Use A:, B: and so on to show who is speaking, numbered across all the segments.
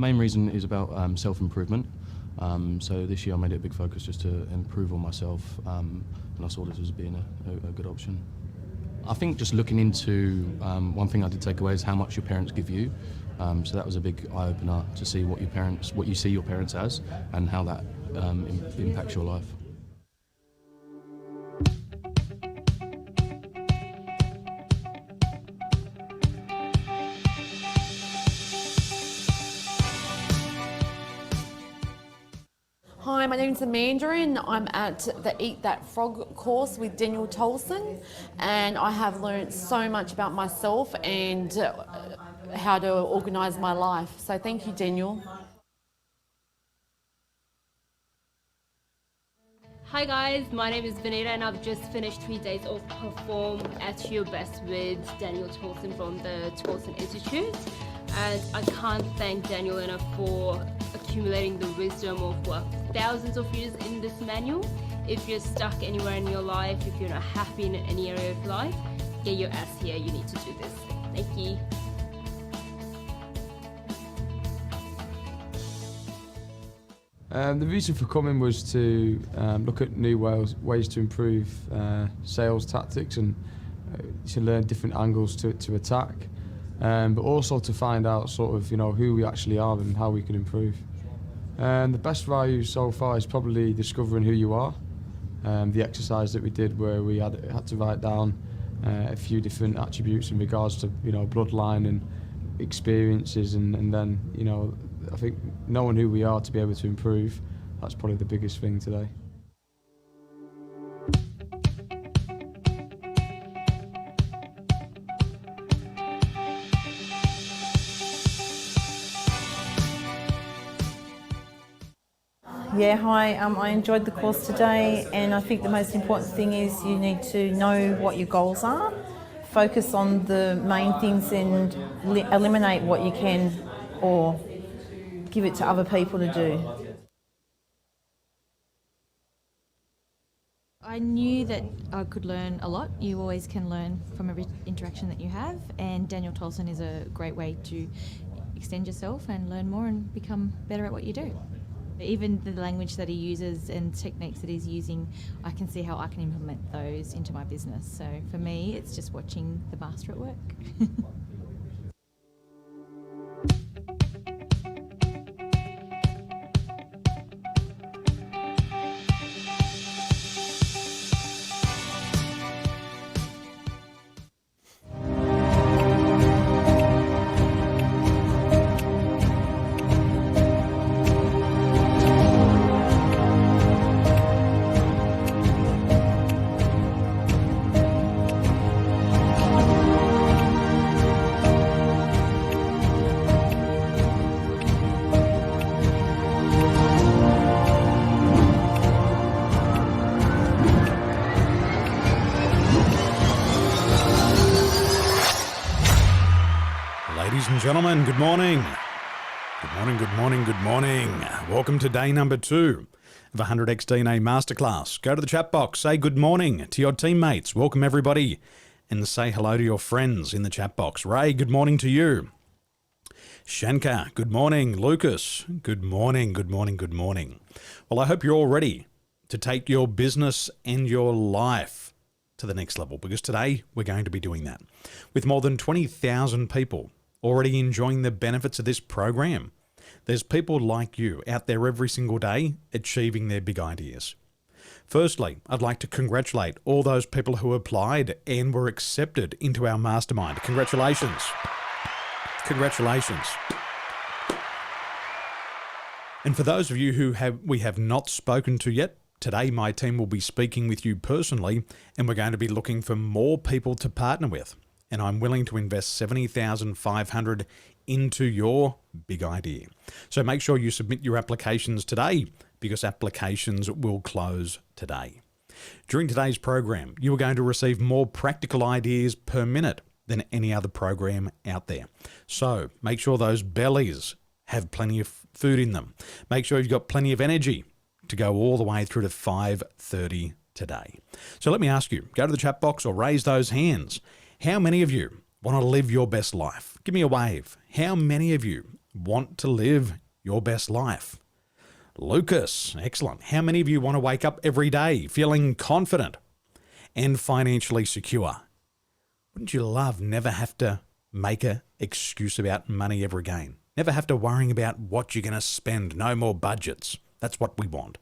A: main reason is about self-improvement. So this year I made it a big focus just to improve on myself, and I saw this as being a good option. I think just looking into one thing I did take away is how much your parents give you. So that was a big eye-opener to see what you see your parents as, and how that impacts your life.
B: Hi, my name's Amanda and I'm at the Eat That Frog course with Daniel Tolson, and I have learnt so much about myself and how to organise my life. So thank you, Daniel.
C: Hi guys, my name is Vanita and I've just finished 3 days of Perform at Your Best with Daniel Tolson from the Tolson Institute. And I can't thank Daniel enough for accumulating the wisdom of thousands of years in this manual. If you're stuck anywhere in your life, if you're not happy in any area of life, get your ass here, you need to do this. Thank you.
D: The reason for coming was to look at new ways to improve sales tactics and to learn different angles to attack, but also to find out sort of who we actually are and how we can improve. The best value so far is probably discovering who you are. The exercise that we did where we had to write down a few different attributes in regards to bloodline and experiences, and then I think knowing who we are to be able to improve, that's probably the biggest thing today.
E: Yeah, hi, I enjoyed the course today, and I think the most important thing is you need to know what your goals are, focus on the main things and eliminate what you can or give it to other people to do.
F: I knew that I could learn a lot. You always can learn from every interaction that you have, and Daniel Tolson is a great way to extend yourself and learn more and become better at what you do. Even the language that he uses and techniques that he's using, I can see how I can implement those into my business. So for me, it's just watching the master at work.
G: Ladies and gentlemen, good morning. Good morning, good morning, good morning. Welcome to day number 2 of 100x DNA Masterclass. Go to the chat box, say good morning to your teammates. Welcome everybody, and say hello to your friends in the chat box. Ray, good morning to you. Shankar, good morning. Lucas, good morning, good morning, good morning. Well, I hope you're all ready to take your business and your life to the next level, because today we're going to be doing that. With more than 20,000 people already enjoying the benefits of this program, there's people like you out there every single day achieving their big ideas. Firstly, I'd like to congratulate all those people who applied and were accepted into our mastermind. Congratulations. Congratulations. And for those of you who we have not spoken to yet, today my team will be speaking with you personally, and we're going to be looking for more people to partner with. And I'm willing to invest $70,500 into your big idea. So make sure you submit your applications today, because applications will close today. During today's program, you are going to receive more practical ideas per minute than any other program out there. So make sure those bellies have plenty of food in them. Make sure you've got plenty of energy to go all the way through to 5:30 today. So let me ask you, go to the chat box or raise those hands. How many of you want to live your best life? Give me a wave. How many of you want to live your best life? Lucas, excellent. How many of you want to wake up every day feeling confident and financially secure? Wouldn't you love never have to make an excuse about money ever again? Never have to worrying about what you're going to spend. No more budgets. That's what we want.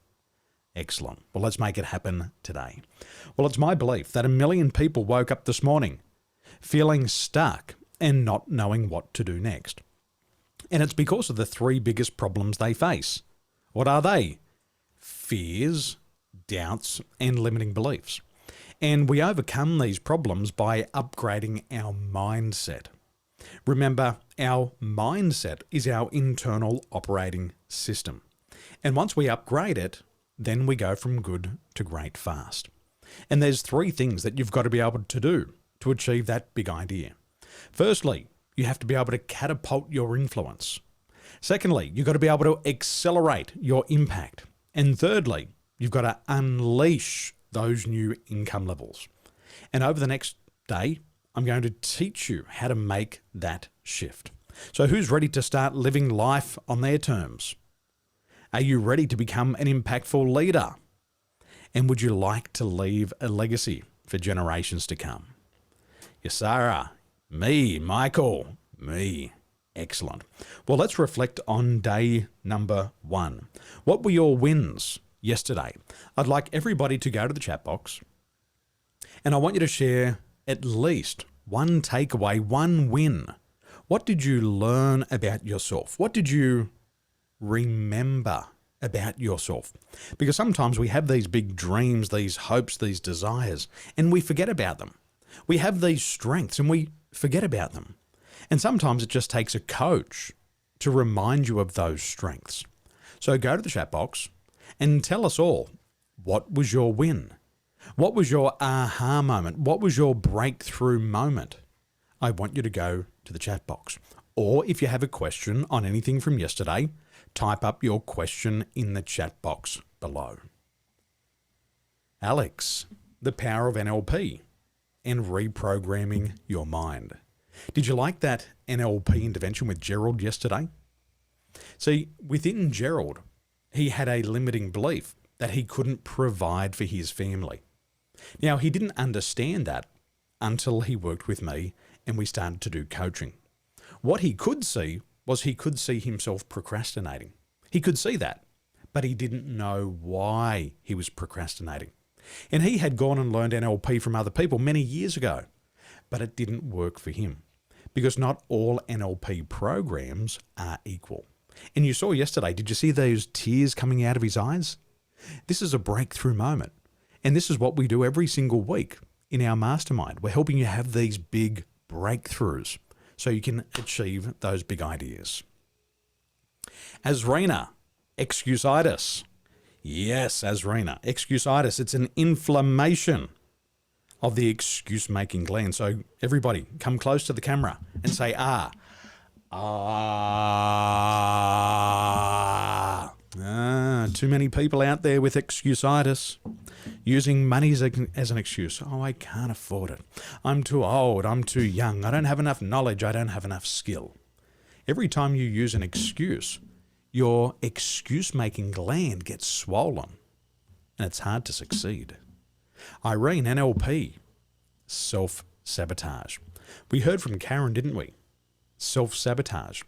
G: Excellent. Well, let's make it happen today. Well, it's my belief that 1 million people woke up this morning feeling stuck and not knowing what to do next. And it's because of the 3 biggest problems they face. What are they? Fears, doubts, and limiting beliefs. And we overcome these problems by upgrading our mindset. Remember, our mindset is our internal operating system. And once we upgrade it, then we go from good to great fast. And there's 3 things that you've got to be able to do to achieve that big idea. Firstly, you have to be able to catapult your influence. Secondly, you've got to be able to accelerate your impact. And thirdly, you've got to unleash those new income levels. And over the next day, I'm going to teach you how to make that shift. So who's ready to start living life on their terms? Are you ready to become an impactful leader? And would you like to leave a legacy for generations to come? Yes, Sarah, me, Michael, me. Excellent. Well, let's reflect on day number 1. What were your wins yesterday? I'd like everybody to go to the chat box and I want you to share at least one takeaway, one win. What did you learn about yourself? What did you remember about yourself? Because sometimes we have these big dreams, these hopes, these desires, and we forget about them. We have these strengths and we forget about them. And sometimes it just takes a coach to remind you of those strengths. So go to the chat box and tell us all, what was your win? What was your aha moment? What was your breakthrough moment? I want you to go to the chat box. Or if you have a question on anything from yesterday, type up your question in the chat box below. Alex, the power of NLP and reprogramming your mind. Did you like that NLP intervention with Gerald yesterday? See, within Gerald, he had a limiting belief that he couldn't provide for his family. Now, he didn't understand that until he worked with me and we started to do coaching. What he could see was he could see himself procrastinating. He could see that, but he didn't know why he was procrastinating. And he had gone and learned NLP from other people many years ago, but it didn't work for him because not all NLP programs are equal. And you saw yesterday, did you see those tears coming out of his eyes? This is a breakthrough moment. And this is what we do every single week in our mastermind. We're helping you have these big breakthroughs so you can achieve those big ideas. Azrina, excusitis. Yes, Azrina, excusitis. It's an inflammation of the excuse-making gland. So everybody, come close to the camera and say, ah. Ah. Too many people out there with excusitis, using money as an excuse. Oh, I can't afford it. I'm too old. I'm too young. I don't have enough knowledge. I don't have enough skill. Every time you use an excuse, your excuse-making gland gets swollen, and it's hard to succeed. Irene, NLP, self-sabotage. We heard from Karen, didn't we? Self-sabotage.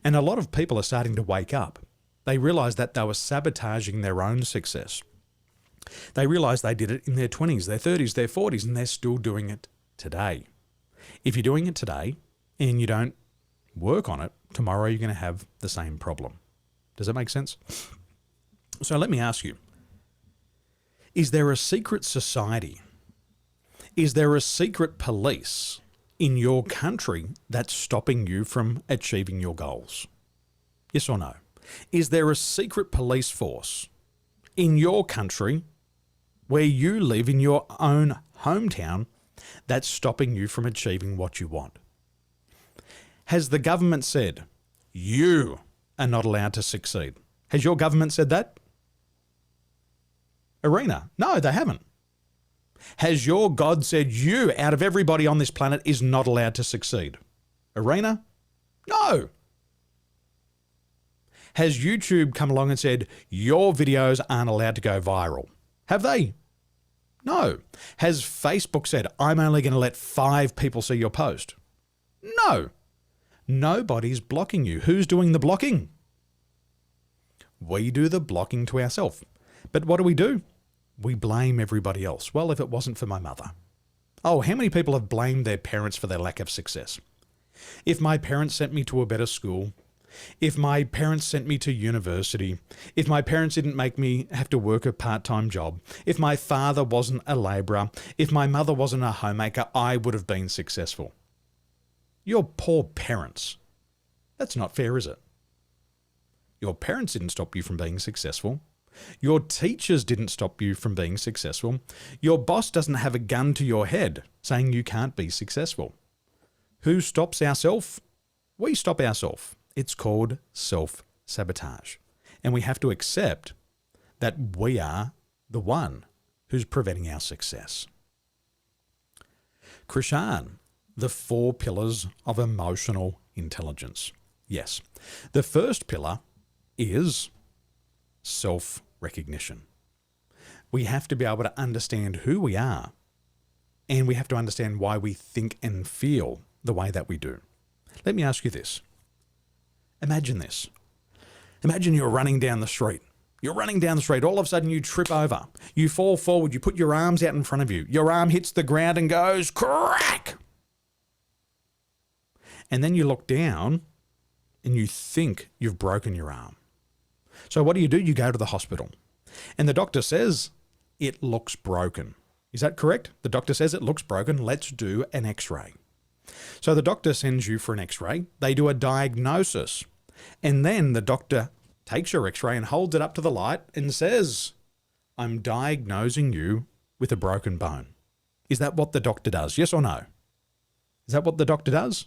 G: And a lot of people are starting to wake up. They realised that they were sabotaging their own success. They realised they did it in their 20s, their 30s, their 40s, and they're still doing it today. If you're doing it today and you don't work on it, tomorrow you're going to have the same problem. Does that make sense? So let me ask you, is there a secret society? Is there a secret police in your country that's stopping you from achieving your goals? Yes or no? Is there a secret police force in your country where you live in your own hometown that's stopping you from achieving what you want? Has the government said you are not allowed to succeed? Has your government said that? Arena? No, they haven't. Has your God said you, out of everybody on this planet, is not allowed to succeed? Arena? No. Has YouTube come along and said, your videos aren't allowed to go viral? Have they? No. Has Facebook said, I'm only going to let 5 people see your post? No. Nobody's blocking you. Who's doing the blocking? We do the blocking to ourselves. But what do? We blame everybody else. Well, if it wasn't for my mother. Oh, how many people have blamed their parents for their lack of success? If my parents sent me to a better school, if my parents sent me to university, if my parents didn't make me have to work a part-time job, if my father wasn't a labourer, if my mother wasn't a homemaker, I would have been successful. Your poor parents. That's not fair, is it? Your parents didn't stop you from being successful. Your teachers didn't stop you from being successful. Your boss doesn't have a gun to your head saying you can't be successful. Who stops ourselves? We stop ourselves. It's called self-sabotage. And we have to accept that we are the one who's preventing our success. Krishan, the 4 pillars of emotional intelligence. Yes. The first pillar is self-recognition. We have to be able to understand who we are, and we have to understand why we think and feel the way that we do. Let me ask you this. Imagine this. Imagine you're running down the street. You're running down the street. All of a sudden you trip over. You fall forward. You put your arms out in front of you. Your arm hits the ground and goes crack. And then you look down and you think you've broken your arm. So what do? You go to the hospital. And the doctor says, it looks broken. Is that correct? The doctor says it looks broken. Let's do an x-ray. So the doctor sends you for an x-ray. They do a diagnosis. And then the doctor takes your x-ray and holds it up to the light and says, I'm diagnosing you with a broken bone. Is that what the doctor does? Yes or no? Is that what the doctor does?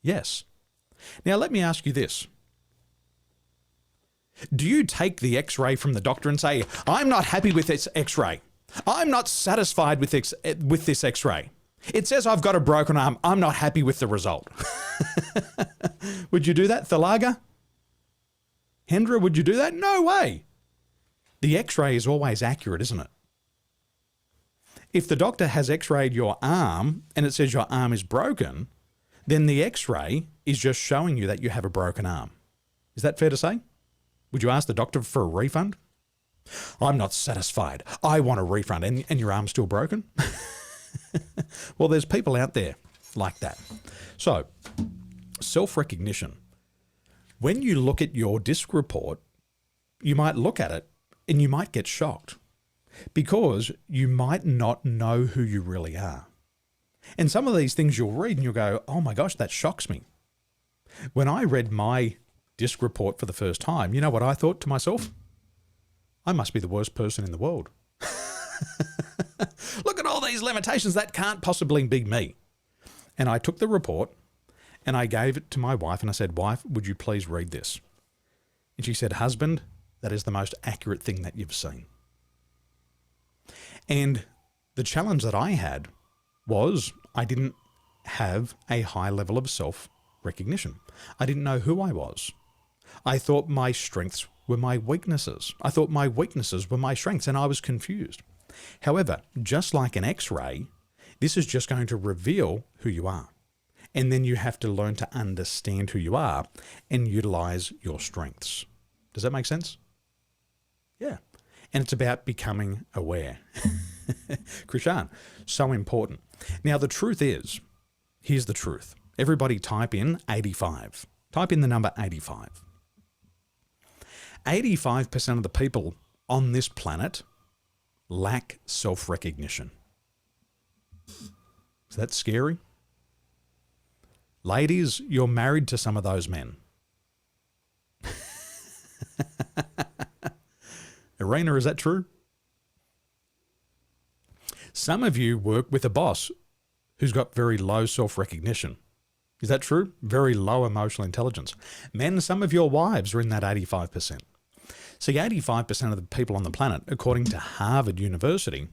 G: Yes. Now let me ask you this. Do you take the x-ray from the doctor and say, I'm not happy with this x-ray. I'm not satisfied with this x-ray. It says I've got a broken arm. I'm not happy with the result. Would you do that, Thalaga? Hendra, would you do that? No way. The x-ray is always accurate, isn't it? If the doctor has x-rayed your arm and it says your arm is broken, then the x-ray is just showing you that you have a broken arm. Is that fair to say? Would you ask the doctor for a refund? I'm not satisfied. I want a refund. And your arm's still broken? Well, there's people out there like that. So, self-recognition. When you look at your disc report, you might look at it and you might get shocked because you might not know who you really are. And some of these things you'll read and you'll go, oh my gosh, that shocks me. When I read my disc report for the first time, you know what I thought to myself? I must be the worst person in the world. Look at all these limitations. That can't possibly be me. And I took the report and I gave it to my wife and I said, wife, would you please read this? And she said, husband, that is the most accurate thing that you've seen. And the challenge that I had was I didn't have a high level of self-recognition. I didn't know who I was. I thought my strengths were my weaknesses. I thought my weaknesses were my strengths, and I was confused. However, just like an x-ray, this is just going to reveal who you are. And then you have to learn to understand who you are and utilize your strengths. Does that make sense? Yeah. And it's about becoming aware. Krishan, so important. Now, the truth is, here's the truth. Everybody type in 85. Type in the number 85. 85% of the people on this planet lack self-recognition. Is that scary? Ladies, you're married to some of those men. Irina, is that true? Some of you work with a boss who's got very low self-recognition. Is that true? Very low emotional intelligence. Men, some of your wives are in that 85%. See, 85% of the people on the planet, according to Harvard University,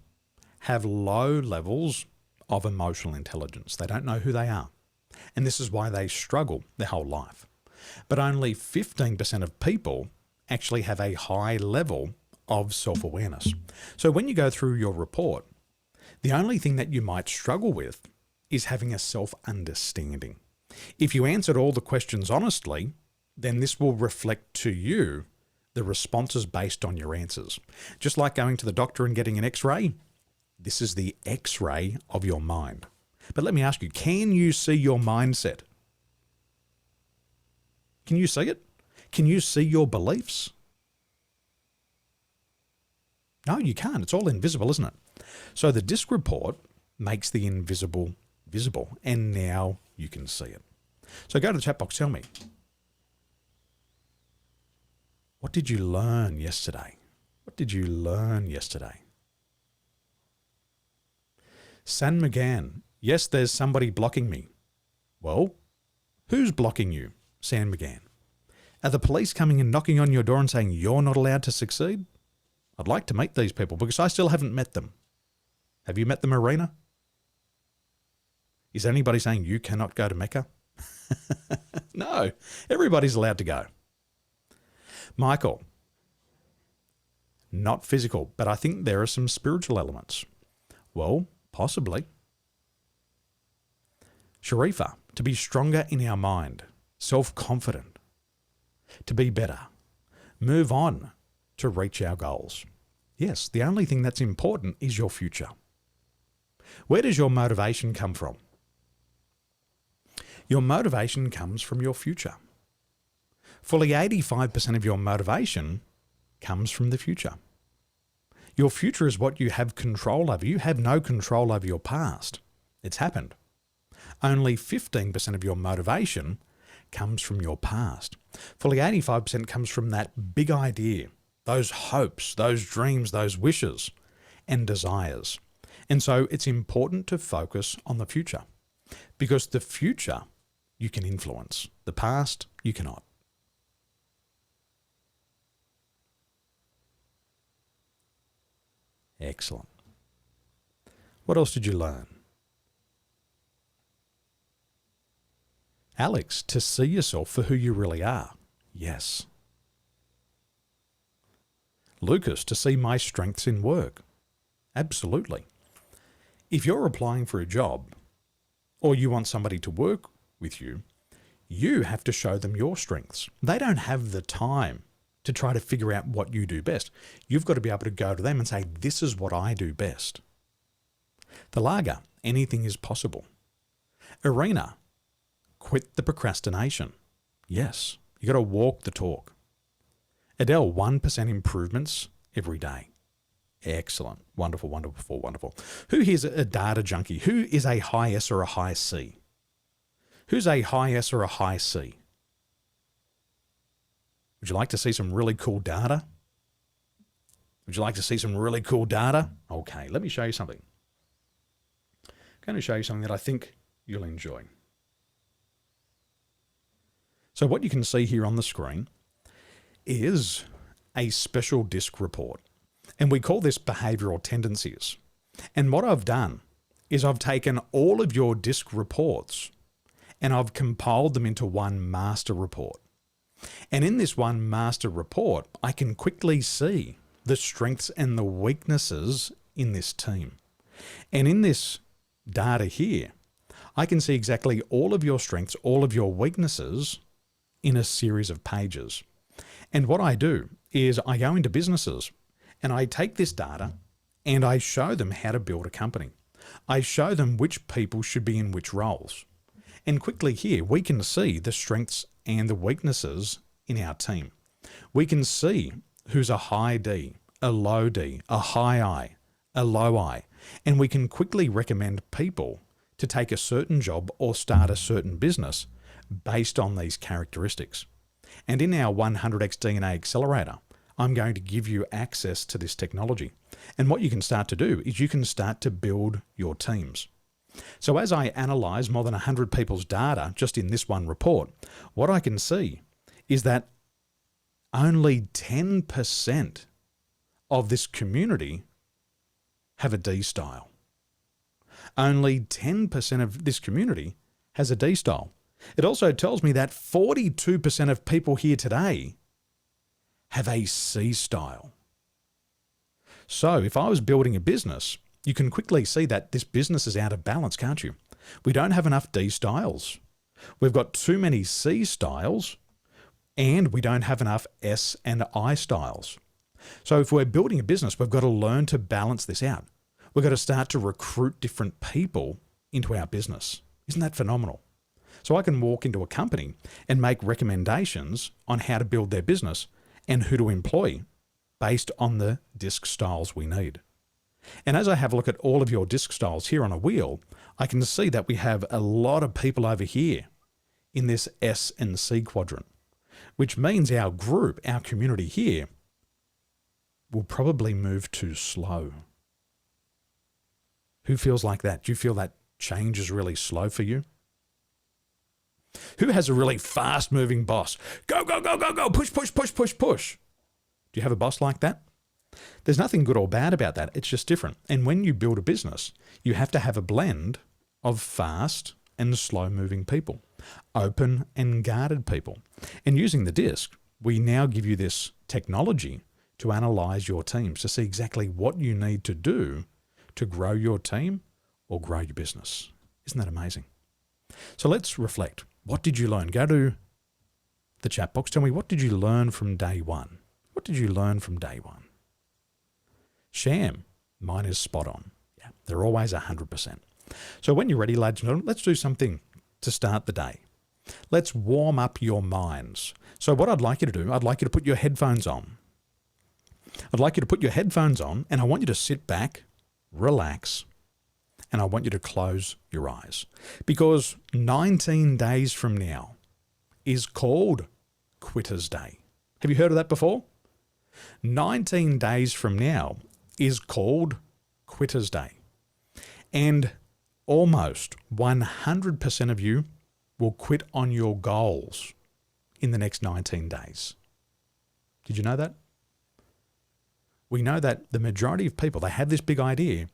G: have low levels of emotional intelligence. They don't know who they are. And this is why they struggle their whole life. but only 15% of people actually have a high level of self-awareness. So when you go through your report, the only thing that you might struggle with is having a self-understanding. If you answered all the questions honestly, then this will reflect to you the responses based on your answers. Just like going to the doctor and getting an x-ray, this is the x-ray of your mind. But let me ask you, can you see your mindset? Can you see it? Can you see your beliefs? No, you can't. It's all invisible, isn't it? So the DISC report makes the invisible visible, and now you can see it. So go to the chat box, tell me, what did you learn yesterday? What did you learn yesterday? San McGann, yes, there's somebody blocking me. Well, who's blocking you, San McGann? Are the police coming and knocking on your door and saying you're not allowed to succeed? I'd like to meet these people because I still haven't met them. Have you met them, Arena? Is anybody saying you cannot go to Mecca? No, everybody's allowed to go. Michael, not physical, but I think there are some spiritual elements. Well, possibly. Sharifa, to be stronger in our mind, self-confident, to be better, move on to reach our goals. Yes, the only thing that's important is your future. Where does your motivation come from? Your motivation comes from your future. Fully 85% of your motivation comes from the future. Your future is what you have control over. You have no control over your past. It's happened. Only 15% of your motivation comes from your past. Fully 85% comes from that big idea, those hopes, those dreams, those wishes and desires. And so it's important to focus on the future, because the future you can influence. The past you cannot. Excellent. What else did you learn? Alex, to see yourself for who you really are. Yes. Lucas, to see my strengths in work. Absolutely. If you're applying for a job or you want somebody to work with you, you have to show them your strengths. They don't have the time to try to figure out what you do best. You've got to be able to go to them and say, this is what I do best. Thalaga, anything is possible. Arena, quit the procrastination. Yes, you got to walk the talk. Adele, 1% improvements every day. Excellent. Wonderful, wonderful, wonderful. Who here's a data junkie? Who is a high S or a high C? Who's a high S or a high C? Would you like to see some really cool data? Would you like to see some really cool data? Okay, let me show you something. I'm going to show you something that I think you'll enjoy. So what you can see here on the screen is a special DISC report. And we call this behavioural tendencies. And what I've done is I've taken all of your DISC reports and I've compiled them into one master report. And in this one master report, I can quickly see the strengths and the weaknesses in this team. And in this data here, I can see exactly all of your strengths, all of your weaknesses in a series of pages. And what I do is I go into businesses and I take this data and I show them how to build a company. I show them which people should be in which roles. And quickly here, we can see the strengths and the weaknesses in our team. We can see who's a high D, a low D, a high I, a low I, and we can quickly recommend people to take a certain job or start a certain business based on these characteristics. And in our 100x DNA Accelerator, I'm going to give you access to this technology. And what you can start to do is you can start to build your teams. So as I analyze more than 100 people's data just in this one report, what I can see is that only 10% of this community have a D style. Only 10% of this community has a D style. It also tells me that 42% of people here today have a C style. So if I was building a business, you can quickly see that this business is out of balance, can't you? We don't have enough D styles. We've got too many C styles, and we don't have enough S and I styles. So if we're building a business, we've got to learn to balance this out. We've got to start to recruit different people into our business. Isn't that phenomenal? So I can walk into a company and make recommendations on how to build their business and who to employ based on the disc styles we need. And as I have a look at all of your disc styles here on a wheel, I can see that we have a lot of people over here in this S and C quadrant, which means our group, our community here, will probably move too slow. Who feels like that? Do you feel that change is really slow for you? Who has a really fast-moving boss? Go, go, go, go, go, push, push, push, push, push. Do you have a boss like that? There's nothing good or bad about that. It's just different. And when you build a business, you have to have a blend of fast and slow-moving people, open and guarded people. And using the disc, we now give you this technology to analyze your teams, to see exactly what you need to do to grow your team or grow your business. Isn't that amazing? So let's reflect. What did you learn? Go to the chat box. Tell me, what did you learn from day one? What did you learn from day one? Sham, mine is spot on. Yeah, they're always 100%. So when you're ready, ladies and gentlemen, let's do something to start the day. Let's warm up your minds. So what I'd like you to do, I'd like you to put your headphones on. I'd like you to put your headphones on, and I want you to sit back, relax, and I want you to close your eyes. Because 19 days from now is called Quitter's Day. Have you heard of that before? 19 days from now is called Quitter's Day. And almost 100% of you will quit on your goals in the next 19 days. Did you know that? We know that the majority of people, they have this big idea,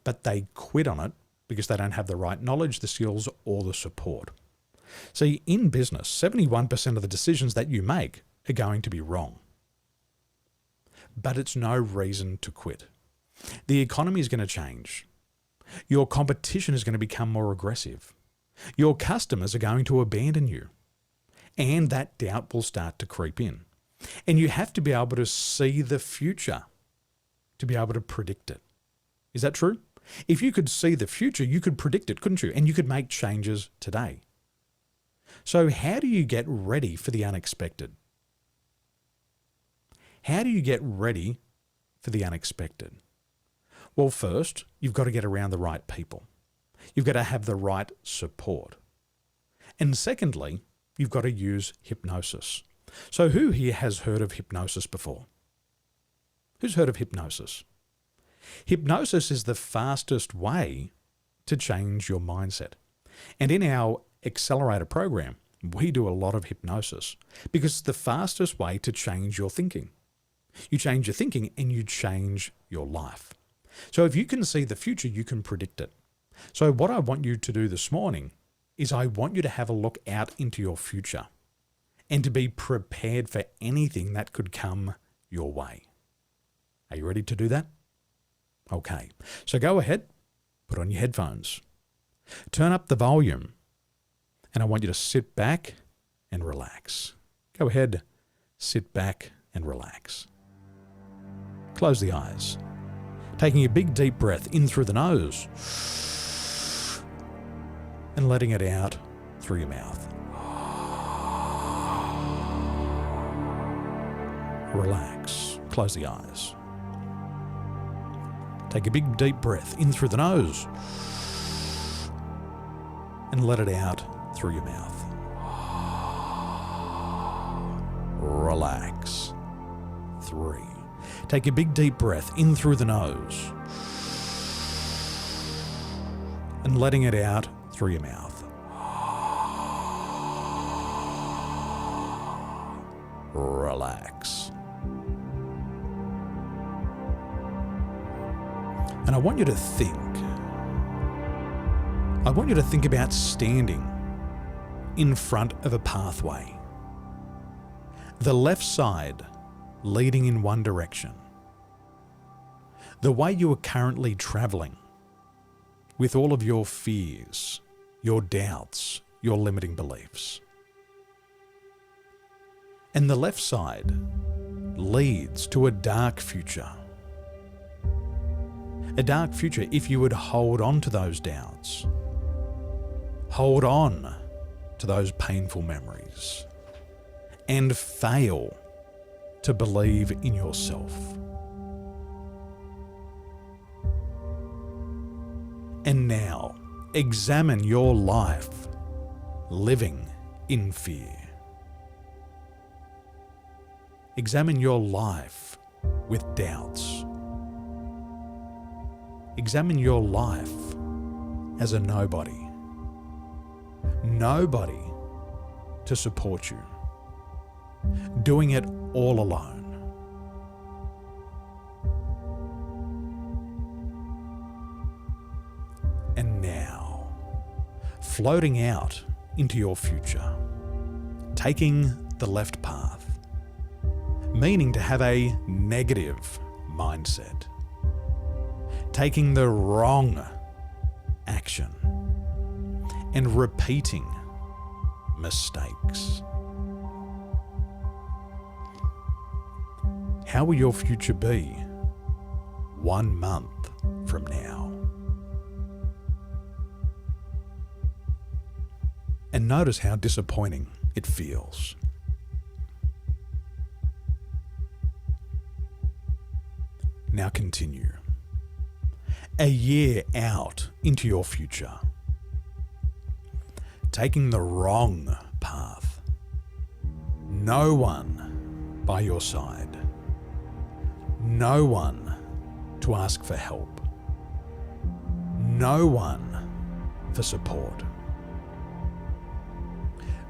G: but they quit on it because they don't have the right knowledge, the skills, or the support. See, in business, 71% of the decisions that you make are going to be wrong. But it's no reason to quit. The economy is going to change. Your competition is going to become more aggressive. Your customers are going to abandon you. And that doubt will start to creep in. And you have to be able to see the future to be able to predict it. Is that true? If you could see the future, you could predict it, couldn't you? And you could make changes today. So how do you get ready for the unexpected? How do you get ready for the unexpected? Well, first, you've got to get around the right people. You've got to have the right support. And secondly, you've got to use hypnosis. So who here has heard of hypnosis before? Who's heard of hypnosis? Hypnosis is the fastest way to change your mindset. And in our accelerator program, we do a lot of hypnosis because it's the fastest way to change your thinking. You change your thinking and you change your life. So if you can see the future, you can predict it. So what I want you to do this morning is I want you to have a look out into your future and to be prepared for anything that could come your way. Are you ready to do that? Okay, so go ahead, put on your headphones, turn up the volume, and I want you to sit back and relax. Go ahead, sit back and relax. Close the eyes, taking a big deep breath in through the nose and letting it out through your mouth. Relax, close the eyes. Take a big deep breath in through the nose and let it out through your mouth. Relax. 3. Take a big deep breath in through the nose and letting it out through your mouth. Relax. And I want you to think. I want you to think about standing in front of a pathway. The left side leading in one direction. The way you are currently travelling, with all of your fears, your doubts, your limiting beliefs. And the left side leads to a dark future. A dark future if you would hold on to those doubts. Hold on to those painful memories and fail to believe in yourself. And now, examine your life living in fear. Examine your life with doubts. Examine your life as a nobody. Nobody to support you. Doing it all alone. And now, floating out into your future, taking the left path, meaning to have a negative mindset, taking the wrong action, and repeating mistakes. How will your future be 1 month from now? And notice how disappointing it feels. Now continue. A year out into your future, taking the wrong path. No one by your side. No one to ask for help. No one for support.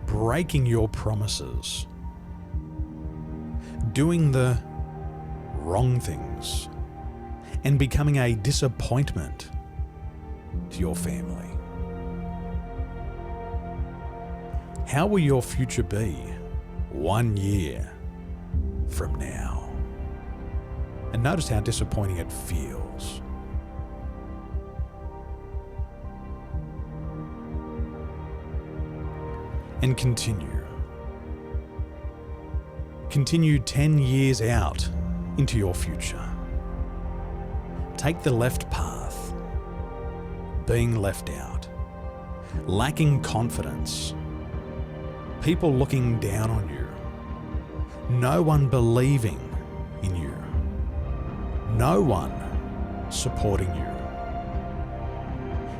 G: Breaking your promises. Doing the wrong things. And becoming a disappointment to your family. How will your future be 1 year from now? And notice how disappointing it feels. And continue. Continue 10 years out into your future. Take the left path, being left out, lacking confidence, people looking down on you, no one believing in you, no one supporting you.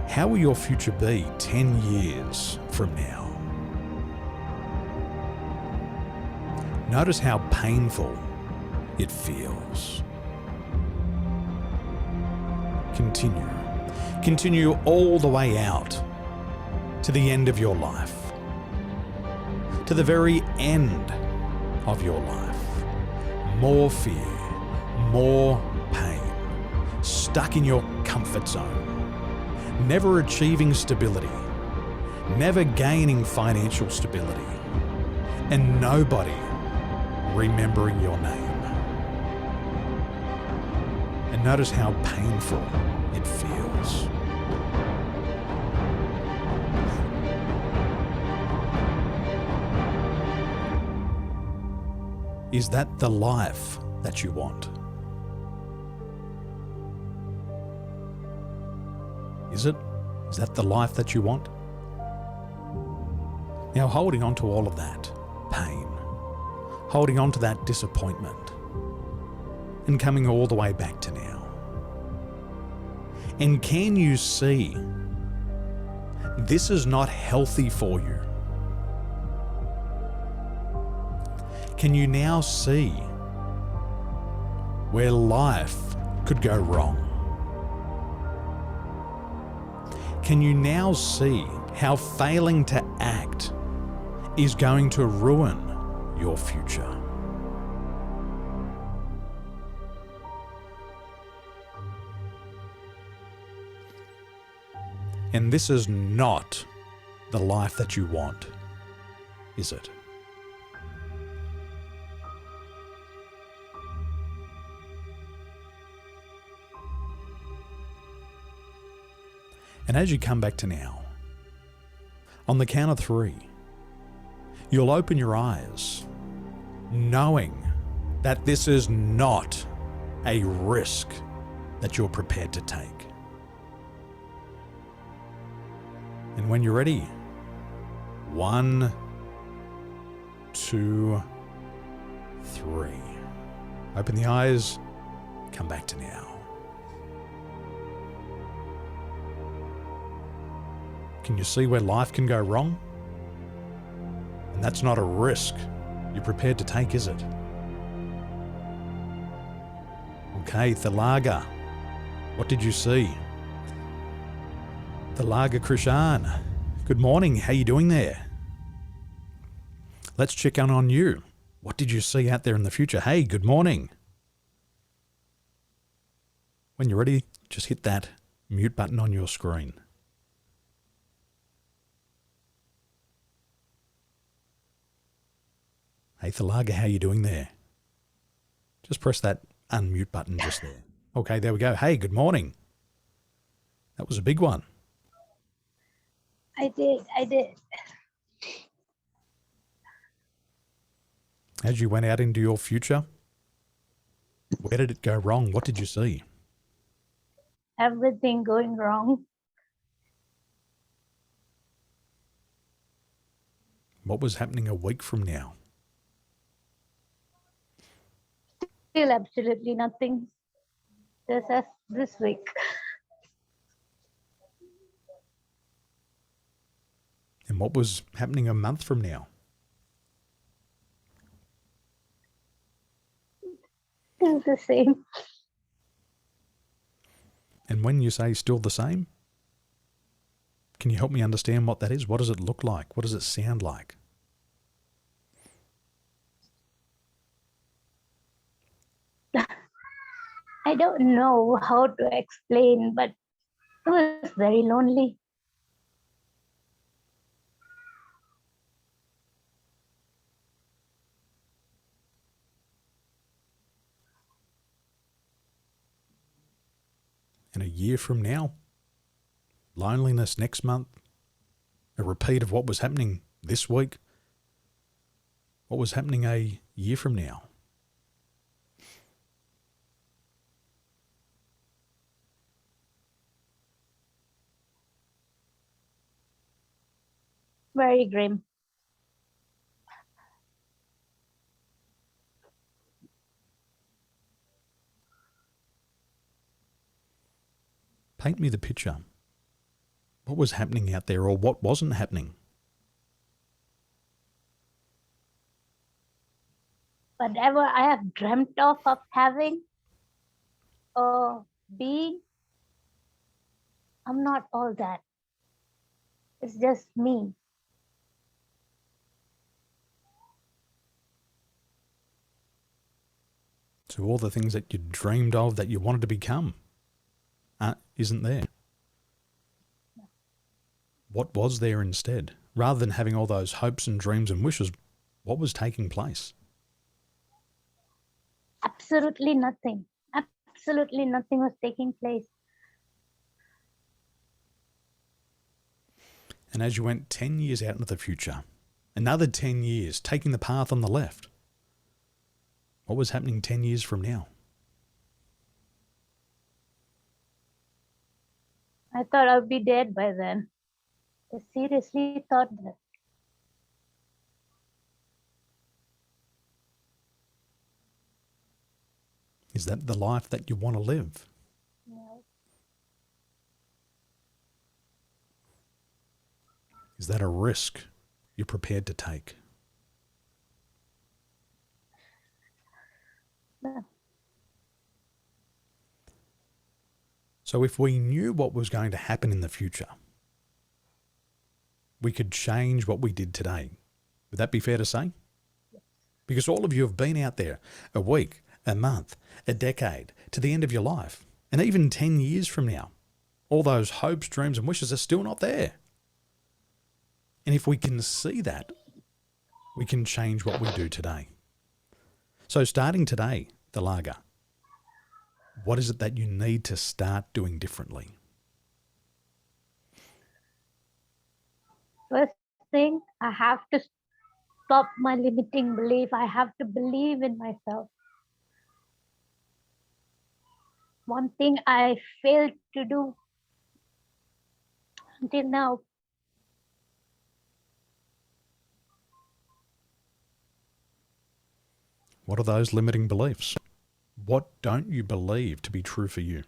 G: How will your future be 10 years from now? Notice how painful it feels. Continue. Continue all the way out to the end of your life. To the very end of your life. More fear, more pain, stuck in your comfort zone, never achieving stability, never gaining financial stability, and nobody remembering your name. And notice how painful it feels. Is that the life that you want? Is it? Is that the life that you want? Now, holding on to all of that pain, holding on to that disappointment, and coming all the way back to now. And can you see this is not healthy for you? Can you now see where life could go wrong? Can you now see how failing to act is going to ruin your future? And this is not the life that you want, is it? And as you come back to now, on the count of 3, you'll open your eyes, knowing that this is not a risk that you're prepared to take. And when you're ready, 1, 2, 3. Open the eyes, come back to now. Can you see where life can go wrong? And that's not a risk you're prepared to take, is it? Okay, Thalaga, what did you see? Thalaga Krishan, good morning, how you doing there? Let's check in on you. What did you see out there in the future? Hey, good morning. When you're ready, just hit that mute button on your screen. Hey Thalaga, how you doing there? Just press that unmute button just there. Okay, there we go. Hey, good morning. That was a big one.
H: I did.
G: As you went out into your future, where did it go wrong? What did you see?
H: Everything going wrong.
G: What was happening a week from now?
H: Still absolutely nothing. Just as this week.
G: And what was happening a month from now?
H: Still the same.
G: And when you say still the same, can you help me understand what that is? What does it look like? What does it sound like?
H: I don't know how to explain, but it was very lonely.
G: And a year from now, loneliness next month, a repeat of what was happening this week, what was happening a year from now.
H: Very grim.
G: Paint me the picture. What was happening out there, or what wasn't happening?
H: Whatever I have dreamt of having or being, I'm not all that. It's just me.
G: So all the things that you dreamed of, that you wanted to become, isn't there. What was there instead? Rather than having all those hopes and dreams and wishes, what was taking place?
H: Absolutely nothing. Absolutely nothing was taking place.
G: And as you went 10 years out into the future, another 10 years, taking the path on the left, what was happening 10 years from now?
H: I thought I'd be dead by then. I seriously thought that.
G: Is that the life that you want to live?
H: No.
G: Is that a risk you're prepared to take?
H: No.
G: So if we knew what was going to happen in the future, we could change what we did today. Would that be fair to say?
H: Yes.
G: Because all of you have been out there a week, a month, a decade, to the end of your life, and even 10 years from now. All those hopes, dreams and wishes are still not there. And if we can see that, We can change what we do today. So starting today, Thalaga, what is it that you need to start doing differently?
H: First thing, I have to stop my limiting belief. I have to believe in myself. One thing I failed to do until now.
G: What are those limiting beliefs? What don't you believe to be true for you?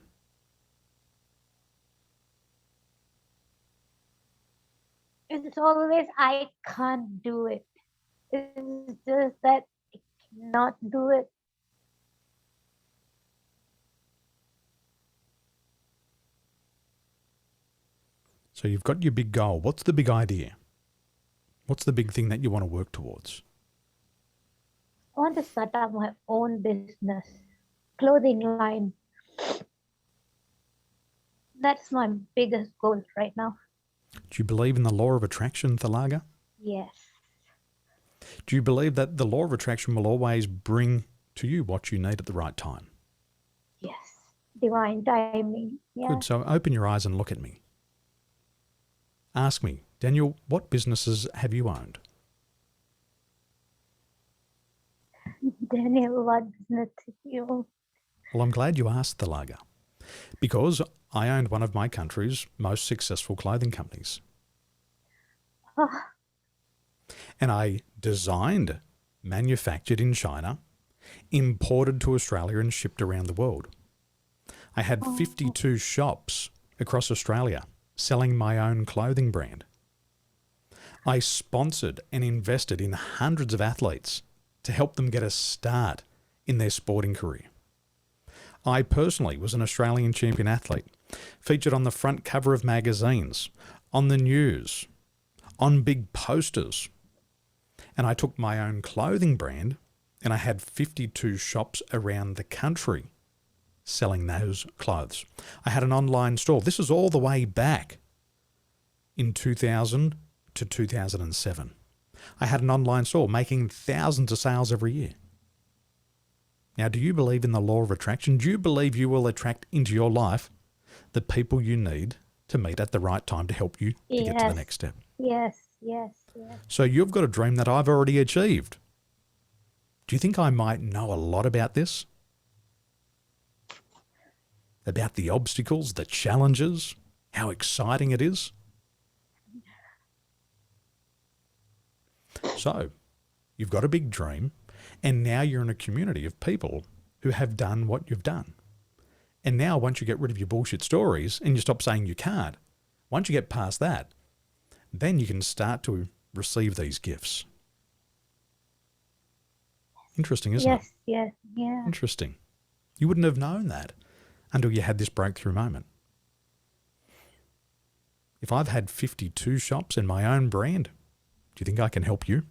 H: It's always I can't do it. It's just that I cannot do it.
G: So you've got your big goal. What's the big idea? What's the big thing that you want to work towards?
H: I want to start up my own business, clothing line. That's my biggest goal right now.
G: Do you believe in the law of attraction, Thalaga?
H: Yes.
G: Do you believe that the law of attraction will always bring to you what you need at the right time?
H: Yes. Divine timing. Yeah.
G: Good. So open your eyes and look at me. Ask me, Daniel, what businesses have you owned?
H: Daniel, what business did you?
G: Well, I'm glad you asked, Thalaga, because I owned one of my country's most successful clothing companies.
H: Oh,
G: And I designed, manufactured in China, imported to Australia and shipped around the world. I had 52 shops across Australia selling my own clothing brand. I sponsored and invested in hundreds of athletes to help them get a start in their sporting career. I personally was an Australian champion athlete, featured on the front cover of magazines, on the news, on big posters. And I took my own clothing brand and I had 52 shops around the country selling those clothes. I had an online store. This is all the way back in 2000 to 2007. I had an online store making thousands of sales every year. Now, do you believe in the law of attraction? Do you believe you will attract into your life the people you need to meet at the right time to help you to get to the next step?
H: yes, yes, yes.
G: So you've got a dream that I've already achieved. Do you think I might know a lot about this? About the obstacles, the challenges, how exciting it is? So, you've got a big dream, and now you're in a community of people who have done what you've done. And now once you get rid of your bullshit stories and you stop saying you can't, once you get past that, then you can start to receive these gifts. Interesting, isn't it?
H: Yes, yes, yeah.
G: Interesting. You wouldn't have known that until you had this breakthrough moment. If I've had 52 shops in my own brand, do you think I can help you?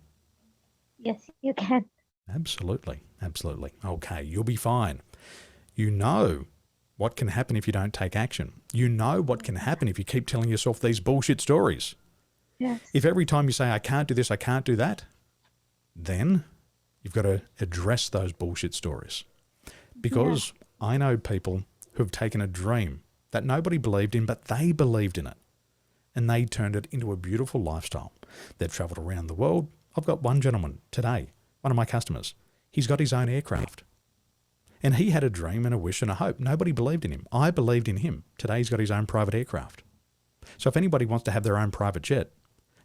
H: Yes, you can.
G: Absolutely. Absolutely. Okay, you'll be fine. You know what can happen if you don't take action. You know what can happen if you keep telling yourself these bullshit stories.
H: Yes.
G: If every time you say, I can't do this, I can't do that, then you've got to address those bullshit stories. Because I know people who have taken a dream that nobody believed in, but they believed in it. And they turned it into a beautiful lifestyle. They've travelled around the world. I've got one gentleman today, one of my customers. He's got his own aircraft. And he had a dream and a wish and a hope. Nobody believed in him. I believed in him. Today he's got his own private aircraft. So if anybody wants to have their own private jet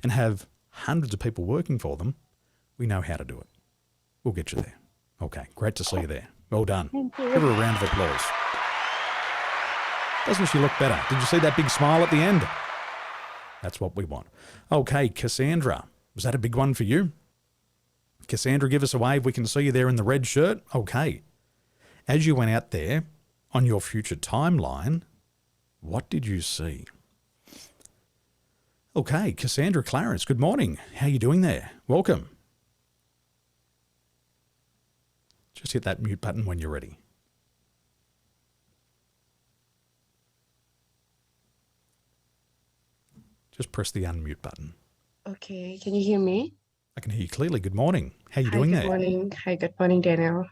G: and have hundreds of people working for them, we know how to do it. We'll get you there. Okay, great to see you there. Well done.
H: Thank you.
G: Give her a round of applause. Doesn't she look better? Did you see that big smile at the end? That's what we want. Okay, Cassandra, was that a big one for you? Cassandra, give us a wave. We can see you there in the red shirt. Okay. As you went out there on your future timeline, what did you see? Okay, Cassandra Clarence, good morning. How are you doing there? Welcome. Just hit that mute button when you're ready. Just press the unmute button.
I: Okay, can you hear me?
G: I can hear you clearly. Good morning. How are you
I: Hi,
G: doing
I: good
G: there?
I: morning. Hi, good morning, Daniel.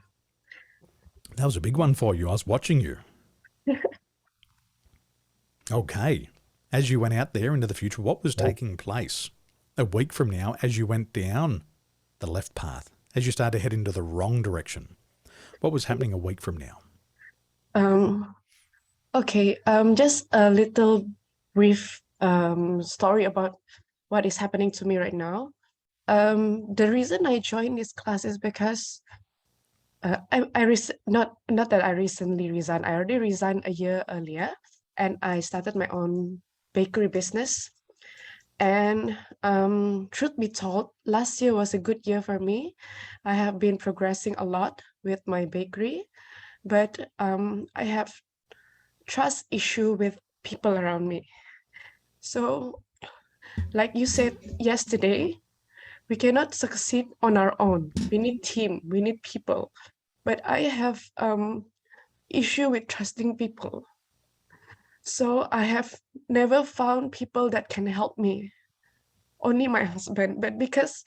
G: That was a big one for you. I was watching you. Okay. As you went out there into the future, what was taking place a week from now as you went down the left path, as you started to head into the wrong direction? What was happening a week from now?
I: Okay, just a little brief story about what is happening to me right now. The reason I joined this class is because not that I recently resigned. I already resigned a year earlier, and I started my own bakery business. And truth be told, last year was a good year for me. I have been progressing a lot with my bakery, but I have trust issue with people around me. So, like you said yesterday, we cannot succeed on our own. We need team, we need people. But I have issue with trusting people. So I have never found people that can help me. Only my husband. But because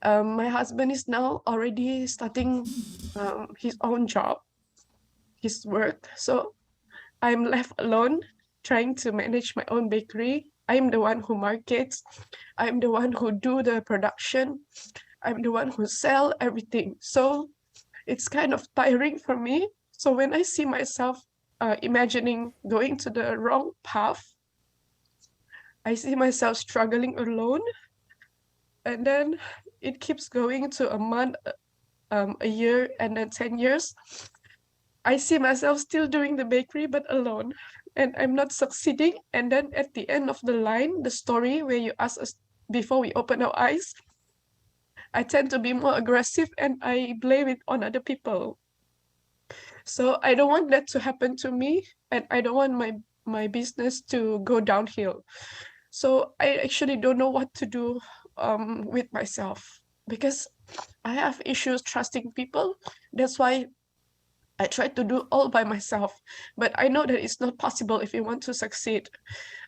I: my husband is now already starting his own job, his work. So I'm left alone trying to manage my own bakery. I'm the one who markets. I'm the one who do the production. I'm the one who sell everything. So it's kind of tiring for me. So when I see myself imagining going to the wrong path, I see myself struggling alone. And then it keeps going to a month, a year, and then 10 years. I see myself still doing the bakery, but alone, and I'm not succeeding. And then at the end of the line, the story where you ask us before we open our eyes, I tend to be more aggressive and I blame it on other people. So I don't want that to happen to me, and I don't want my business to go downhill. So I actually don't know what to do with myself because I have issues trusting people. That's why I try to do all by myself, but I know that it's not possible if you want to succeed.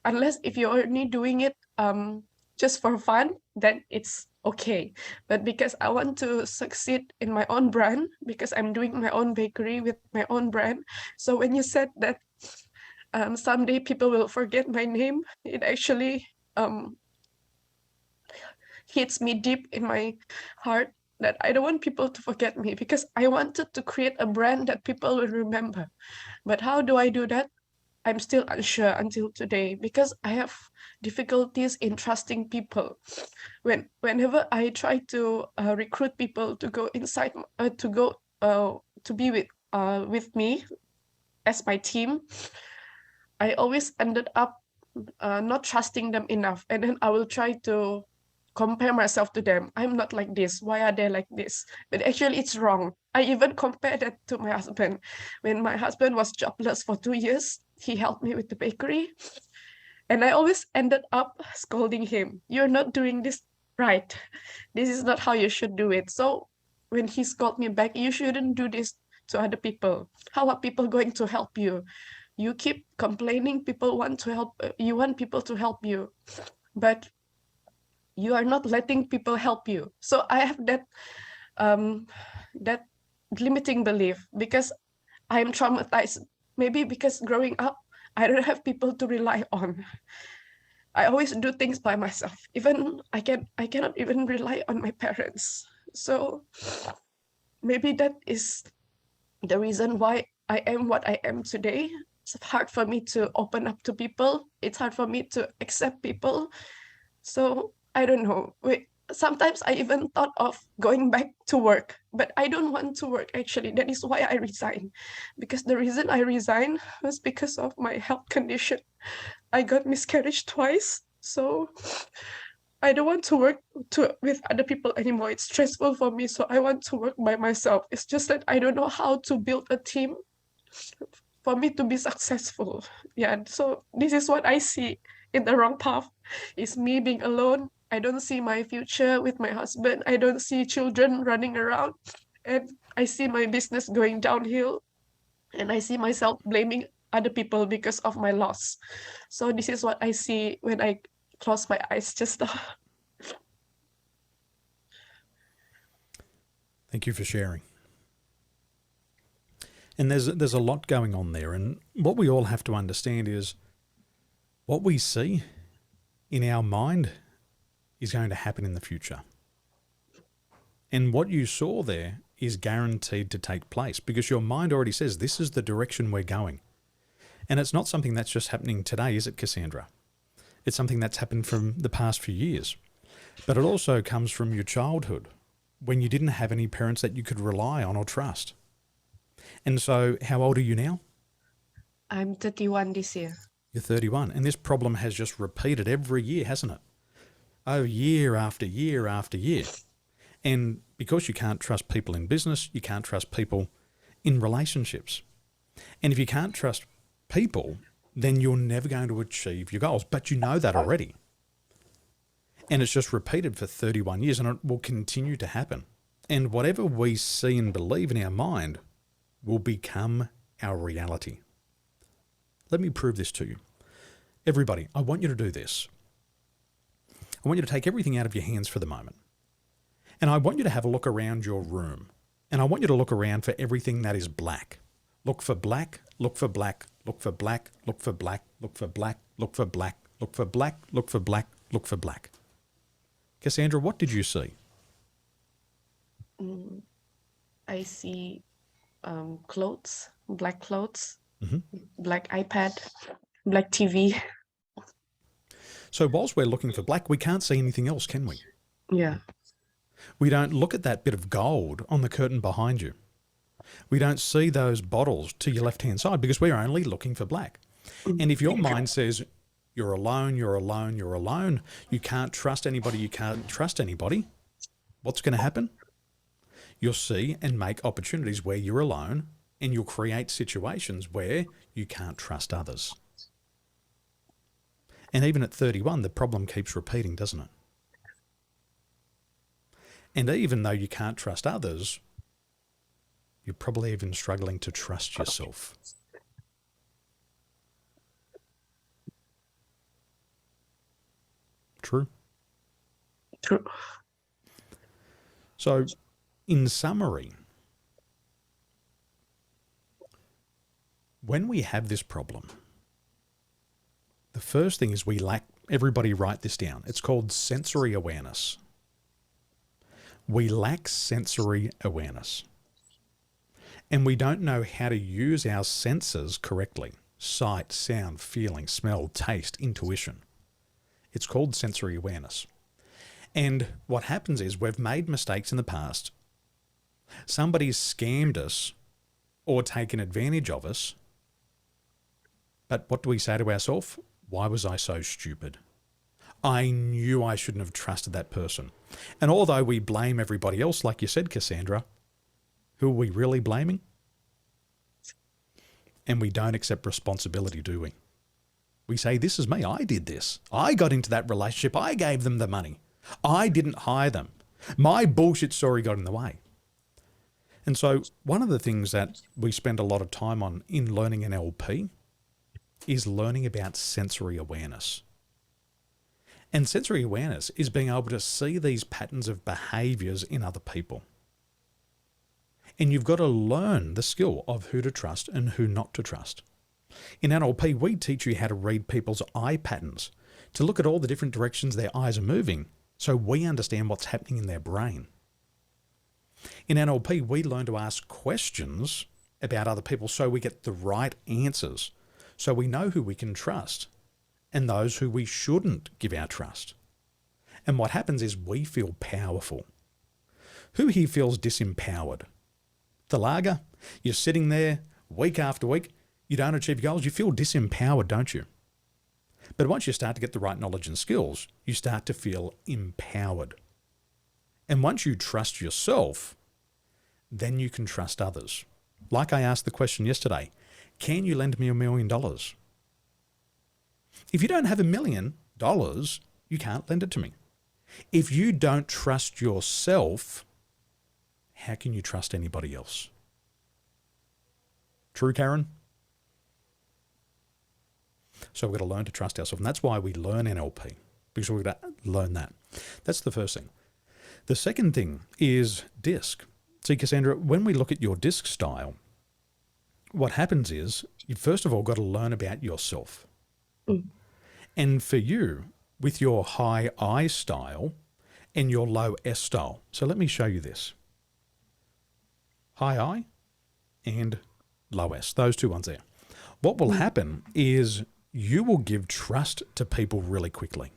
I: Unless if you're only doing it just for fun, then it's okay. But because I want to succeed in my own brand, because I'm doing my own bakery with my own brand. So when you said that someday people will forget my name, it actually hits me deep in my heart that I don't want people to forget me because I wanted to create a brand that people will remember. But how do I do that? I'm still unsure until today because I have difficulties in trusting people. Whenever I try to recruit people to go inside, to be with me as my team, I always ended up not trusting them enough, and then I will try to compare myself to them. I'm not like this. Why are they like this? But actually, it's wrong. I even compared that to my husband. When my husband was jobless for 2 years, he helped me with the bakery. And I always ended up scolding him. You're not doing this right. This is not how you should do it. So when he scolded me back, you shouldn't do this to other people. How are people going to help you? You keep complaining people want to help, you want people to help you. But you are not letting people help you. So I have that limiting belief because I'm traumatized. Maybe because growing up, I don't have people to rely on. I always do things by myself. Even I cannot even rely on my parents. So maybe that is the reason why I am what I am today. It's hard for me to open up to people. It's hard for me to accept people. So I don't know. Sometimes I even thought of going back to work, but I don't want to work actually. That is why I resigned. Because the reason I resigned was because of my health condition. I got miscarriage twice. So I don't want to work with other people anymore. It's stressful for me. So I want to work by myself. It's just that I don't know how to build a team for me to be successful. Yeah, so this is what I see in the wrong path. Is me being alone. I don't see my future with my husband. I don't see children running around. And I see my business going downhill. And I see myself blaming other people because of my loss. So this is what I see when I close my eyes just now.
G: Thank you for sharing. And there's a lot going on there. And what we all have to understand is what we see in our mind is going to happen in the future. And what you saw there is guaranteed to take place because your mind already says this is the direction we're going. And it's not something that's just happening today, is it, Cassandra? It's something that's happened from the past few years. But it also comes from your childhood when you didn't have any parents that you could rely on or trust. And so how old are you now?
I: I'm 31 this year.
G: You're 31. And this problem has just repeated every year, hasn't it? Oh, year after year after year. And because you can't trust people in business, you can't trust people in relationships. And if you can't trust people, then you're never going to achieve your goals. But you know that already. And it's just repeated for 31 years and it will continue to happen. And whatever we see and believe in our mind will become our reality. Let me prove this to you. Everybody, I want you to do this. I want you to take everything out of your hands for the moment. And I want you to have a look around your room. And I want you to look around for everything that is black. Look for black, look for black, look for black, look for black, look for black, look for black, look for black, look for black, look for black. Cassandra, what did you see?
I: I see clothes, black clothes,
G: Mm-hmm.
I: black iPad, black TV.
G: So whilst we're looking for black, we can't see anything else, can we?
I: Yeah.
G: We don't look at that bit of gold on the curtain behind you. We don't see those bottles to your left-hand side because we're only looking for black. And if your mind says, you're alone, you're alone, you're alone, you can't trust anybody, you can't trust anybody, what's going to happen? You'll see and make opportunities where you're alone and you'll create situations where you can't trust others. And even at 31, the problem keeps repeating, doesn't it? And even though you can't trust others, you're probably even struggling to trust yourself. True?
I: True.
G: So, in summary, when we have this problem, the first thing is we lack, everybody write this down, it's called sensory awareness. We lack sensory awareness. And we don't know how to use our senses correctly. Sight, sound, feeling, smell, taste, intuition. It's called sensory awareness. And what happens is we've made mistakes in the past. Somebody's scammed us or taken advantage of us. But what do we say to ourselves? Why was I so stupid? I knew I shouldn't have trusted that person. And although we blame everybody else, like you said, Cassandra, who are we really blaming? And we don't accept responsibility, do we? We say, this is me. I did this. I got into that relationship. I gave them the money. I didn't hire them. My bullshit story got in the way. And so one of the things that we spend a lot of time on in learning NLP is learning about sensory awareness. And sensory awareness is being able to see these patterns of behaviors in other people. And you've got to learn the skill of who to trust and who not to trust. In NLP, we teach you how to read people's eye patterns, to look at all the different directions their eyes are moving, so we understand what's happening in their brain. In NLP, we learn to ask questions about other people so we get the right answers, so we know who we can trust and those who we shouldn't give our trust. And what happens is we feel powerful. Who here feels disempowered? The lager, you're sitting there week after week, you don't achieve your goals, you feel disempowered, don't you? But once you start to get the right knowledge and skills, you start to feel empowered. And once you trust yourself, then you can trust others. Like I asked the question yesterday, can you lend me $1 million? If you don't have $1 million, you can't lend it to me. If you don't trust yourself, how can you trust anybody else? True, Karen? So we've got to learn to trust ourselves. And that's why we learn NLP, because we've got to learn that. That's the first thing. The second thing is DISC. See, Cassandra, when we look at your disc style, what happens is you first of all got to learn about yourself.
I: Mm.
G: And for you, with your high I style and your low S style. So let me show you this. High I and low S, those two ones there. What will happen is you will give trust to people really quickly.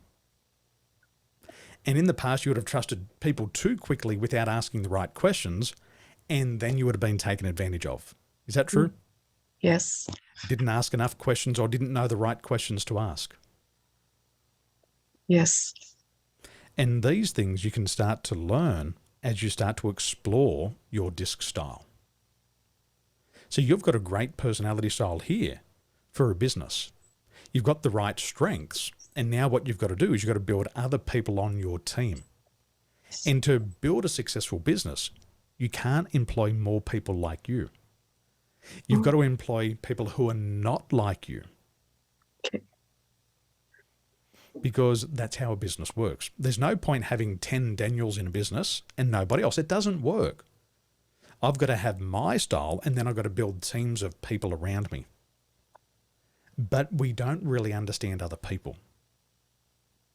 G: And in the past, you would have trusted people too quickly without asking the right questions, and then you would have been taken advantage of. Is that true?
I: Yes.
G: Didn't ask enough questions or didn't know the right questions to ask.
I: Yes.
G: And these things you can start to learn as you start to explore your disc style. So you've got a great personality style here for a business. You've got the right strengths. And now what you've got to do is you've got to build other people on your team. And to build a successful business, you can't employ more people like you. You've got to employ people who are not like you.
I: Okay.
G: Because that's how a business works. There's no point having 10 Daniels in a business and nobody else. It doesn't work. I've got to have my style and then I've got to build teams of people around me. But we don't really understand other people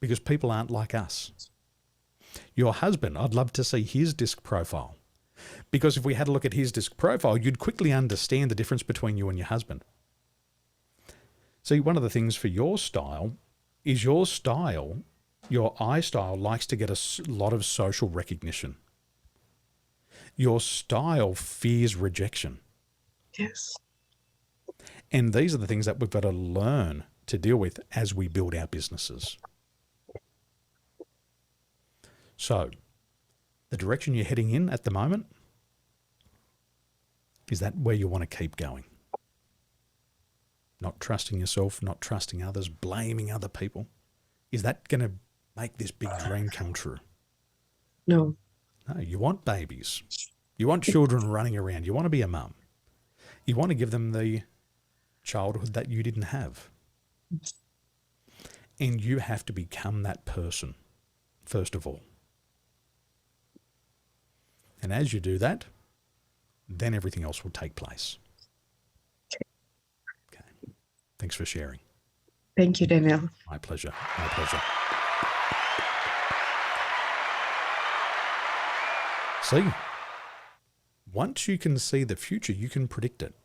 G: because people aren't like us. Your husband, I'd love to see his disc profile, because if we had a look at his disc profile, you'd quickly understand the difference between you and your husband. See, one of the things for your style is your I style likes to get a lot of social recognition. Your style fears rejection.
I: Yes.
G: And these are the things that we've got to learn to deal with as we build our businesses. So, the direction you're heading in at the moment, is that where you want to keep going? Not trusting yourself, not trusting others, blaming other people. Is that going to make this big dream come true?
I: No.
G: No, you want babies. You want children running around. You want to be a mum. You want to give them the childhood that you didn't have. And you have to become that person, first of all. And as you do that, then everything else will take place. Okay. Thanks for sharing.
I: Thank you, Daniel.
G: My pleasure. My pleasure. See, once you can see the future, you can predict it.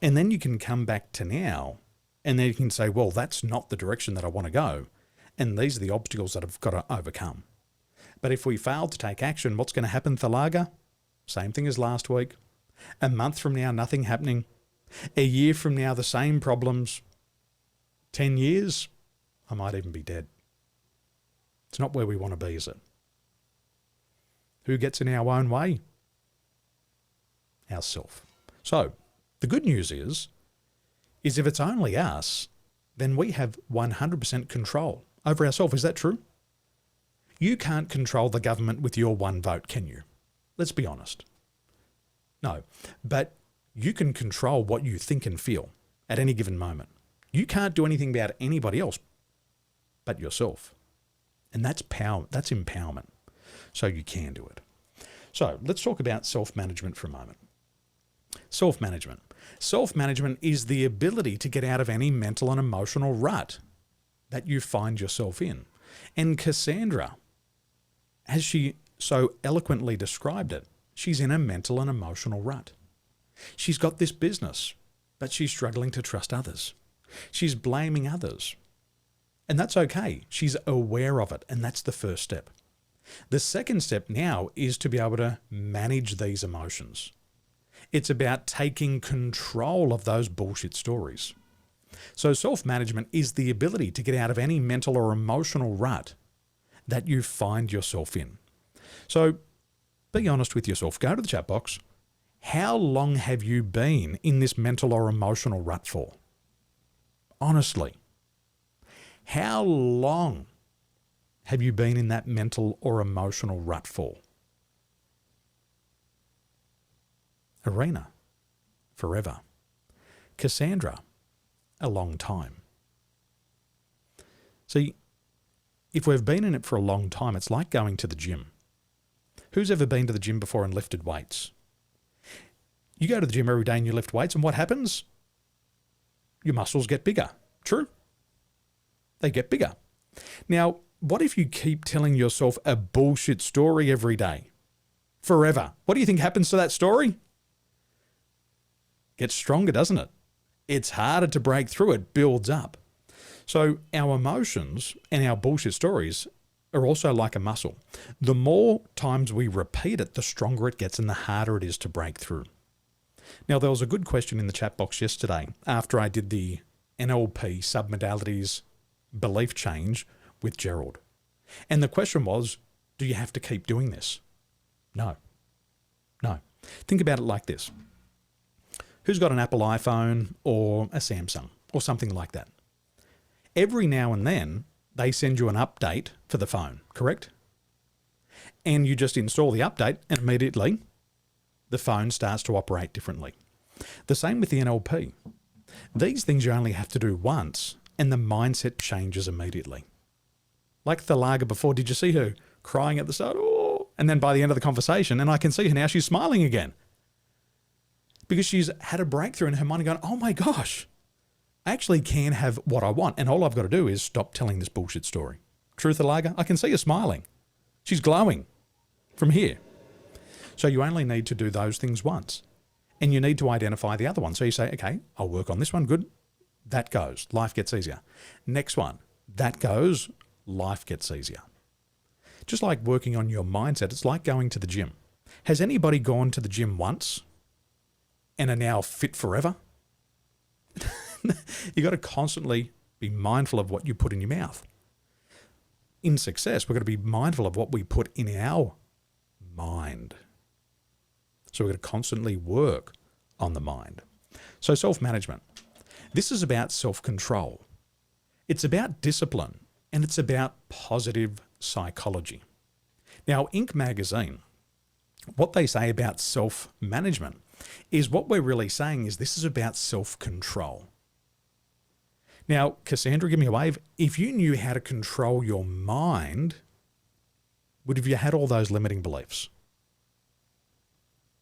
G: And then you can come back to now, and then you can say, well, that's not the direction that I want to go. And these are the obstacles that I've got to overcome. But if we fail to take action, what's going to happen, Thalaga? Same thing as last week. A month from now, nothing happening. A year from now, the same problems. 10 years, I might even be dead. It's not where we want to be, is it? Who gets in our own way? Ourself. So, the good news is if it's only us, then we have 100% control over ourselves. Is that true? You can't control the government with your one vote, can you? Let's be honest. No, but you can control what you think and feel at any given moment. You can't do anything about anybody else but yourself. And that's power, that's empowerment. So you can do it. So let's talk about self-management for a moment. Self-management. Self-management is the ability to get out of any mental and emotional rut that you find yourself in. And Cassandra, as she so eloquently described it, she's in a mental and emotional rut. She's got this business, but she's struggling to trust others. She's blaming others. And that's okay. She's aware of it, and that's the first step. The second step now is to be able to manage these emotions. It's about taking control of those bullshit stories. So self-management is the ability to get out of any mental or emotional rut that you find yourself in. So be honest with yourself. Go to the chat box. How long have you been in this mental or emotional rut for? Honestly. How long have you been in that mental or emotional rut for? Arena, forever. Cassandra, a long time. See, if we've been in it for a long time, it's like going to the gym. Who's ever been to the gym before and lifted weights? You go to the gym every day and you lift weights, and what happens? Your muscles get bigger. True? They get bigger. Now, what if you keep telling yourself a bullshit story every day? Forever. What do you think happens to that story? Gets stronger, doesn't it? It's harder to break through. It builds up. So our emotions and our bullshit stories are also like a muscle. The more times we repeat it, the stronger it gets and the harder it is to break through. Now, there was a good question in the chat box yesterday after I did the NLP submodalities belief change with Gerald. And the question was, do you have to keep doing this? No. No. Think about it like this. Who's got an Apple iPhone or a Samsung or something like that? Every now and then, they send you an update for the phone, correct? And you just install the update and immediately the phone starts to operate differently. The same with the NLP. These things you only have to do once and the mindset changes immediately. Like the lager before, did you see her crying at the start? Oh, and then by the end of the conversation, and I can see her now, she's smiling again. Because she's had a breakthrough in her mind and going, oh my gosh, I actually can have what I want. And all I've got to do is stop telling this bullshit story. Truth, Alaga, I can see her smiling. She's glowing from here. So you only need to do those things once. And you need to identify the other one. So you say, okay, I'll work on this one. Good. That goes. Life gets easier. Next one. That goes. Life gets easier. Just like working on your mindset, it's like going to the gym. Has anybody gone to the gym once and are now fit forever? You've got to constantly be mindful of what you put in your mouth. In success, we've got to be mindful of what we put in our mind. So we've got to constantly work on the mind. So self-management. This is about self-control. It's about discipline, and it's about positive psychology. Now, Inc. magazine, what they say about self-management is what we're really saying is this is about self-control. Now, Cassandra, give me a wave. If you knew how to control your mind, would have you had all those limiting beliefs?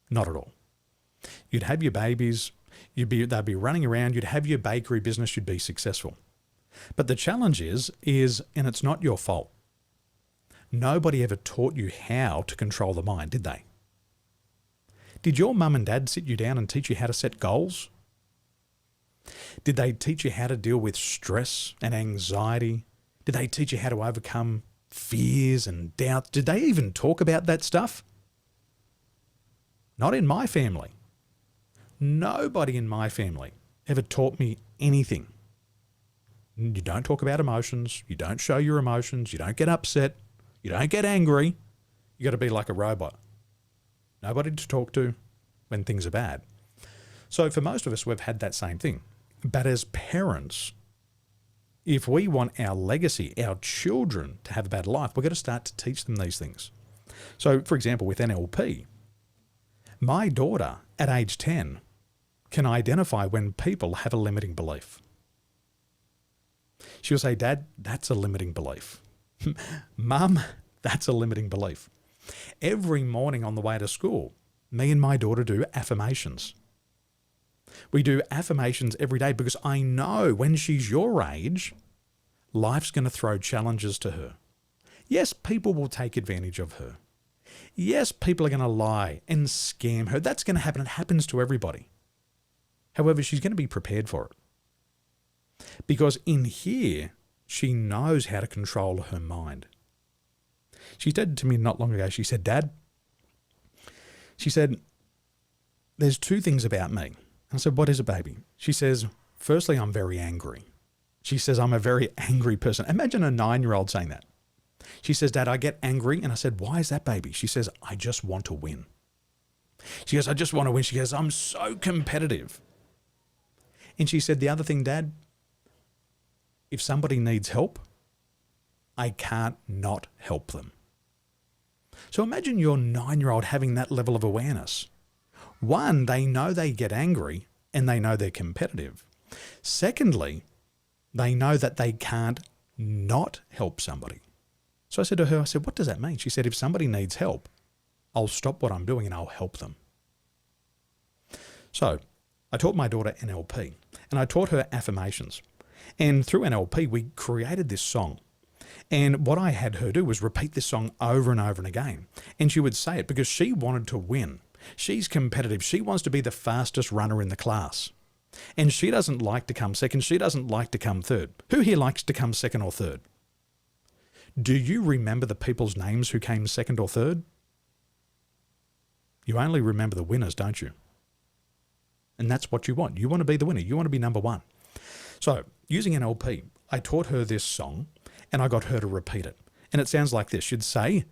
G: Not at all. You'd have your babies, they'd be running around, you'd have your bakery business, you'd be successful. But the challenge is, and it's not your fault, nobody ever taught you how to control the mind, did they? Did your mum and dad sit you down and teach you how to set goals? Did they teach you how to deal with stress and anxiety? Did they teach you how to overcome fears and doubts? Did they even talk about that stuff? Not in my family. Nobody in my family ever taught me anything. You don't talk about emotions. You don't show your emotions. You don't get upset. You don't get angry. You got to be like a robot. Nobody to talk to when things are bad. So for most of us, we've had that same thing. But as parents, if we want our legacy, our children to have a better life, we've got to start to teach them these things. So for example, with NLP, my daughter at age 10 can identify when people have a limiting belief. She'll say, Dad, that's a limiting belief. Mum, that's a limiting belief. Every morning on the way to school, me and my daughter do affirmations. We do affirmations every day because I know when she's your age, life's going to throw challenges to her. Yes, people will take advantage of her. Yes, people are going to lie and scam her. That's going to happen. It happens to everybody. However, she's going to be prepared for it. Because in here, she knows how to control her mind. She said to me not long ago, she said, Dad, she said, there's two things about me. And I said, what is it, baby? She says, firstly, I'm very angry. She says, I'm a very angry person. Imagine a 9-year-old saying that. She says, Dad, I get angry. And I said, why is that, baby? She says, I just want to win. She goes, I just want to win. She goes, I'm so competitive. And she said, the other thing, Dad, if somebody needs help, I can't not help them. So imagine your 9-year-old having that level of awareness. One, they know they get angry and they know they're competitive. Secondly, they know that they can't not help somebody. So I said to her, I said, what does that mean? She said, if somebody needs help, I'll stop what I'm doing and I'll help them. So I taught my daughter NLP, and I taught her affirmations. And through NLP, we created this song. And what I had her do was repeat this song over and over and again. And she would say it because she wanted to win. She's competitive. She wants to be the fastest runner in the class. And she doesn't like to come second. She doesn't like to come third. Who here likes to come second or third? Do you remember the people's names who came second or third? You only remember the winners, don't you? And that's what you want. You want to be the winner. You want to be number one. So using NLP, I taught her this song and I got her to repeat it. And it sounds like this. She'd say,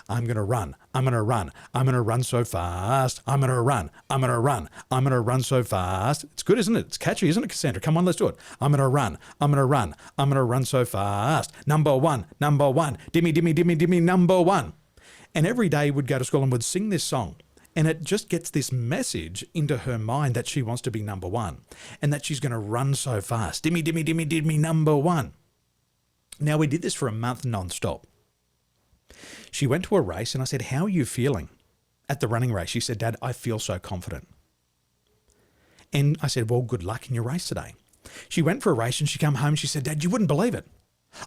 G: I'm going to run. I'm going to run. I'm going to run so fast. I'm going to run. I'm going to run. I'm going to run so fast. It's good, isn't it? It's catchy, isn't it, Cassandra? Come on, let's do it. I'm going to run. I'm going to run. I'm going to run so fast. Number one. Number one. Dimmy, dimmy, dimmy, dimmy, number one. And every day would go to school and would sing this song. And it just gets this message into her mind that she wants to be number one and that she's going to run so fast. Dimmy, dimmy, dimmy, dimmy, number one. Now, we did this for a month non-stop. She went to a race and I said, how are you feeling at the running race? She said, Dad, I feel so confident. And I said, well, good luck in your race today. She went for a race and she came home. She said, Dad, you wouldn't believe it.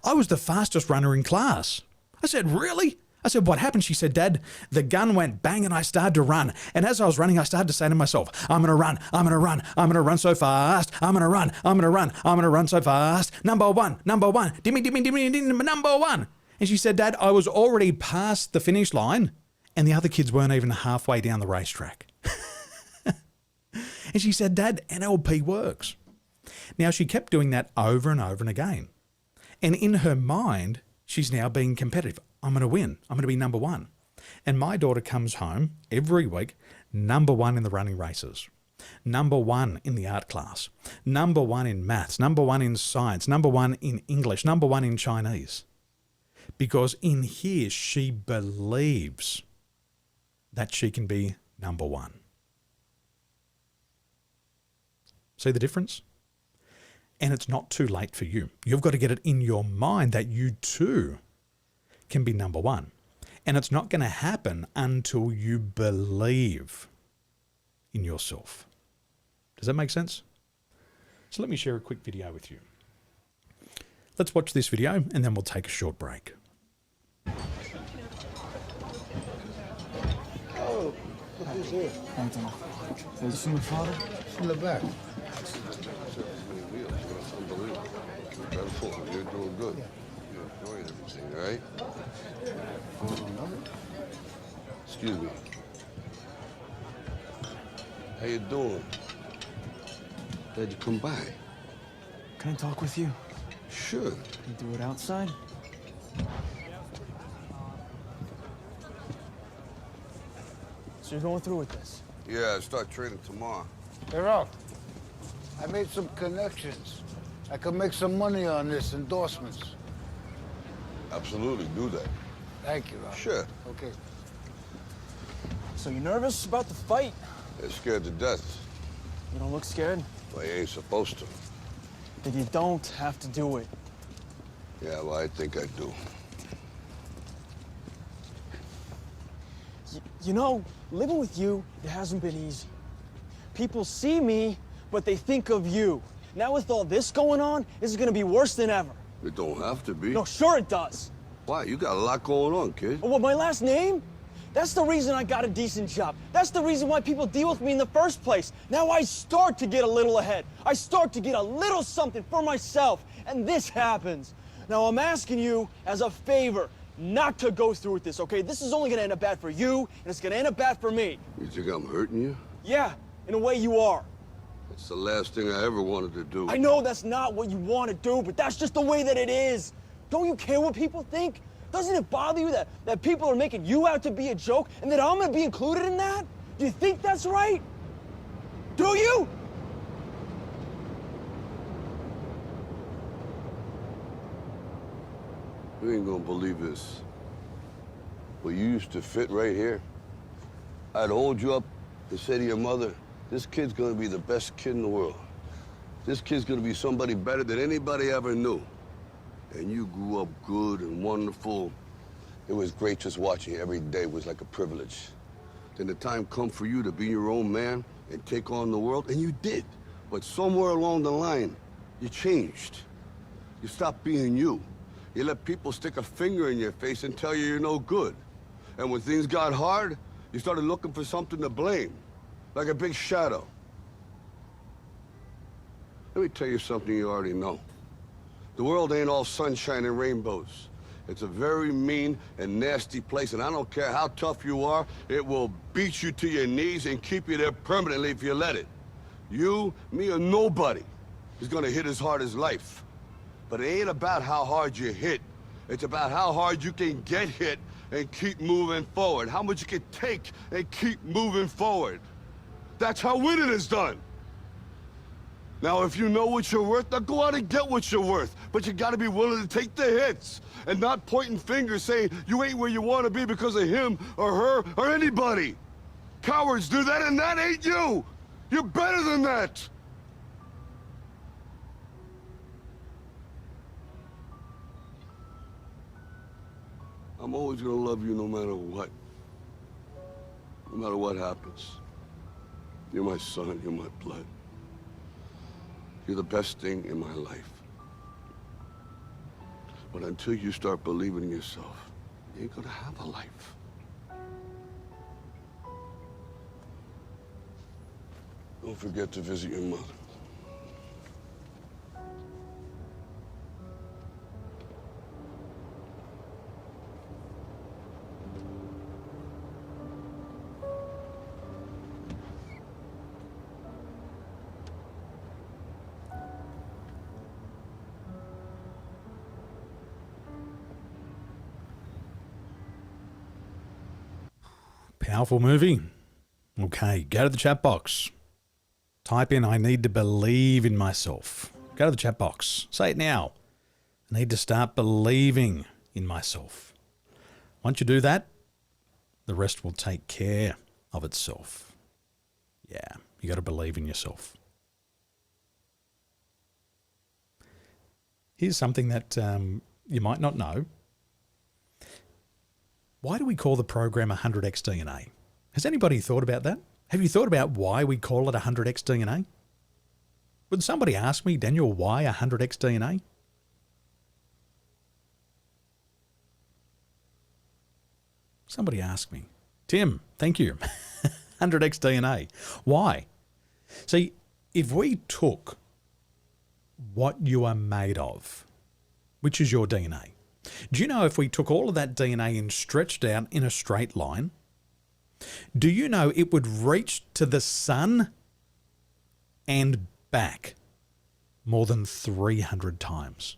G: I was the fastest runner in class. I said, really? I said, what happened? She said, Dad, the gun went bang and I started to run. And as I was running, I started to say to myself, I'm going to run, I'm going to run, I'm going to run so fast. I'm going to run, I'm going to run, I'm going to run so fast. Number one, dimmy, dimmy, dimmy, dimmy, number one. And she said, Dad, I was already past the finish line and the other kids weren't even halfway down the racetrack. And she said, Dad, NLP works. Now, she kept doing that over and over and again. And in her mind, she's now being competitive. I'm going to win. I'm going to be number one. And my daughter comes home every week, number one in the running races, number one in the art class, number one in maths, number one in science, number one in English, number one in Chinese. Because in here, she believes that she can be number one. See the difference? And it's not too late for you. You've got to get it in your mind that you too can be number one. And it's not going to happen until you believe in yourself. Does that make sense? So let me share a quick video with you. Let's watch this video and then we'll take a short break.
J: Oh, look who's here. Is this from the father? From the back.
K: Unbelievable. You're doing good. You're enjoying everything, all right? Excuse me. How you doing? Glad you come by.
J: Can I talk with you?
K: Sure.
J: Can you do it outside? So you're going through with this?
K: Yeah, I start training tomorrow.
L: Hey, Ralph, I made some connections. I could make some money on this, endorsements.
K: Absolutely, do that.
L: Thank you, Ralph.
K: Sure.
L: Okay.
J: So you nervous about the fight?
K: They're scared to death.
J: You don't look scared?
K: Well, you ain't supposed to.
J: Then you don't have to do it.
K: Yeah, well, I think I do.
J: You know, living with you, it hasn't been easy. People see me, but they think of you. Now with all this going on, this is gonna be worse than ever.
K: It don't have to be.
J: No, sure it does.
K: Why? You got a lot going on, kid.
J: Oh, what, my last name? That's the reason I got a decent job. That's the reason why people deal with me in the first place. Now I start to get a little ahead. I start to get a little something for myself, and this happens. Now I'm asking you as a favor not to go through with this, okay? This is only gonna end up bad for you, and it's gonna end up bad for me.
K: You think I'm hurting you?
J: Yeah, in a way you are.
K: It's the last thing I ever wanted to do.
J: I know that's not what you want to do, but that's just the way that it is. Don't you care what people think? Doesn't it bother you that people are making you out to be a joke and that I'm gonna be included in that? Do you think that's right? Do you?
K: You ain't gonna believe this. But you used to fit right here. I'd hold you up and say to your mother, this kid's gonna be the best kid in the world. This kid's gonna be somebody better than anybody ever knew. And you grew up good and wonderful. It was great just watching you every day. It was like a privilege. Then the time come for you to be your own man, and take on the world, and you did. But somewhere along the line, you changed. You stopped being you. You let people stick a finger in your face and tell you you're no good. And when things got hard, you started looking for something to blame, like a big shadow. Let me tell you something you already know. The world ain't all sunshine and rainbows. It's a very mean and nasty place, and I don't care how tough you are, it will beat you to your knees and keep you there permanently if you let it. You, me, or nobody is gonna hit as hard as life. But it ain't about how hard you hit. It's about how hard you can get hit and keep moving forward. How much you can take and keep moving forward. That's how winning is done. Now, if you know what you're worth, now go out and get what you're worth. But you gotta be willing to take the hits and not pointing fingers saying you ain't where you wanna be because of him or her or anybody. Cowards do that, and that ain't you. You're better than that. I'm always gonna love you no matter what. No matter what happens. You're my son, you're my blood. You're the best thing in my life. But until you start believing in yourself, you ain't gonna have a life. Don't forget to visit your mother.
G: Powerful movie. Okay, go to the chat box. Type in, I need to believe in myself. Go to the chat box. Say it now. I need to start believing in myself. Once you do that, the rest will take care of itself. Yeah, you got to believe in yourself. Here's something that you might not know. Why do we call the program 100x DNA? Has anybody thought about that? Have you thought about why we call it 100x DNA? Would somebody ask me, Daniel, why 100x DNA? Somebody asked me. Tim, thank you. 100x DNA. Why? See, if we took what you are made of, which is your DNA, do you know if we took all of that DNA and stretched out in a straight line, do you know it would reach to the sun and back more than 300 times?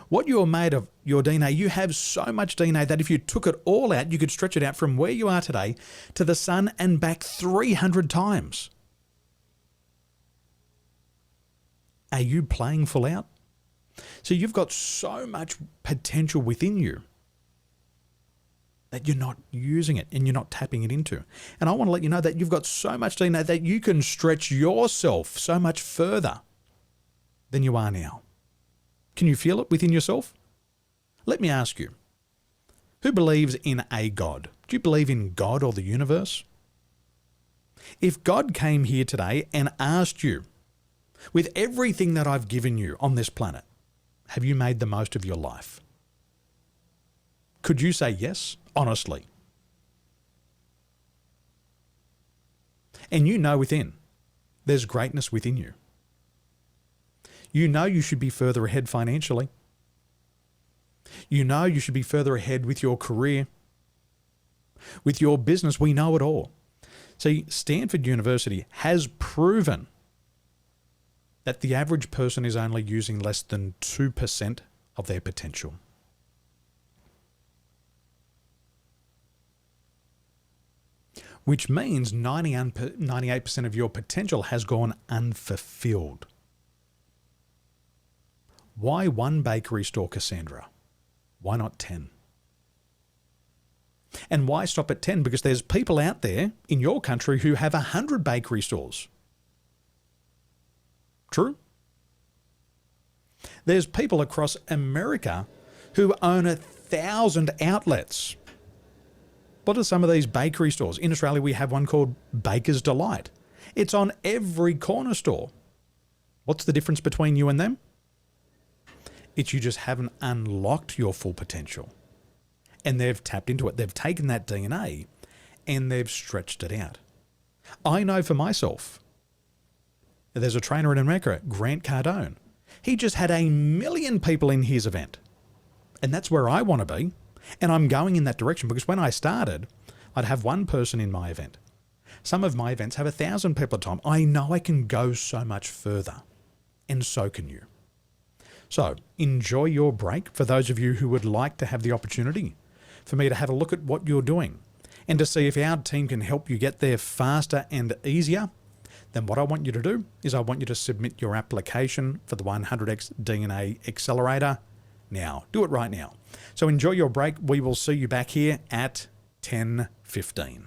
G: What you are made of, your DNA, you have so much DNA that if you took it all out, you could stretch it out from where you are today to the sun and back 300 times. Are you playing full out? So you've got so much potential within you that you're not using it and you're not tapping it into. And I want to let you know that you've got so much DNA that you can stretch yourself so much further than you are now. Can you feel it within yourself? Let me ask you, who believes in a God? Do you believe in God or the universe? If God came here today and asked you, with everything that I've given you on this planet, have you made the most of your life? Could you say yes, honestly? And you know within, there's greatness within you. You know you should be further ahead financially. You know you should be further ahead with your career, with your business. We know it all. See, Stanford University has proven that the average person is only using less than 2% of their potential. Which means 98% of your potential has gone unfulfilled. Why one bakery store, Cassandra? Why not 10? And why stop at 10? Because there's people out there in your country who have 100 bakery stores. True? There's people across America who own 1,000 outlets. What are some of these bakery stores? In Australia, we have one called Baker's Delight. It's on every corner store. What's the difference between you and them? It's you just haven't unlocked your full potential. And they've tapped into it. They've taken that DNA and they've stretched it out. I know for myself, there's a trainer in America, Grant Cardone. He just had 1 million people in his event. And that's where I want to be. And I'm going in that direction because when I started, I'd have one person in my event. Some of my events have 1,000 people at a time. I know I can go so much further. And so can you. So enjoy your break for those of you who would like to have the opportunity for me to have a look at what you're doing and to see if our team can help you get there faster and easier. Then what I want you to do is I want you to submit your application for the 100x DNA Accelerator now. Do it right now. So enjoy your break. We will see you back here at 10:15.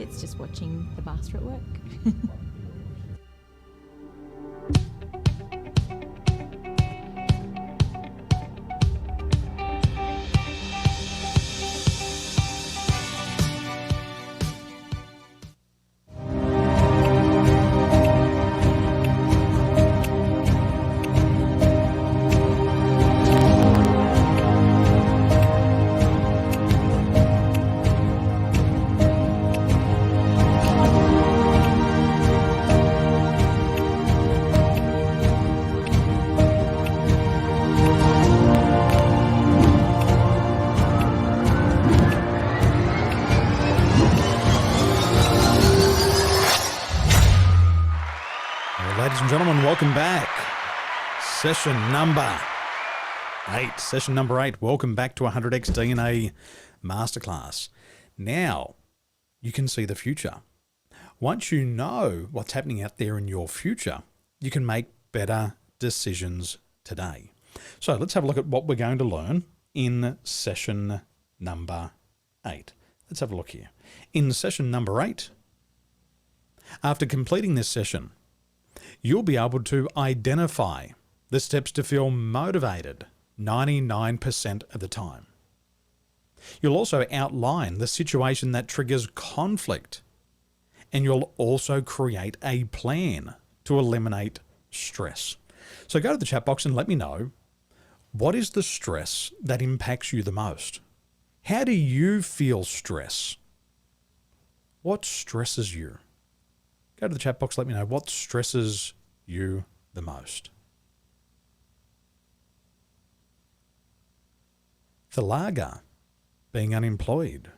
F: It's just watching the master at work.
G: Ladies and gentlemen, welcome back. Session number 8. Session number 8. Welcome back to 100x DNA Masterclass. Now, you can see the future. Once you know what's happening out there in your future, you can make better decisions today. So let's have a look at what we're going to learn in session number 8. Let's have a look here. In session number 8, after completing this session, you'll be able to identify the steps to feel motivated 99% of the time. You'll also outline the situation that triggers conflict, and you'll also create a plan to eliminate stress. So go to the chat box and let me know, what is the stress that impacts you the most? How do you feel stress? What stresses you? Go to the chat box, let me know what stresses you the most. Thalaga, being unemployed.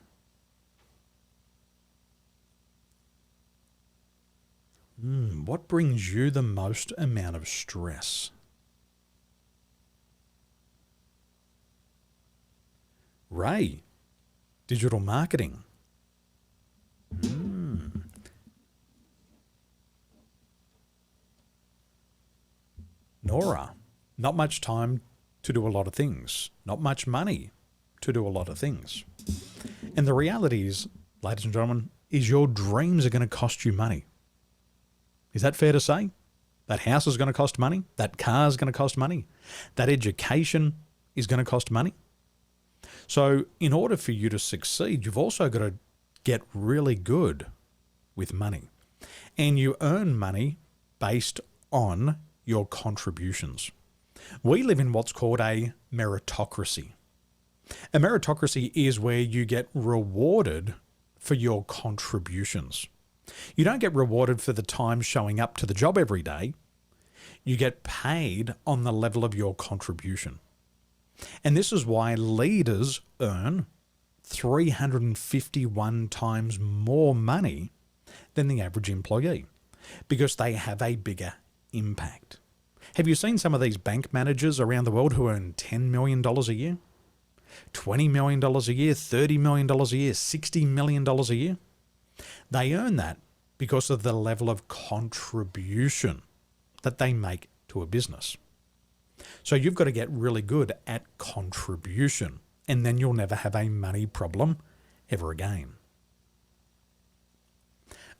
G: What brings you the most amount of stress? Ray, digital marketing. Nora, not much time to do a lot of things, not much money to do a lot of things. And the reality is, ladies and gentlemen, is your dreams are going to cost you money. Is that fair to say? That house is going to cost money. That car is going to cost money. That education is going to cost money. So in order for you to succeed, you've also got to get really good with money. And you earn money based on your contributions. We live in what's called a meritocracy. A meritocracy is where you get rewarded for your contributions. You don't get rewarded for the time showing up to the job every day. You get paid on the level of your contribution. And this is why leaders earn 351 times more money than the average employee, because they have a bigger impact. Have you seen some of these bank managers around the world who earn $10 million a year? $20 million a year, $30 million a year, $60 million a year? They earn that because of the level of contribution that they make to a business. So you've got to get really good at contribution, and then you'll never have a money problem ever again.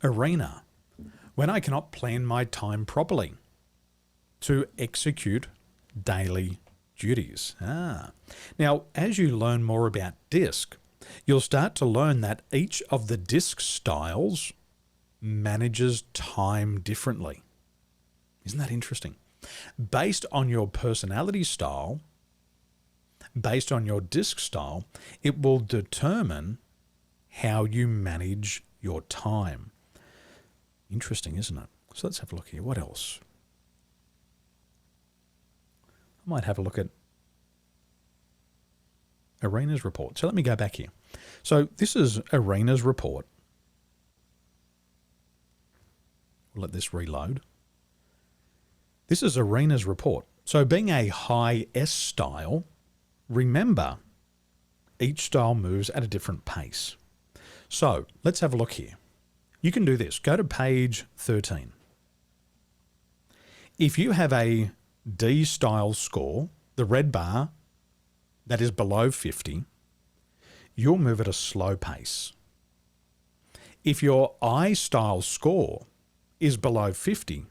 G: Arena, when I cannot plan my time properly to execute daily duties. Now, as you learn more about DISC, you'll start to learn that each of the DISC styles manages time differently. Isn't that interesting? Based on your personality style, based on your DISC style, it will determine how you manage your time. Interesting, isn't it? So let's have a look here. What else? I might have a look at Arena's report. So let me go back here. So this is Arena's report. We'll let this reload. This is Arena's report. So being a high S style, remember, each style moves at a different pace. So let's have a look here. You can do this. Go to page 13. If you have a D style score, the red bar that is below 50, you'll move at a slow pace. If your I style score is below 50,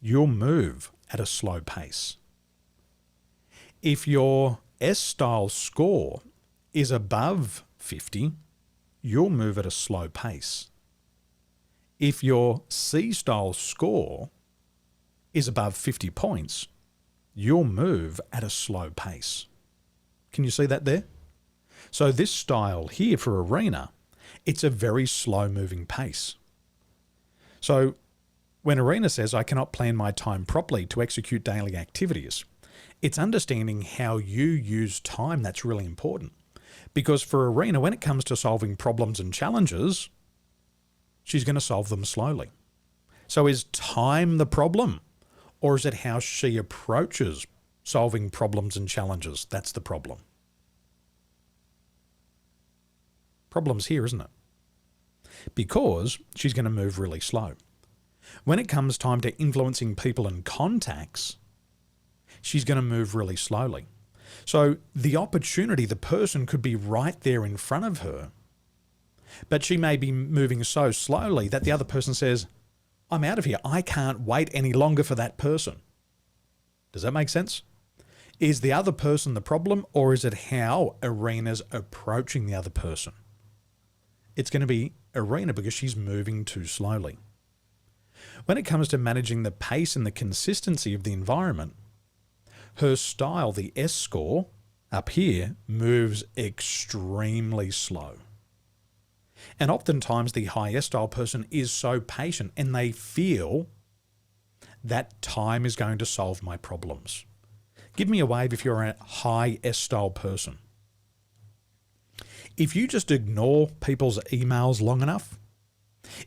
G: you'll move at a slow pace. If your S style score is above 50, you'll move at a slow pace. If your C style score is above 50 points, you'll move at a slow pace. Can you see that there? So this style here for Arena, it's a very slow moving pace. So when Arena says, I cannot plan my time properly to execute daily activities, it's understanding how you use time that's really important. Because for Arena, when it comes to solving problems and challenges, she's going to solve them slowly. So is time the problem? Or is it how she approaches solving problems and challenges? That's the problem. Problem's here, isn't it? Because she's going to move really slow. When it comes time to influencing people and contacts, she's going to move really slowly. So the opportunity, the person could be right there in front of her, but she may be moving so slowly that the other person says, I'm out of here. I can't wait any longer for that person. Does that make sense? Is the other person the problem, or is it how Arena's approaching the other person? It's going to be Arena because she's moving too slowly. When it comes to managing the pace and the consistency of the environment, her style, the S score, up here, moves extremely slow. And oftentimes the high S style person is so patient and they feel that time is going to solve my problems. Give me a wave if you're a high S style person. If you just ignore people's emails long enough,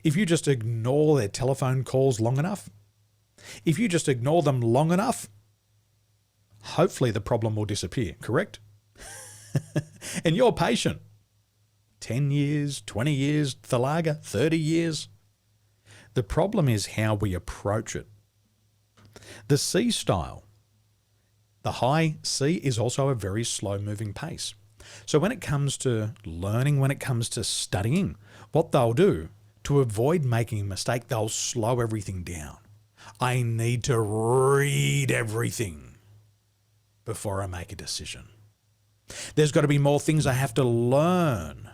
G: if you just ignore their telephone calls long enough, if you just ignore them long enough, hopefully the problem will disappear, correct? And you're patient. 10 years, 20 years, Thalaga, 30 years. The problem is how we approach it. The C style, the high C, is also a very slow moving pace. So when it comes to learning, when it comes to studying, what they'll do to avoid making a mistake, they'll slow everything down. I need to read everything before I make a decision. There's got to be more things I have to learn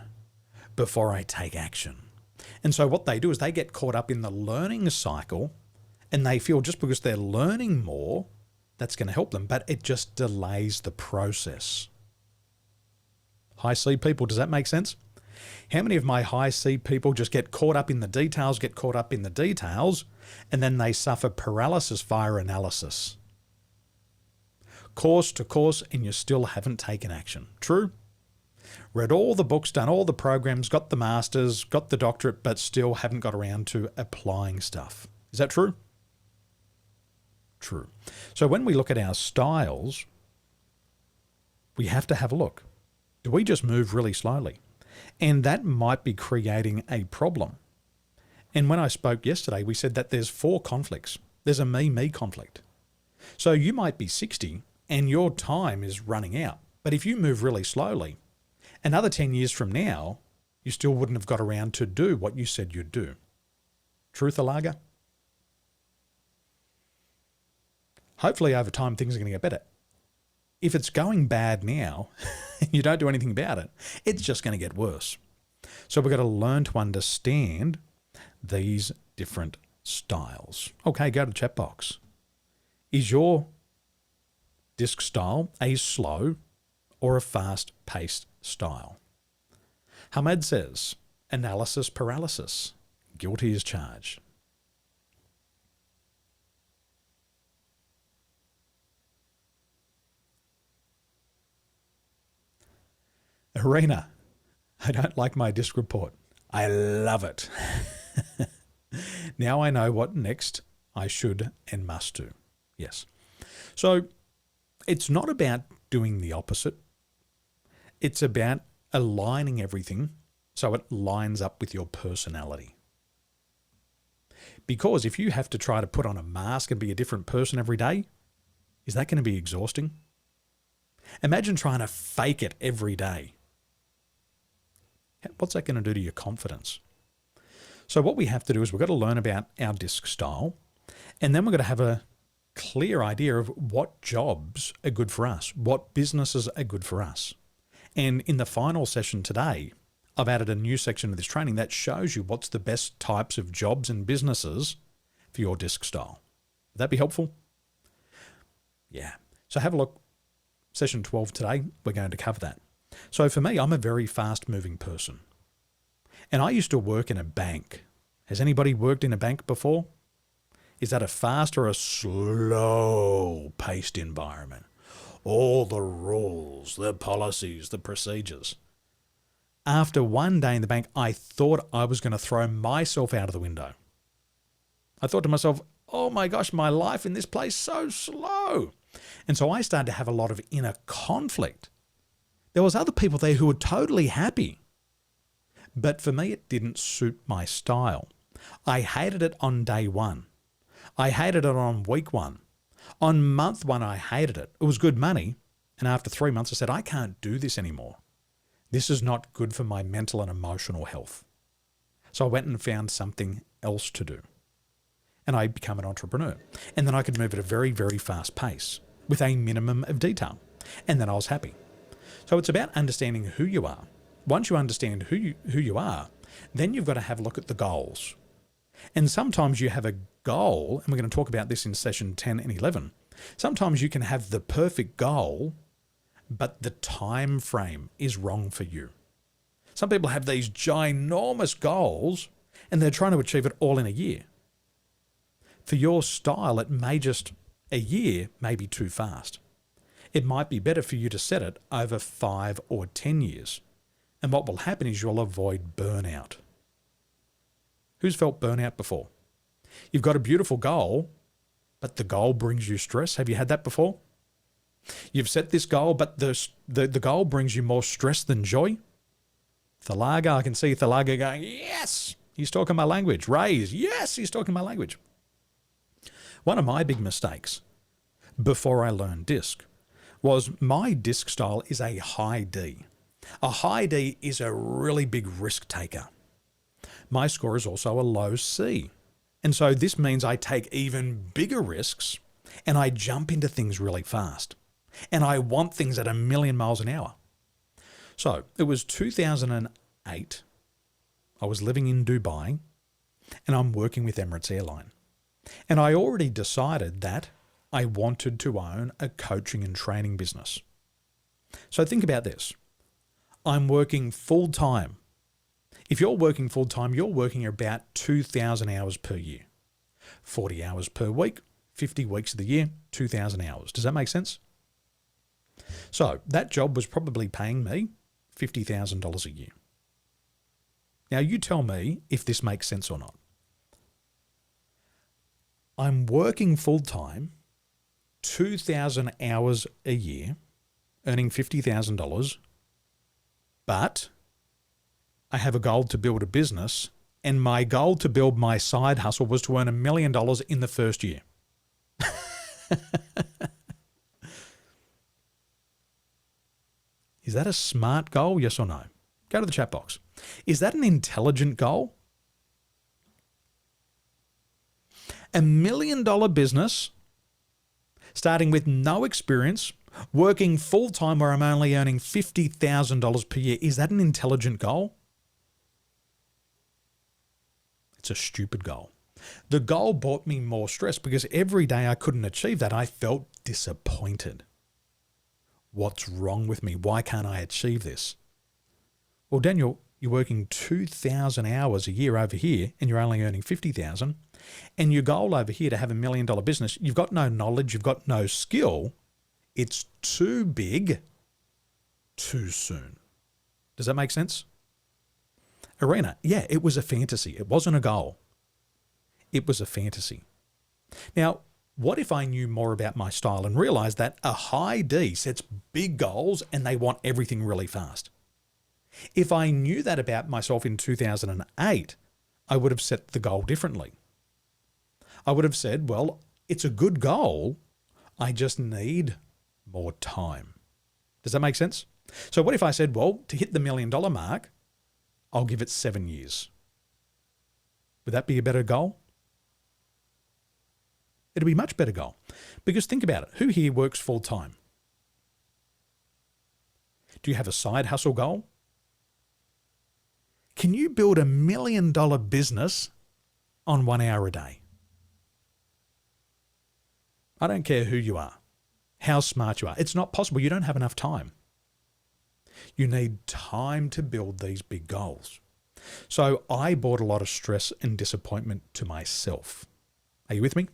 G: before I take action. And so what they do is they get caught up in the learning cycle and they feel just because they're learning more, that's going to help them, but it just delays the process. High C people, does that make sense? How many of my high C people just get caught up in the details, and then they suffer paralysis via analysis? Course to course, and you still haven't taken action. True? Read all the books, done all the programs, got the masters, got the doctorate, but still haven't got around to applying stuff. Is that true? True. So when we look at our styles, we have to have a look. Do we just move really slowly? And that might be creating a problem. And when I spoke yesterday, we said that there's 4 conflicts. There's a me conflict. So you might be 60 and your time is running out. But if you move really slowly, another 10 years from now, you still wouldn't have got around to do what you said you'd do. Truth, Alaga? Hopefully over time things are going to get better. If it's going bad now, you don't do anything about it, it's just going to get worse. So we've got to learn to understand these different styles. Okay, go to the chat box. Is your disc style a slow or a fast-paced style? Hamed says, analysis paralysis. Guilty as charged. Arena, I don't like my disc report. I love it. Now I know what next I should and must do. Yes. So it's not about doing the opposite. It's about aligning everything so it lines up with your personality. Because if you have to try to put on a mask and be a different person every day, is that going to be exhausting? Imagine trying to fake it every day. What's that going to do to your confidence? So what we have to do is we've got to learn about our disc style, and then we've got to have a clear idea of what jobs are good for us, what businesses are good for us. And in the final session today, I've added a new section of this training that shows you what's the best types of jobs and businesses for your disc style. Would that be helpful? Yeah. So have a look. Session 12 today, we're going to cover that. So for me, I'm a very fast-moving person. And I used to work in a bank. Has anybody worked in a bank before? Is that a fast or a slow-paced environment? All the rules, the policies, the procedures. After one day in the bank, I thought I was going to throw myself out of the window. I thought to myself, oh my gosh, my life in this place is so slow. And so I started to have a lot of inner conflict. There was other people there who were totally happy. But for me, it didn't suit my style. I hated it on day one. I hated it on week one. On month one, I hated it. It was good money. And after 3 months, I said, I can't do this anymore. This is not good for my mental and emotional health. So I went and found something else to do. And I became an entrepreneur. And then I could move at a very, very fast pace with a minimum of detail. And then I was happy. So it's about understanding who you are. Once you understand who you are, then you've got to have a look at the goals. And sometimes you have a goal, and we're going to talk about this in session 10 and 11. Sometimes you can have the perfect goal, but the time frame is wrong for you. Some people have these ginormous goals, and they're trying to achieve it all in a year. For your style, a year may be too fast. It might be better for you to set it over 5 or 10 years. And what will happen is you'll avoid burnout. Who's felt burnout before? You've got a beautiful goal, but the goal brings you stress. Have you had that before? You've set this goal, but the goal brings you more stress than joy. Thalaga, I can see Thalaga going, yes, he's talking my language. Raise, yes, he's talking my language. One of my big mistakes before I learned disc was my disc style is a high D. A high D is a really big risk taker. My score is also a low C. And so this means I take even bigger risks and I jump into things really fast. And I want things at 1,000,000 miles an hour. So it was 2008. I was living in Dubai and I'm working with Emirates Airline. And I already decided that I wanted to own a coaching and training business. So think about this. I'm working full time. If you're working full time, you're working about 2,000 hours per year. 40 hours per week, 50 weeks of the year, 2,000 hours. Does that make sense? So that job was probably paying me $50,000 a year. Now you tell me if this makes sense or not. I'm working full time, 2,000 hours a year, earning $50,000, but I have a goal to build a business, and my goal to build my side hustle was to earn $1 million in the first year. Is that a smart goal, yes or no? Go to the chat box. Is that an intelligent goal? $1 million business, starting with no experience, working full-time where I'm only earning $50,000 per year. Is that an intelligent goal? It's a stupid goal. The goal brought me more stress because every day I couldn't achieve that, I felt disappointed. What's wrong with me? Why can't I achieve this? Well, Daniel, you're working 2,000 hours a year over here and you're only earning 50,000. And your goal over here to have $1 million business, you've got no knowledge, you've got no skill. It's too big, too soon. Does that make sense? Arena, yeah, it was a fantasy. It wasn't a goal. It was a fantasy. Now, what if I knew more about my style and realized that a high D sets big goals and they want everything really fast? If I knew that about myself in 2008, I would have set the goal differently. I would have said, well, it's a good goal. I just need more time. Does that make sense? So what if I said, well, to hit the $1 million mark, I'll give it 7 years. Would that be a better goal? It'd be a much better goal. Because think about it. Who here works full time? Do you have a side hustle goal? Can you build $1 million business on 1 hour a day? I don't care who you are, how smart you are. It's not possible. You don't have enough time. You need time to build these big goals. So I brought a lot of stress and disappointment to myself. Are you with me?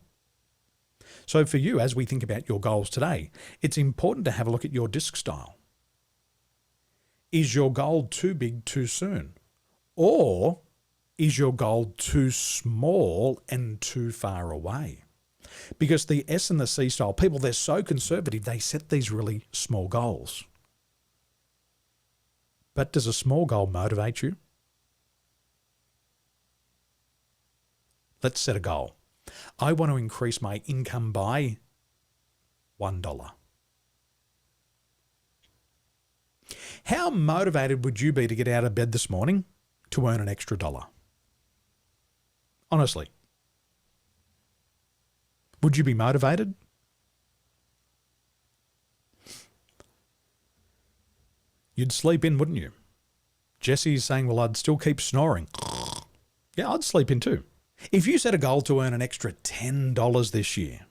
G: So for you, as we think about your goals today, it's important to have a look at your disc style. Is your goal too big too soon? Or is your goal too small and too far away? Because the S and the C style people, they're so conservative, they set these really small goals. But does a small goal motivate you? Let's set a goal. I want to increase my income by $1. How motivated would you be to get out of bed this morning to earn an extra $1? Honestly. Would you be motivated? You'd sleep in, wouldn't you? Jesse's saying, well, I'd still keep snoring. Yeah, I'd sleep in too. If you set a goal to earn an extra $10 this year,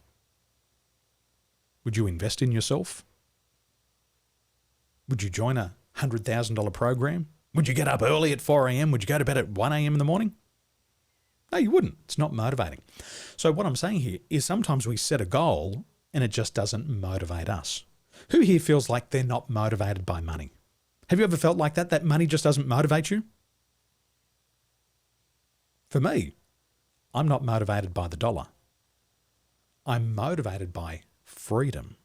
G: would you invest in yourself? Would you join a $100,000 program? Would you get up early at 4 a.m.? Would you go to bed at 1 a.m. in the morning? No, you wouldn't. It's not motivating. So what I'm saying here is sometimes we set a goal and it just doesn't motivate us. Who here feels like they're not motivated by money? Have you ever felt like that? That money just doesn't motivate you? For me, I'm not motivated by the dollar. I'm motivated by freedom.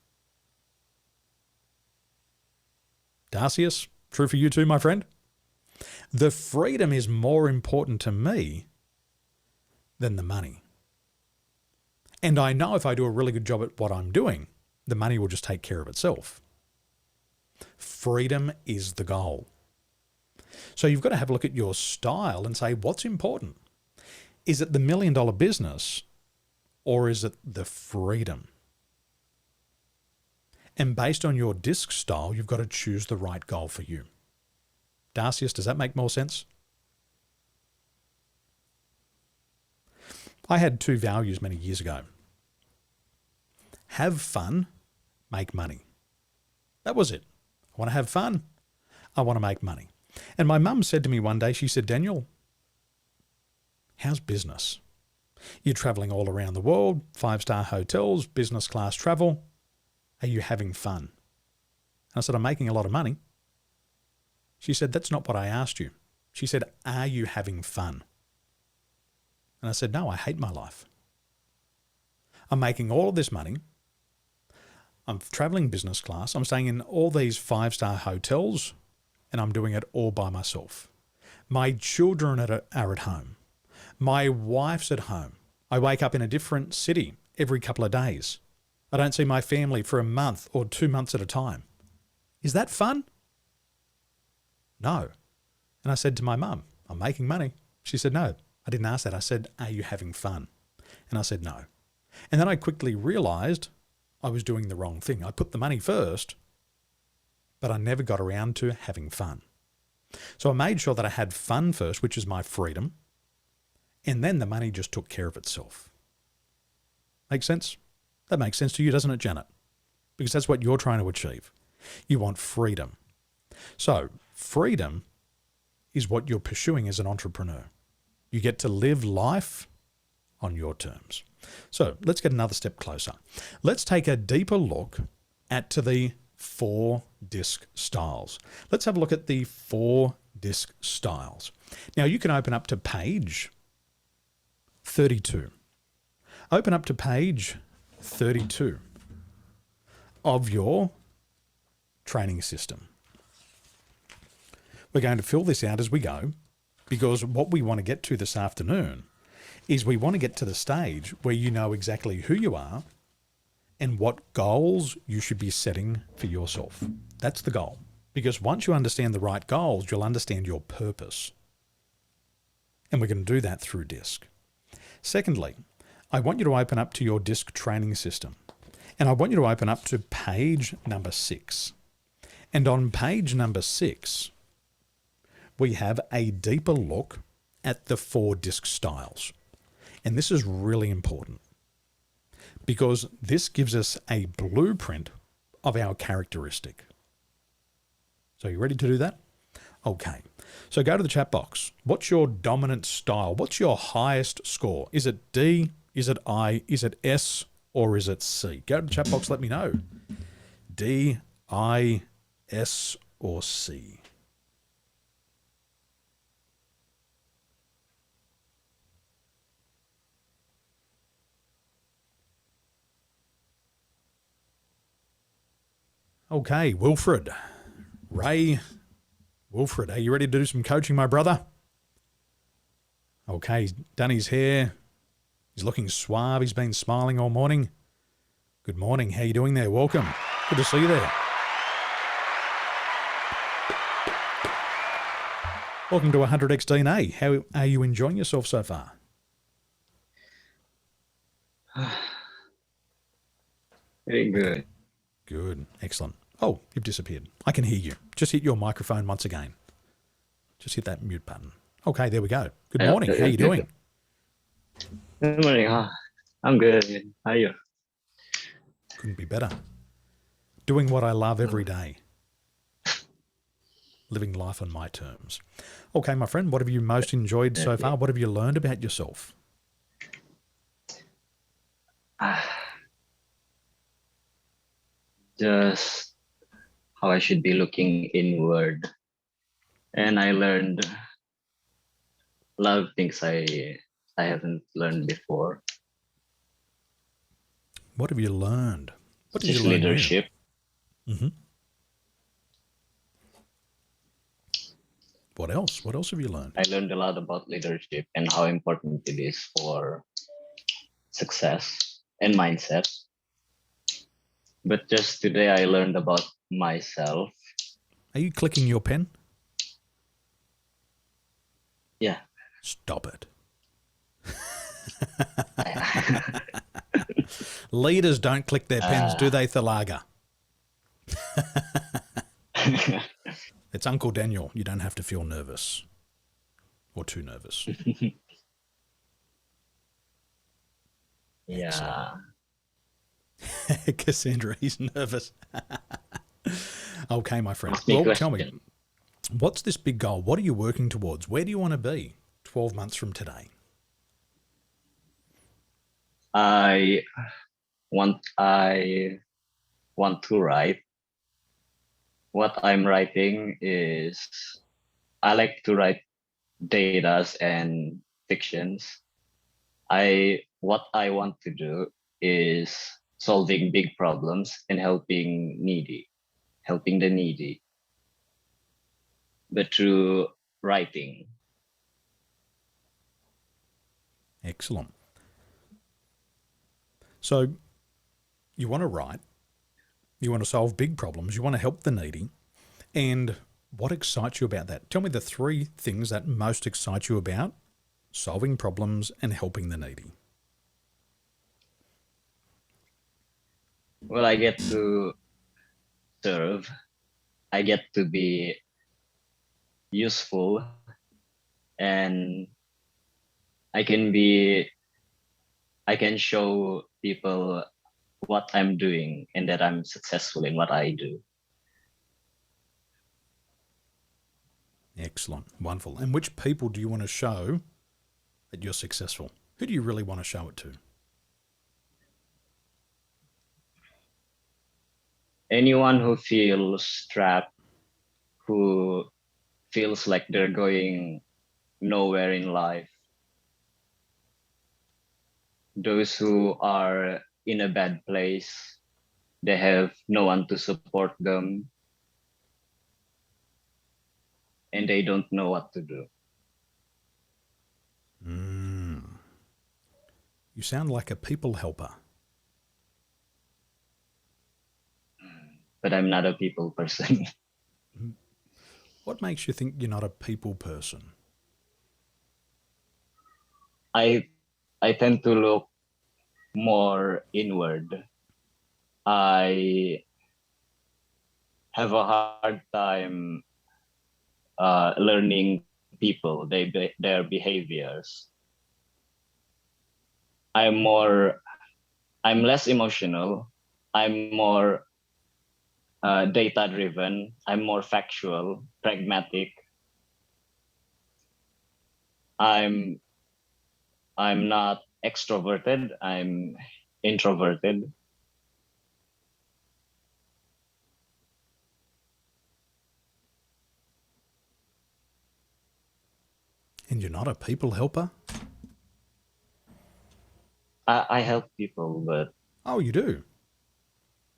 G: Darcius, true for you too, my friend? The freedom is more important to me than the money. And I know if I do a really good job at what I'm doing, the money will just take care of itself. Freedom is the goal. So you've got to have a look at your style and say, what's important? Is it the $1 million business or is it the freedom? And based on your disc style, you've got to choose the right goal for you. Darcius, does that make more sense? I had 2 values many years ago. Have fun, make money. That was it. I want to have fun. I want to make money. And my mum said to me one day, she said, Daniel, how's business? You're traveling all around the world, 5-star hotels, business class travel. Are you having fun? And I said, I'm making a lot of money. She said, that's not what I asked you. She said, are you having fun? And I said, no, I hate my life. I'm making all of this money. I'm traveling business class. I'm staying in all these 5-star hotels and I'm doing it all by myself. My children are at home. My wife's at home. I wake up in a different city every couple of days. I don't see my family for a month or 2 months at a time. Is that fun? No. And I said to my mum, I'm making money. She said, no, I didn't ask that. I said, are you having fun? And I said, no. And then I quickly realized I was doing the wrong thing. I put the money first, but I never got around to having fun. So I made sure that I had fun first, which is my freedom. And then the money just took care of itself. Make sense? That makes sense to you, doesn't it, Janet? Because that's what you're trying to achieve. You want freedom. So freedom is what you're pursuing as an entrepreneur. You get to live life on your terms. So let's get another step closer. Let's take a deeper look at the 4 disc styles. Let's have a look at the 4 disc styles. Now you can open up to page 32. Open up to page 32 of your training system. We're going to fill this out as we go because what we want to get to this afternoon is we want to get to the stage where you know exactly who you are and what goals you should be setting for yourself. That's the goal. Because once you understand the right goals, you'll understand your purpose. And we're going to do that through DISC. Secondly, I want you to open up to your DISC training system. And I want you to open up to page number 6. And on page number 6, we have a deeper look at the 4 DISC styles. And this is really important because this gives us a blueprint of our characteristic. So you ready to do that? Okay. So go to the chat box. What's your dominant style? What's your highest score? Is it D? Is it I? Is it S? Or is it C? Go to the chat box, let me know. D, I, S, or C? Okay, Wilfred. Ray. Wilfred, are you ready to do some coaching, my brother? Okay, he's done his hair. He's looking suave. He's been smiling all morning. Good morning. How you doing there? Welcome. Good to see you there. Welcome to 100X DNA. How are you enjoying yourself so far?
M: Very good.
G: Good. Excellent. Oh, you've disappeared. I can hear you. Just hit your microphone once again. Just hit that mute button. Okay, there we go. Good morning. How are you doing?
M: Good morning. I'm good. How are you?
G: Couldn't be better. Doing what I love every day. Living life on my terms. Okay, my friend, what have you most enjoyed so far? What have you learned about yourself?
M: Just how I should be looking inward. And I learned a lot of things I haven't learned before.
G: What have you learned? What did
M: Just
G: you learn?
M: leadership.
G: Mm-hmm. What else? What else have you learned?
M: I learned a lot about leadership and how important it is for success and mindset. But just today I learned about myself.
G: Are you clicking your pen?
M: Yeah.
G: Stop it. Leaders don't click their pens, do they, Thalaga? It's Uncle Daniel. You don't have to feel nervous or too nervous.
M: Yeah.
G: Cassandra, he's nervous. Okay, my friend. Well, tell me, what's this big goal? What are you working towards? Where do you want to be 12 months from today?
M: I want to write. What I'm writing is I like to write datas and fictions. What I want to do is solving big problems and helping the needy, but through writing.
G: Excellent. So you want to write, you want to solve big problems, you want to help the needy. And what excites you about that? Tell me the 3 things that most excite you about solving problems and helping the needy.
M: Well, I get to serve. I get to be useful, and I can show people what I'm doing and that I'm successful in what I do.
G: Excellent. Wonderful. And which people do you want to show that you're successful? Who do you really want to show it to?
M: Anyone who feels trapped, who feels like they're going nowhere in life, those who are in a bad place, they have no one to support them, and they don't know what to do.
G: You sound like a people helper.
M: But I'm not a people person.
G: What makes you think you're not a people person?
M: I I tend to look more inward. I have a hard time learning people, their behaviors. I'm more, I'm less emotional. I'm more data driven. I'm more factual, pragmatic. I'm I'm not extroverted. I'm introverted.
G: And you're not a people helper?
M: I help people, but
G: Oh, you do?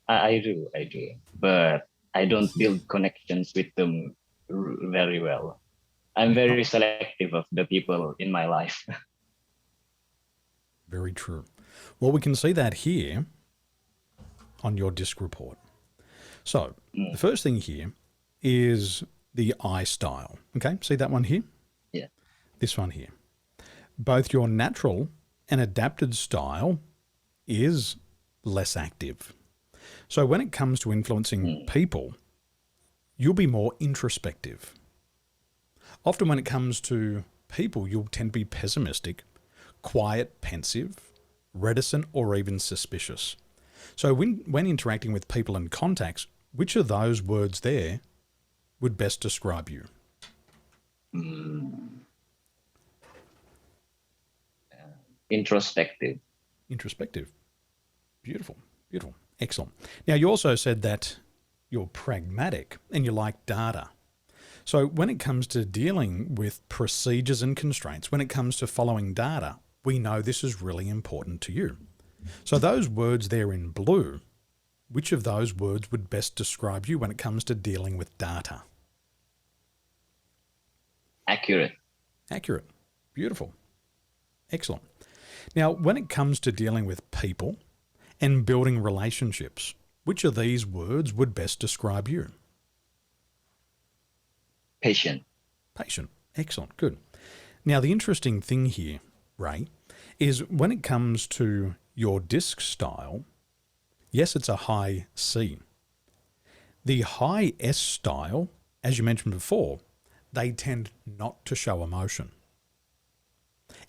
M: I do, but I don't build connections with them very well. I'm very selective of the people in my life.
G: Very true. Well, we can see that here on your disc report. So the first thing here is the I style. Okay, see that one here?
M: Yeah.
G: This one here. Both your natural and adapted style is less active. So when it comes to influencing people, you'll be more introspective. Often when it comes to people, you'll tend to be pessimistic, quiet, pensive, reticent, or even suspicious. So when interacting with people and contacts, which of those words there would best describe you?
M: Introspective.
G: Introspective. Beautiful. Beautiful. Excellent. Now, you also said that you're pragmatic and you like data. So when it comes to dealing with procedures and constraints, when it comes to following data, we know this is really important to you. So those words there in blue, which of those words would best describe you when it comes to dealing with data?
M: Accurate.
G: Accurate. Beautiful. Excellent. Now, when it comes to dealing with people and building relationships, which of these words would best describe you?
M: Patient.
G: Patient. Excellent. Good. Now, the interesting thing here, Ray, is when it comes to your disc style, yes, it's a high C. The high S style, as you mentioned before, they tend not to show emotion.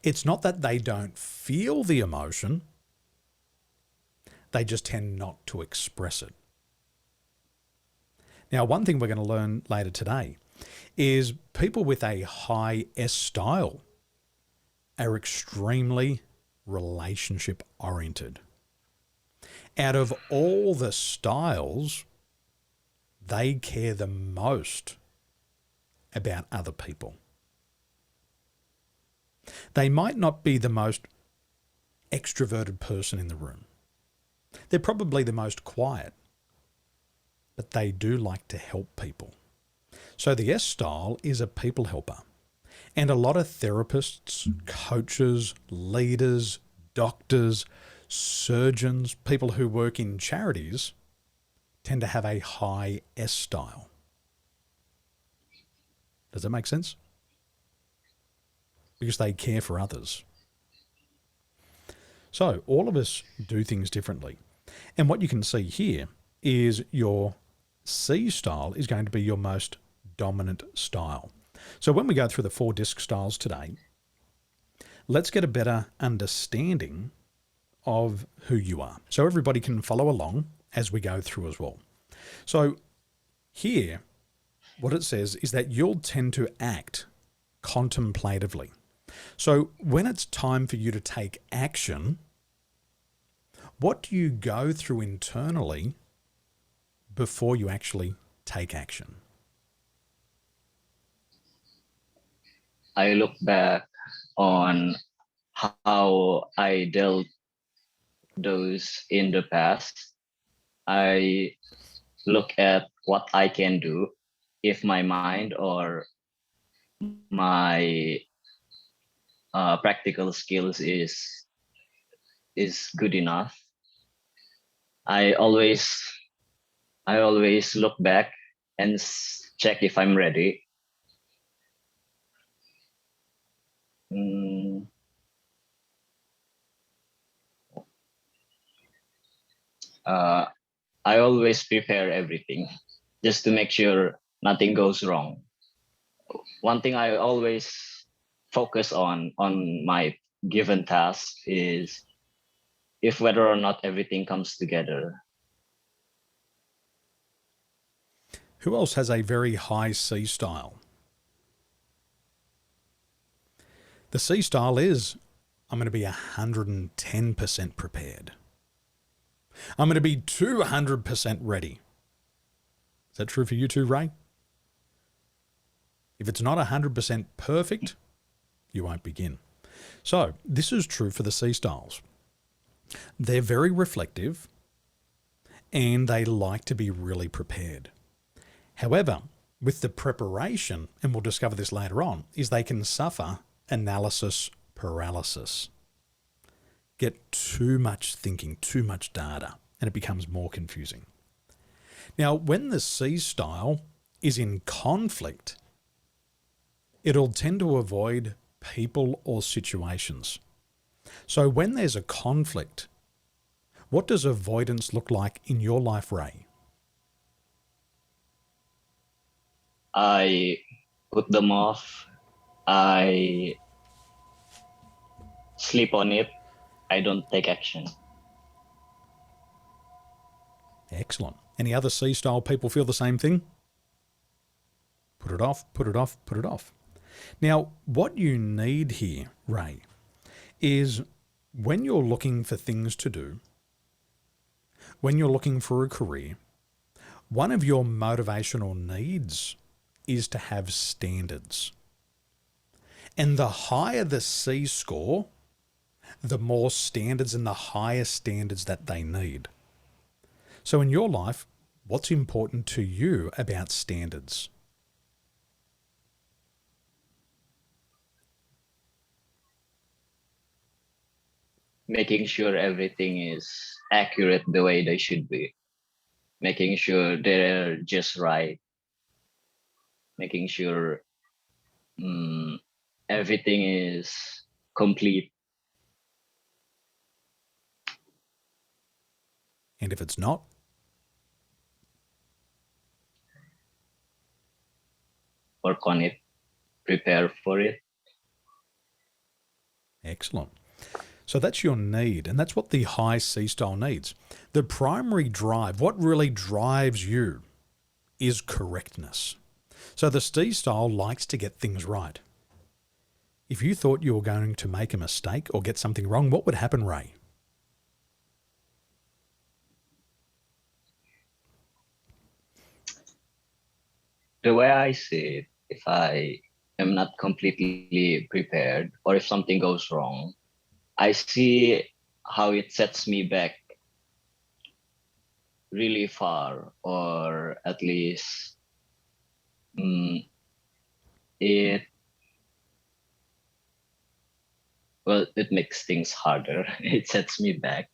G: It's not that they don't feel the emotion, they just tend not to express it. Now, one thing we're going to learn later today is people with a high S style are extremely relationship oriented. Out of all the styles, they care the most about other people. They might not be the most extroverted person in the room. They're probably the most quiet, but they do like to help people. So the S style is a people helper. And a lot of therapists, coaches, leaders, doctors, surgeons, people who work in charities tend to have a high S style. Does that make sense? Because they care for others. So all of us do things differently. And what you can see here is your C style is going to be your most dominant style. So when we go through the 4 disc styles today, let's get a better understanding of who you are. So everybody can follow along as we go through as well. So here, what it says is that you'll tend to act contemplatively. So when it's time for you to take action, what do you go through internally before you actually take action?
M: I look back on how I dealt those in the past. I look at what I can do if my mind or my practical skills is good enough. I always look back and check if I'm ready. Uh, I always prepare everything just to make sure nothing goes wrong. One thing I always focus on my given task is if whether or not everything comes together.
G: Who else has a very high C style? The C style is, I'm going to be 110% prepared. I'm going to be 200% ready. Is that true for you too, Ray? If it's not 100% perfect, you won't begin. So this is true for the C styles. They're very reflective and they like to be really prepared. However, with the preparation, and we'll discover this later on, is they can suffer analysis paralysis. Get too much thinking, too much data, and it becomes more confusing. Now, when the C style is in conflict, it'll tend to avoid people or situations. So when there's a conflict, what does avoidance look like in your life, Ray?
M: I put them off. I sleep on it. I don't take action.
G: Excellent. Any other C-style people feel the same thing? Put it off, put it off, put it off. Now, what you need here, Ray, is when you're looking for things to do, when you're looking for a career, one of your motivational needs is to have standards. And the higher the C score, the more standards and the higher standards that they need. So in your life, what's important to you about standards?
M: Making sure everything is accurate the way they should be. Making sure they're just right. Making sure everything is complete.
G: And if it's not?
M: Work on it. Prepare for it.
G: Excellent. So that's your need, and that's what the high C style needs. The primary drive, what really drives you, is correctness. So the C style likes to get things right. If you thought you were going to make a mistake or get something wrong, what would happen, Ray?
M: The way I see it, if I am not completely prepared or if something goes wrong, I see how it sets me back really far, or at least it makes things harder. It sets me back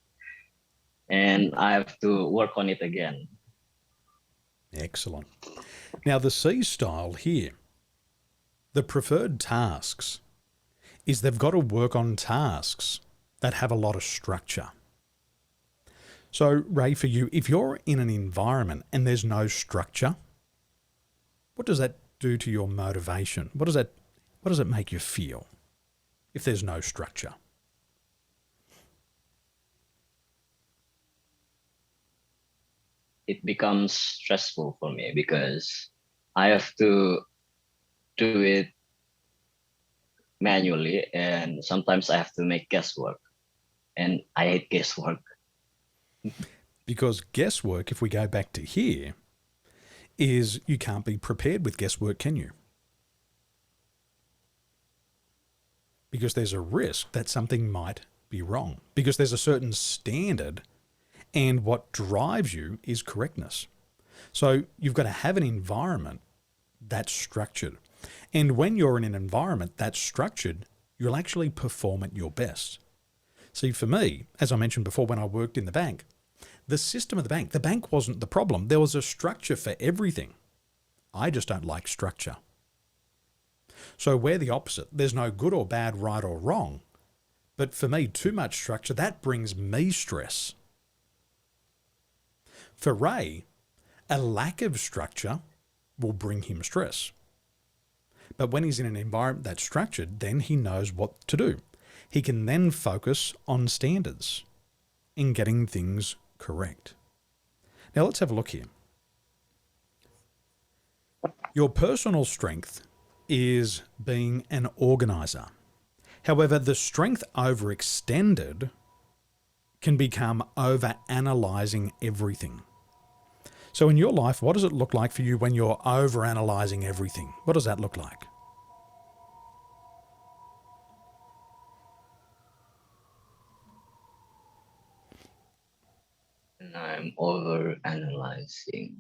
M: and I have to work on it again.
G: Excellent. Now the C style here, the preferred tasks is they've got to work on tasks that have a lot of structure. So Ray, for you, if you're in an environment and there's no structure, what does that do to your motivation? What does it make you feel if there's no structure?
M: It becomes stressful for me because I have to do it manually, and sometimes I have to make guesswork, and I hate guesswork.
G: Because guesswork, if we go back to here, is you can't be prepared with guesswork, can you? Because there's a risk that something might be wrong, because there's a certain standard, and what drives you is correctness. So you've got to have an environment that's structured. And when you're in an environment that's structured, you'll actually perform at your best. See, for me, as I mentioned before, when I worked in the bank, the system of the bank wasn't the problem. There was a structure for everything. I just don't like structure. So we're the opposite. There's no good or bad, right or wrong. But for me, too much structure, that brings me stress. For Ray, a lack of structure will bring him stress. But when he's in an environment that's structured, then he knows what to do. He can then focus on standards in getting things correct. Now let's have a look here. Your personal strength is being an organizer. However, the strength overextended can become over-analyzing everything. So in your life, what does it look like for you when you're over-analyzing everything? What does that look like?
M: And I'm over analyzing.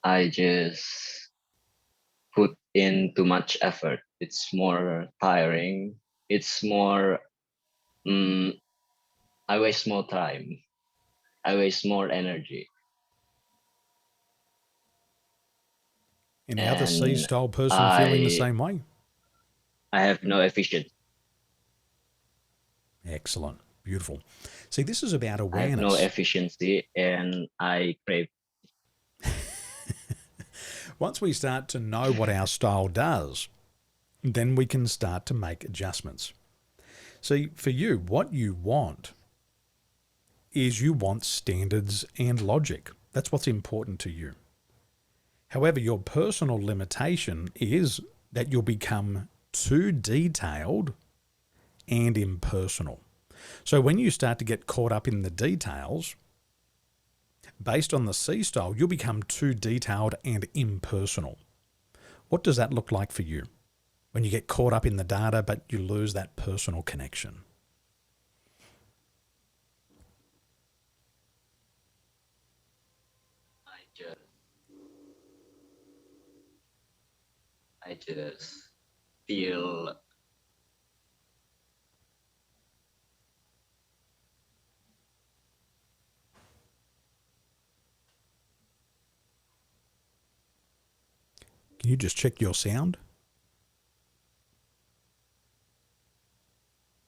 M: I just put in too much effort. It's more tiring. It's more, I waste more time. I waste more energy.
G: Any other C
M: And
G: style person feeling the
M: I
G: same way?
M: I have no efficiency.
G: Excellent. Beautiful. See, this is about
M: I have no
G: awareness.
M: efficiency, and I crave.
G: Once we start to know what our style does, then we can start to make adjustments. See, for you, what you want is you want standards and logic. That's what's important to you. However, your personal limitation is that you'll become too detailed and impersonal. So when you start to get caught up in the details, based on the C style, you'll become too detailed and impersonal. What does that look like for you when you get caught up in the data but you lose that personal connection?
M: I just feel
G: Can you just check your sound?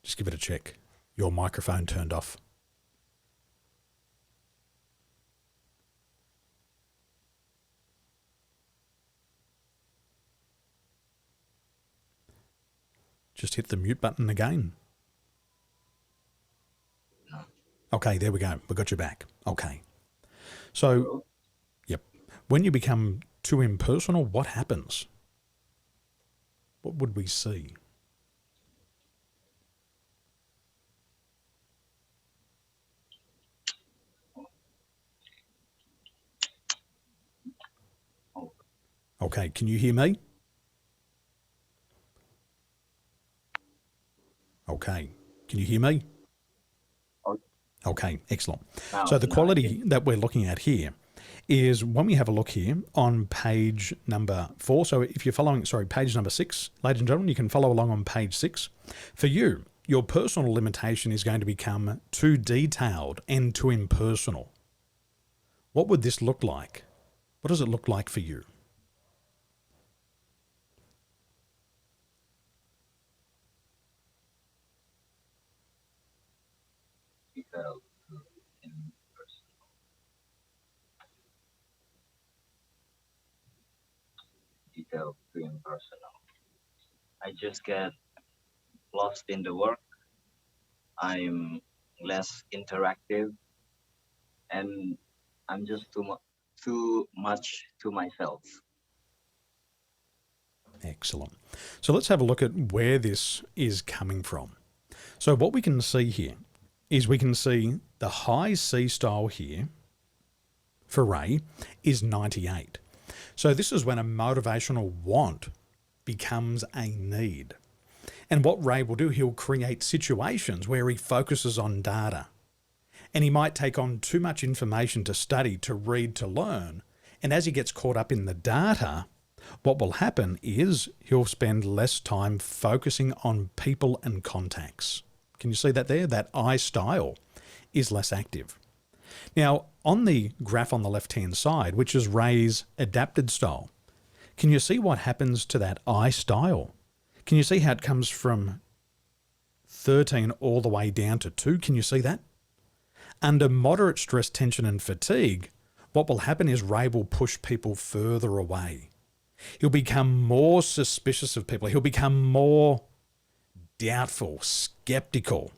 G: Just give it a check. Your microphone turned off. Just hit the mute button again. Okay, there we go. We got you back. Okay. So, yep. When you become too impersonal, what happens? What would we see? Okay, can you hear me? Okay, can you hear me? Okay, excellent. So the quality that we're looking at here is when we have a look here on page number 4. So if you're following, page number 6, ladies and gentlemen, you can follow along on page 6. For you, your personal limitation is going to become too detailed and too impersonal. What would this look like? What does it look like for you?
M: Detailed to impersonal. I just get lost in the work. I'm less interactive, and I'm just too much to myself.
G: Excellent. So let's have a look at where this is coming from. So what we can see here is we can see the high C style here for Ray is 98. So this is when a motivational want becomes a need. And what Ray will do, he'll create situations where he focuses on data. And he might take on too much information to study, to read, to learn. And as he gets caught up in the data, what will happen is he'll spend less time focusing on people and contacts. Can you see that there? That I style is less active. Now, on the graph on the left-hand side, which is Ray's adapted style, can you see what happens to that I style? Can you see how it comes from 13 all the way down to 2? Can you see that? Under moderate stress, tension and fatigue, what will happen is Ray will push people further away. He'll become more suspicious of people. He'll become more doubtful, skeptical.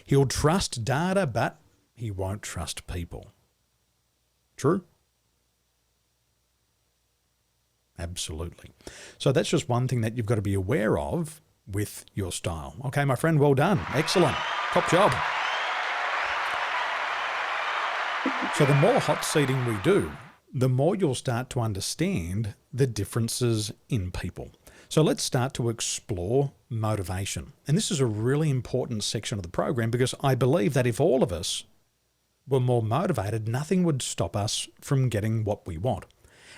G: He'll trust data, but he won't trust people. True? Absolutely. So that's just one thing that you've got to be aware of with your style. Okay, my friend, well done. Excellent. Top job. So the more hot seating we do, the more you'll start to understand the differences in people. So let's start to explore motivation. And this is a really important section of the program because I believe that if all of us were more motivated, nothing would stop us from getting what we want.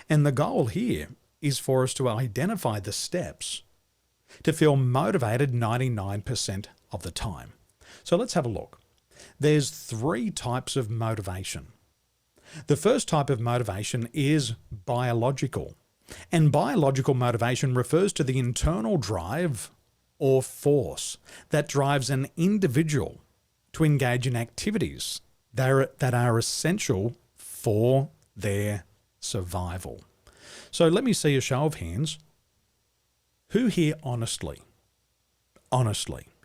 G: And the goal here is for us to identify the steps to feel motivated 99% of the time. So let's have a look. There's 3 types of motivation. The first type of motivation is biological. And biological motivation refers to the internal drive or force that drives an individual to engage in activities that are essential for their survival. So let me see a show of hands. Who here honestly,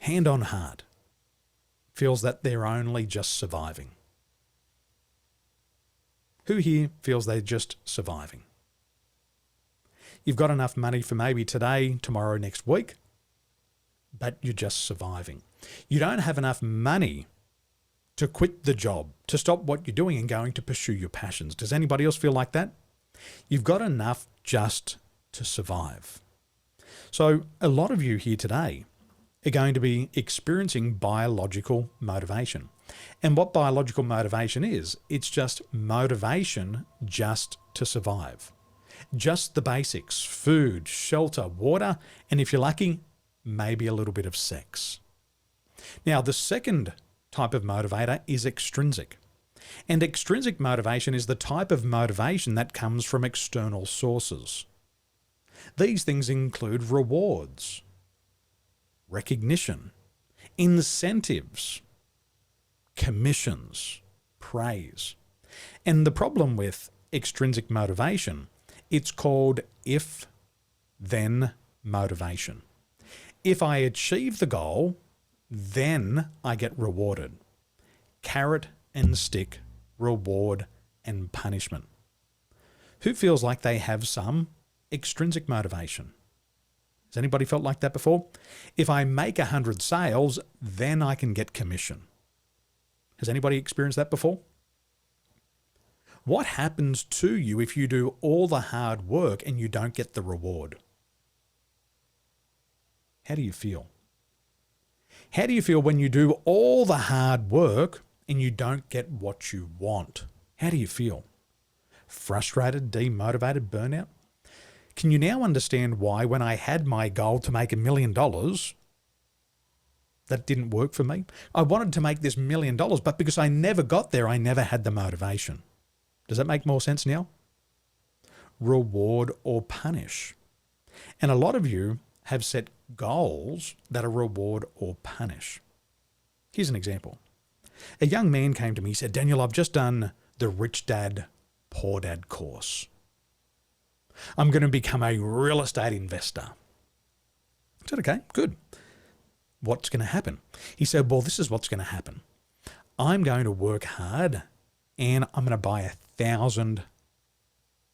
G: hand on heart, feels that they're only just surviving? Who here feels they're just surviving? You've got enough money for maybe today, tomorrow, next week, but you're just surviving. You don't have enough money to quit the job, to stop what you're doing and going to pursue your passions. Does anybody else feel like that? You've got enough just to survive. So a lot of you here today are going to be experiencing biological motivation. And what biological motivation is, it's just motivation just to survive. Just the basics: food, shelter, water, and if you're lucky, maybe a little bit of sex. Now, the second type of motivator is extrinsic. And extrinsic motivation is the type of motivation that comes from external sources. These things include rewards, recognition, incentives, commissions, praise. And the problem with extrinsic motivation, it's called if-then motivation. If I achieve the goal, then I get rewarded. Carrot and stick, reward and punishment. Who feels like they have some extrinsic motivation? Has anybody felt like that before? If I make 100 sales, then I can get commission. Has anybody experienced that before? What happens to you if you do all the hard work and you don't get the reward? How do you feel? How do you feel when you do all the hard work and you don't get what you want? How do you feel? Frustrated, demotivated, burnout? Can you now understand why when I had my goal to make $1 million, that didn't work for me? I wanted to make this $1 million, but because I never got there, I never had the motivation. Does that make more sense now? Reward or punish. And a lot of you have set goals that are reward or punish. Here's an example. A young man came to me, he said, "Daniel, I've just done the Rich Dad, Poor Dad course. I'm going to become a real estate investor." I said, "Okay, good. What's going to happen?" He said, "Well, this is what's going to happen. I'm going to work hard and I'm going to buy 1,000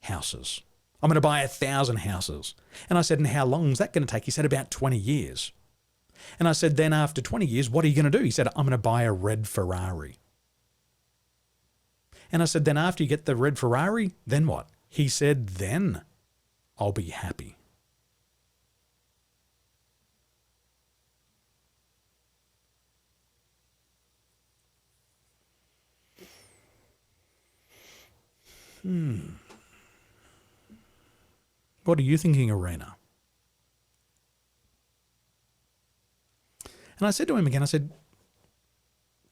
G: houses. I'm going to buy 1,000 houses." And I said, "And how long is that going to take?" He said, "About 20 years. And I said, "Then after 20 years, what are you going to do?" He said, "I'm going to buy a red Ferrari." And I said, "Then after you get the red Ferrari, then what?" He said, "Then I'll be happy." What are you thinking, Arena? And I said to him again, I said,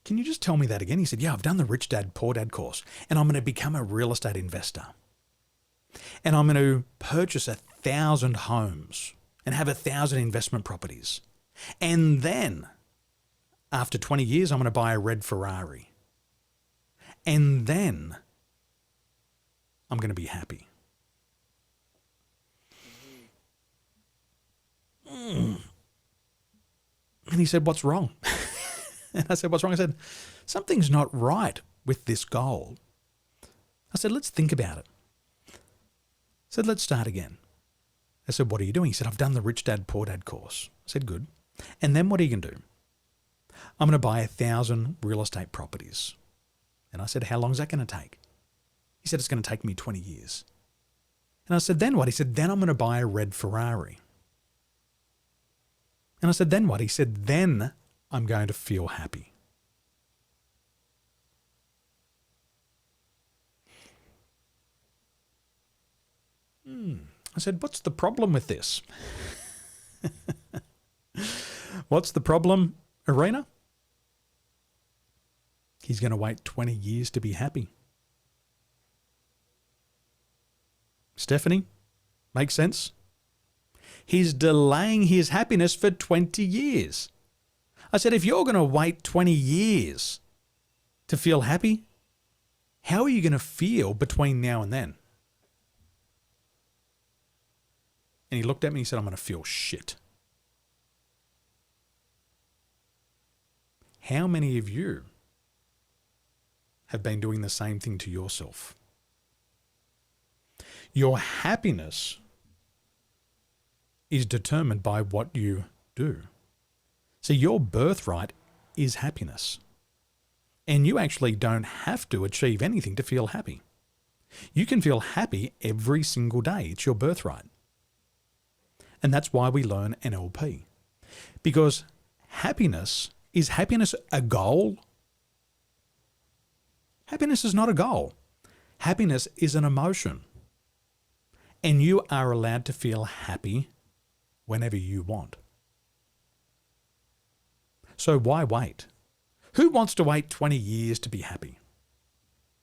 G: "Can you just tell me that again?" He said, "Yeah, I've done the Rich Dad, Poor Dad course and I'm going to become a real estate investor. And I'm going to purchase 1,000 homes and have 1,000 investment properties. And then after 20 years, I'm going to buy a red Ferrari." and then I'm going to be happy. And he said, what's wrong? And I said, what's wrong? I said, something's not right with this goal. I said, let's think about it. I said, let's start again. I said, what are you doing? He said, I've done the Rich Dad, Poor Dad course. I said, good. And then what are you going to do? I'm going to buy 1,000 real estate properties. And I said, how long is that going to take? He said, it's going to take me 20 years. And I said, then what? He said, then I'm going to buy a red Ferrari. And I said, then what? He said, then I'm going to feel happy. I said, what's the problem with this? What's the problem, Arena? He's going to wait 20 years to be happy. Stephanie, makes sense? He's delaying his happiness for 20 years. I said, if you're going to wait 20 years to feel happy, how are you going to feel between now and then? And he looked at me and he said, I'm going to feel shit. How many of you have been doing the same thing to yourself? Your happiness is determined by what you do. See, your birthright is happiness. And you actually don't have to achieve anything to feel happy. You can feel happy every single day. It's your birthright. And that's why we learn NLP. Because happiness, is happiness a goal? Happiness is not a goal. Happiness is an emotion. And you are allowed to feel happy whenever you want. So why wait? Who wants to wait 20 years to be happy?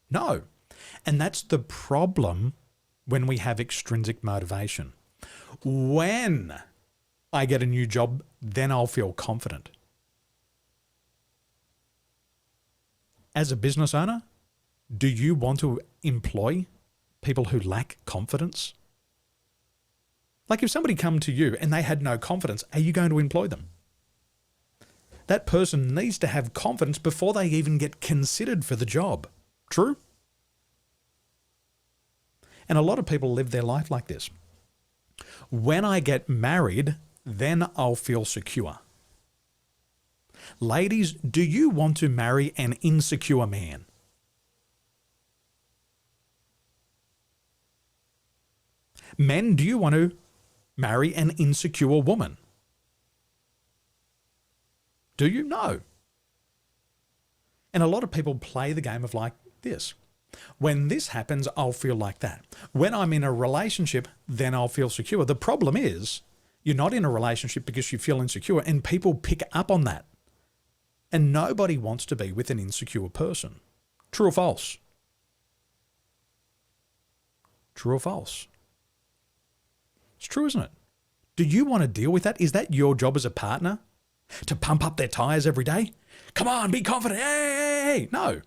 G: No. And that's the problem when we have extrinsic motivation. When I get a new job, then I'll feel confident. As a business owner, do you want to employ people who lack confidence? Like if somebody come to you and they had no confidence, are you going to employ them? That person needs to have confidence before they even get considered for the job. True? And a lot of people live their life like this. When I get married, then I'll feel secure. Ladies, do you want to marry an insecure man? Men, do you want to marry an insecure woman? Do you? No. And a lot of people play the game of like this. When this happens, I'll feel like that. When I'm in a relationship, then I'll feel secure. The problem is you're not in a relationship because you feel insecure, and people pick up on that. And nobody wants to be with an insecure person. True or false? True or false? It's true, isn't it? Do you want to deal with that? Is that your job as a partner? To pump up their tires every day? Come on, be confident. Hey. No.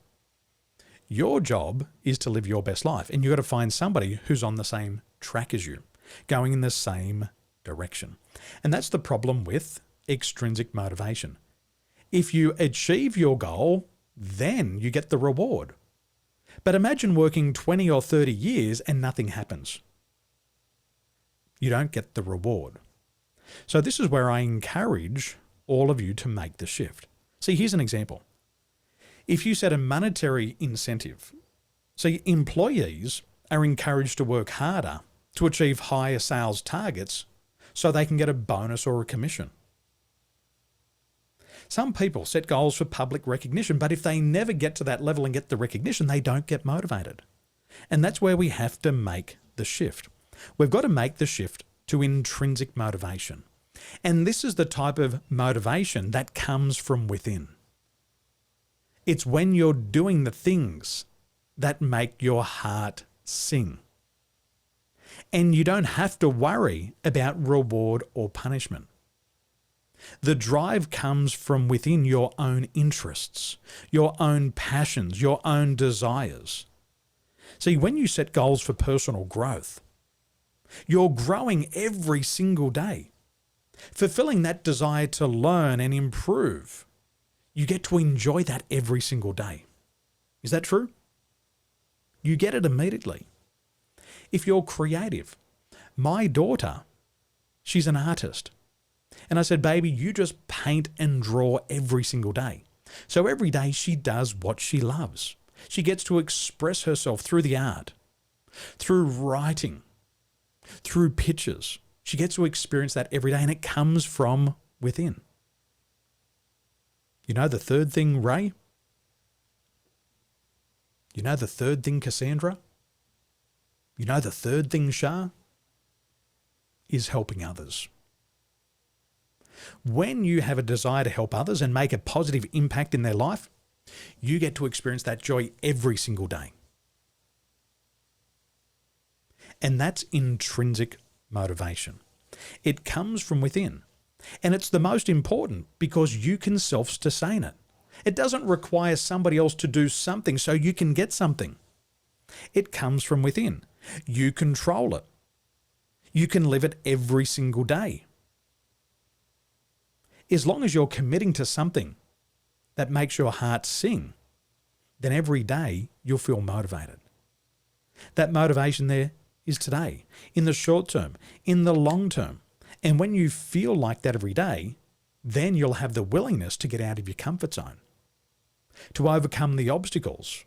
G: Your job is to live your best life, and you've got to find somebody who's on the same track as you, going in the same direction. And that's the problem with extrinsic motivation. If you achieve your goal, then you get the reward. But imagine working 20 or 30 years and nothing happens. You don't get the reward. So this is where I encourage all of you to make the shift. See, here's an example. If you set a monetary incentive, so employees are encouraged to work harder to achieve higher sales targets so they can get a bonus or a commission. Some people set goals for public recognition, but if they never get to that level and get the recognition, they don't get motivated. And that's where we have to make the shift. We've got to make the shift to intrinsic motivation. And this is the type of motivation that comes from within. It's when you're doing the things that make your heart sing. And you don't have to worry about reward or punishment. The drive comes from within your own interests, your own passions, your own desires. See, when you set goals for personal growth, you're growing every single day, fulfilling that desire to learn and improve. You get to enjoy that every single day. Is that true? You get it immediately. If you're creative, my daughter, she's an artist. And I said, baby, you just paint and draw every single day. So every day she does what she loves. She gets to express herself through the art, through writing, through pictures. She gets to experience that every day, and it comes from within. You know the third thing, Ray? You know the third thing, Cassandra? You know the third thing, Shah? Is helping others. When you have a desire to help others and make a positive impact in their life, you get to experience that joy every single day. And that's intrinsic motivation. It comes from within. And it's the most important because you can self-sustain it. It doesn't require somebody else to do something so you can get something. It comes from within. You control it. You can live it every single day. As long as you're committing to something that makes your heart sing, then every day you'll feel motivated. That motivation there is today, in the short term, in the long term. And when you feel like that every day, then you'll have the willingness to get out of your comfort zone, to overcome the obstacles,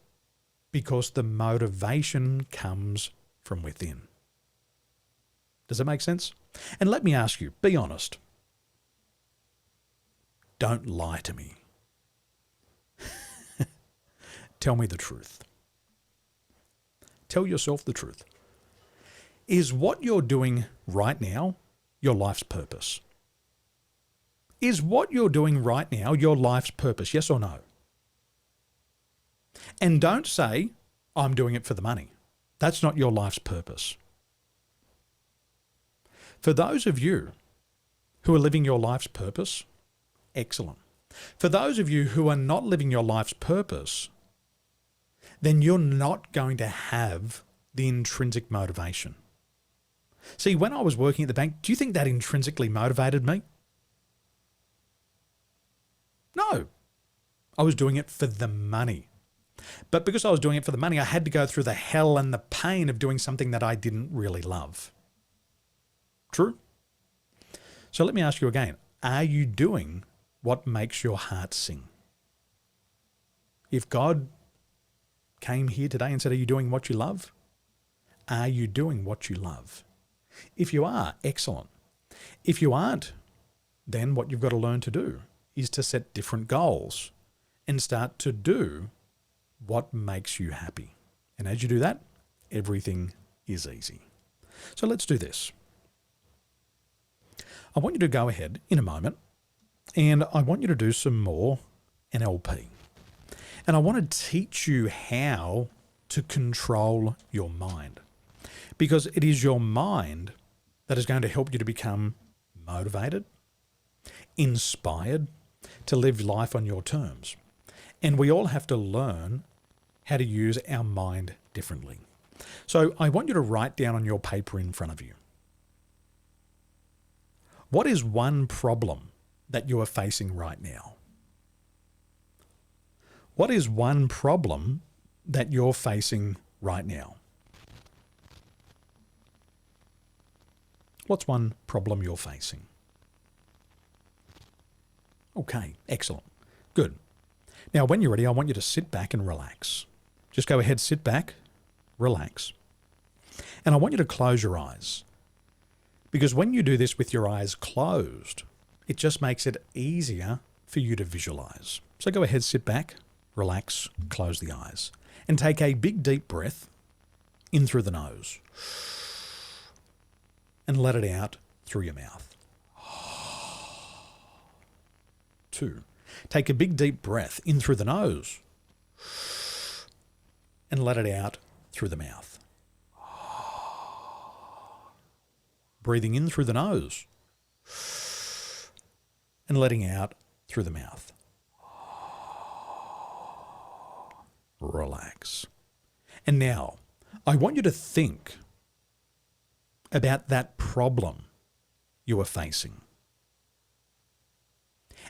G: because the motivation comes from within. Does that make sense? And let me ask you, be honest. Don't lie to me. Tell me the truth. Tell yourself the truth. Is what you're doing right now your life's purpose? Is what you're doing right now your life's purpose, yes or no? And don't say, I'm doing it for the money. That's not your life's purpose. For those of you who are living your life's purpose, excellent. For those of you who are not living your life's purpose, then you're not going to have the intrinsic motivation. See, when I was working at the bank, do you think that intrinsically motivated me? No. I was doing it for the money. But because I was doing it for the money, I had to go through the hell and the pain of doing something that I didn't really love. True? So let me ask you again. Are you doing what makes your heart sing? If God came here today and said, are you doing what you love? Are you doing what you love? If you are, excellent. If you aren't, then what you've got to learn to do is to set different goals and start to do what makes you happy. And as you do that, everything is easy. So let's do this. I want you to go ahead in a moment and I want you to do some more NLP. And I want to teach you how to control your mind, because it is your mind that is going to help you to become motivated, inspired to live life on your terms. And we all have to learn how to use our mind differently. So I want you to write down on your paper in front of you. What is one problem that you are facing right now? What is one problem that you're facing right now? What's one problem you're facing? Okay, excellent. Good. Now, when you're ready, I want you to sit back and relax. Just go ahead, sit back, relax. And I want you to close your eyes. Because when you do this with your eyes closed, it just makes it easier for you to visualize. So go ahead, sit back, relax, close the eyes, and take a big deep breath in through the nose and let it out through your mouth. 2. Take a big deep breath in through the nose and let it out through the mouth. Breathing in through the nose and letting out through the mouth. Relax. And now, I want you to think about that problem you are facing.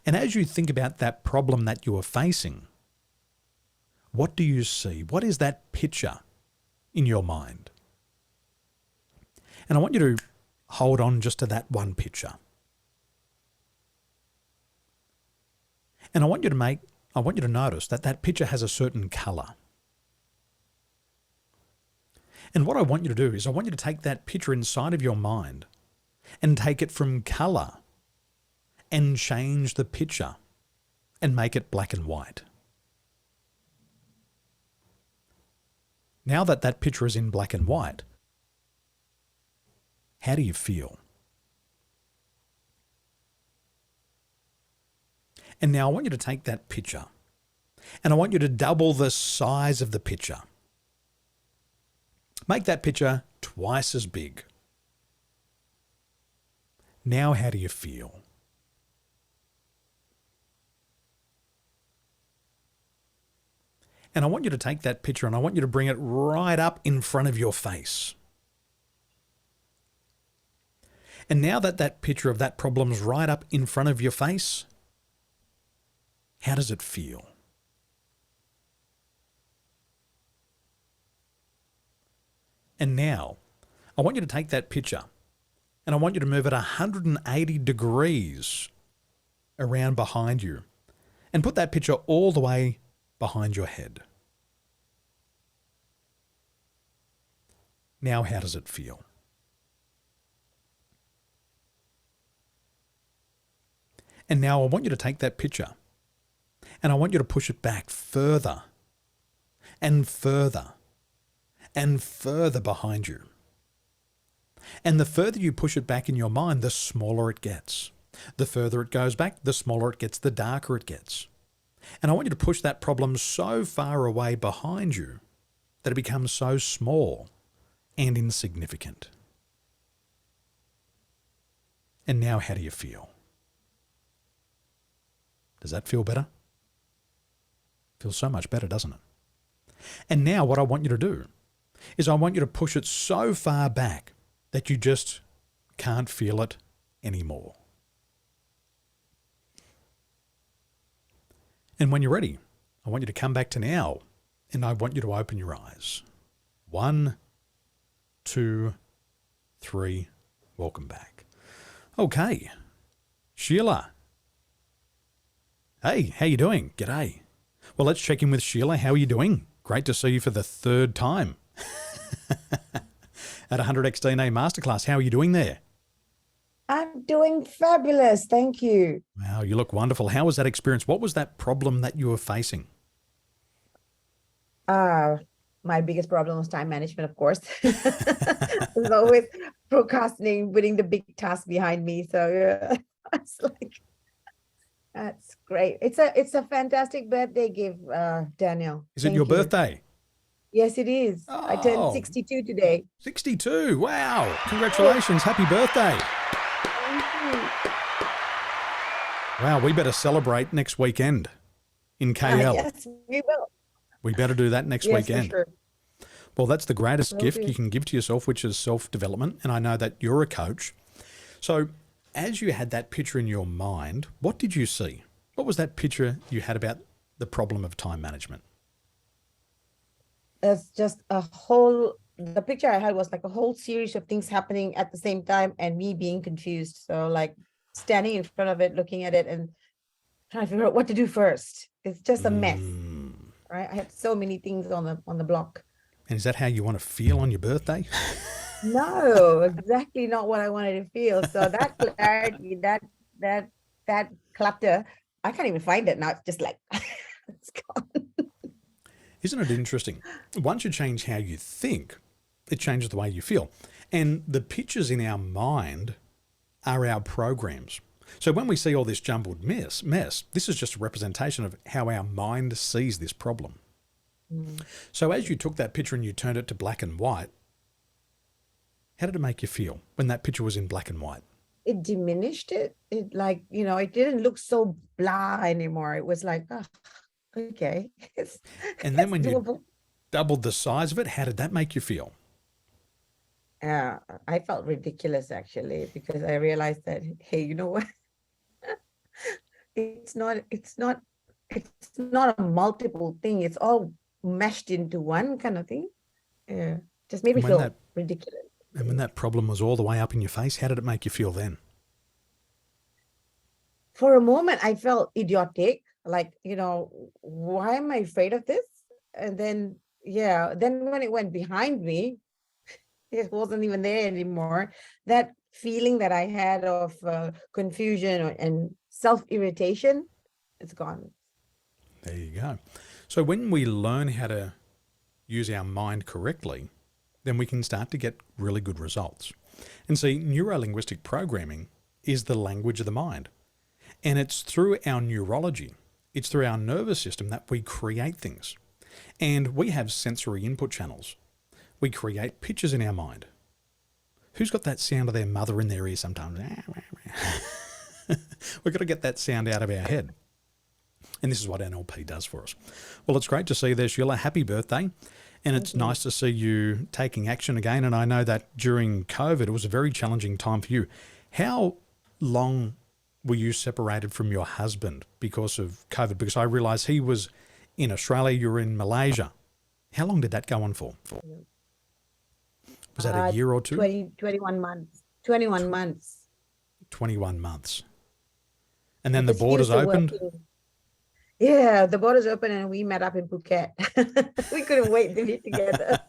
G: And as you think about that problem that you are facing, what do you see? What is that picture in your mind? And I want you to hold on just to that one picture. And I want you to notice that that picture has a certain colour. And what I want you to do is I want you to take that picture inside of your mind and take it from colour and change the picture and make it black and white. Now that that picture is in black and white, how do you feel? And now I want you to take that picture and I want you to double the size of the picture. Make that picture twice as big. Now how do you feel? And I want you to take that picture and I want you to bring it right up in front of your face. And now that that picture of that problem's right up in front of your face, how does it feel? And now, I want you to take that picture and I want you to move it 180 degrees around behind you and put that picture all the way behind your head. Now, how does it feel? And now I want you to take that picture and I want you to push it back further and further and further behind you. And the further you push it back in your mind, the smaller it gets. The further it goes back, the smaller it gets, the darker it gets. And I want you to push that problem so far away behind you that it becomes so small and insignificant. And now how do you feel? Does that feel better? Feels so much better, doesn't it? And now what I want you to do is I want you to push it so far back that you just can't feel it anymore. And when you're ready, I want you to come back to now and I want you to open your eyes. 1, 2, 3, welcome back. Okay, Sheila. Hey, how you doing? G'day. Well, let's check in with Sheila. How are you doing? Great to see you for the third time at 100x DNA Masterclass. How are you doing there?
N: I'm doing fabulous. Thank you.
G: Wow, you look wonderful. How was that experience? What was that problem that you were facing?
N: My biggest problem was time management, of course. I was always procrastinating, putting the big task behind me. So I was like, that's great. It's a fantastic birthday gift, Daniel.
G: Is it your birthday?
N: Yes, it is.
G: Oh,
N: I turned 62 today.
G: 62. Wow. Congratulations. Happy birthday.
N: Thank you.
G: Wow, we better celebrate next weekend in KL.
N: Yes, we will.
G: We better do that next weekend.
N: For sure.
G: Well, that's the greatest
N: Will
G: gift
N: do.
G: you can give to yourself, which is self-development. And I know that you're a coach. So as you had that picture in your mind, what did you see? What was that picture you had about the problem of time management?
N: It's just the picture I had was like a whole series of things happening at the same time and me being confused. So like standing in front of it, looking at it and trying to figure out what to do first. It's just a mess, right? I had so many things on the block.
G: And is that how you want to feel on your birthday?
N: No, exactly not what I wanted to feel. So that clarity, that clutter, I can't even find it now. It's just like, it's gone.
G: Isn't it interesting? Once you change how you think, it changes the way you feel. And the pictures in our mind are our programs. So when we see all this jumbled mess, this is just a representation of how our mind sees this problem. So as you took that picture and you turned it to black and white, how did it make you feel when that picture was in black and white?
N: it diminished it. It like, it didn't look so blah anymore. It was like, oh, okay.
G: And then
N: it's
G: when you
N: doable.
G: doubled the size of it, how did that make you feel?
N: I felt ridiculous actually, because I realized that, hey, you know what? it's not a multiple thing. It's all meshed into one kind of thing. Yeah. Just made me
G: And when
N: feel ridiculous.
G: And when that problem was all the way up in your face, how did it make you feel then?
N: For a moment, I felt idiotic. Like, why am I afraid of this? And then, then when it went behind me, it wasn't even there anymore. That feeling that I had of confusion and self-irritation, it's gone.
G: There you go. So when we learn how to use our mind correctly, then we can start to get really good results. And see, neuro-linguistic programming is the language of the mind. And it's through our neurology, it's through our nervous system that we create things. And we have sensory input channels. We create pictures in our mind. Who's got that sound of their mother in their ear sometimes? We've got to get that sound out of our head. And this is what NLP does for us. Well, it's great to see you there, Sheila. Happy birthday. And it's nice to see you taking action again. And I know that during COVID, it was a very challenging time for you. How long were you separated from your husband because of COVID? Because I realised he was in Australia, you were in Malaysia. How long did that go on for? Was that a year or two?
N: 21 months. 21 months.
G: 21 months. And then the borders opened?
N: Yeah, the borders opened and we met up in Phuket. We couldn't wait to be together.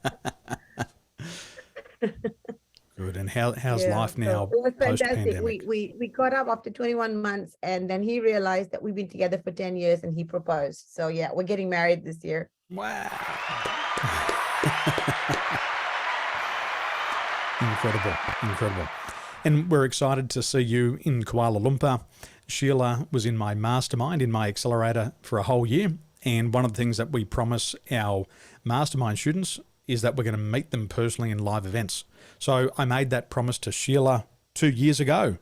G: Good. And how's life now
N: it was fantastic.
G: post-pandemic?
N: We got up after 21 months and then he realized that we've been together for 10 years and he proposed. So yeah, we're getting married this year.
G: Wow. Incredible. And we're excited to see you in Kuala Lumpur. Sheila was in my mastermind, in my accelerator for a whole year. And one of the things that we promise our mastermind students is that we're going to meet them personally in live events. So I made that promise to Sheila 2 years ago,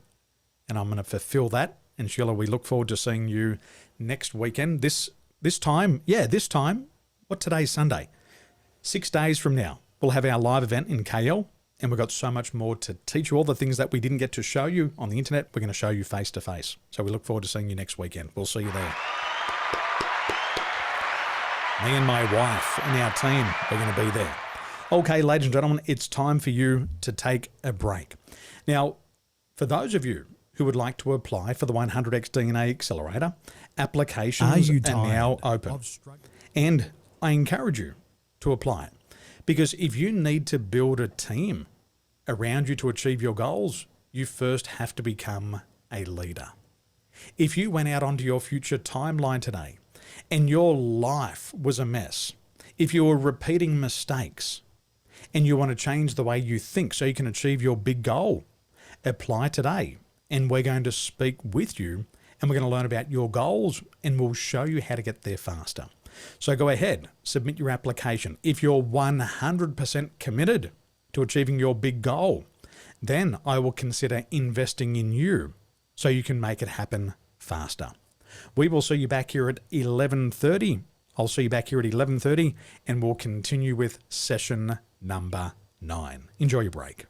G: and I'm going to fulfill that. And Sheila, we look forward to seeing you next weekend. This time, what today's Sunday? 6 days from now, we'll have our live event in KL. And we've got so much more to teach you. All the things that we didn't get to show you on the internet, we're going to show you face to face. So we look forward to seeing you next weekend. We'll see you there. Me and my wife and our team, we're going to be there. Okay, ladies and gentlemen, it's time for you to take a break. Now, for those of you who would like to apply for the 100x DNA Accelerator, applications are now open. And I encourage you to apply. Because if you need to build a team around you to achieve your goals, you first have to become a leader. If you went out onto your future timeline today and your life was a mess, if you were repeating mistakes and you want to change the way you think so you can achieve your big goal, apply today and we're going to speak with you and we're going to learn about your goals and we'll show you how to get there faster. So go ahead, submit your application. If you're 100% committed to achieving your big goal, then I will consider investing in you so you can make it happen faster. We will see you back here at 11:30. I'll see you back here at 11:30 and we'll continue with session number 9. Enjoy your break.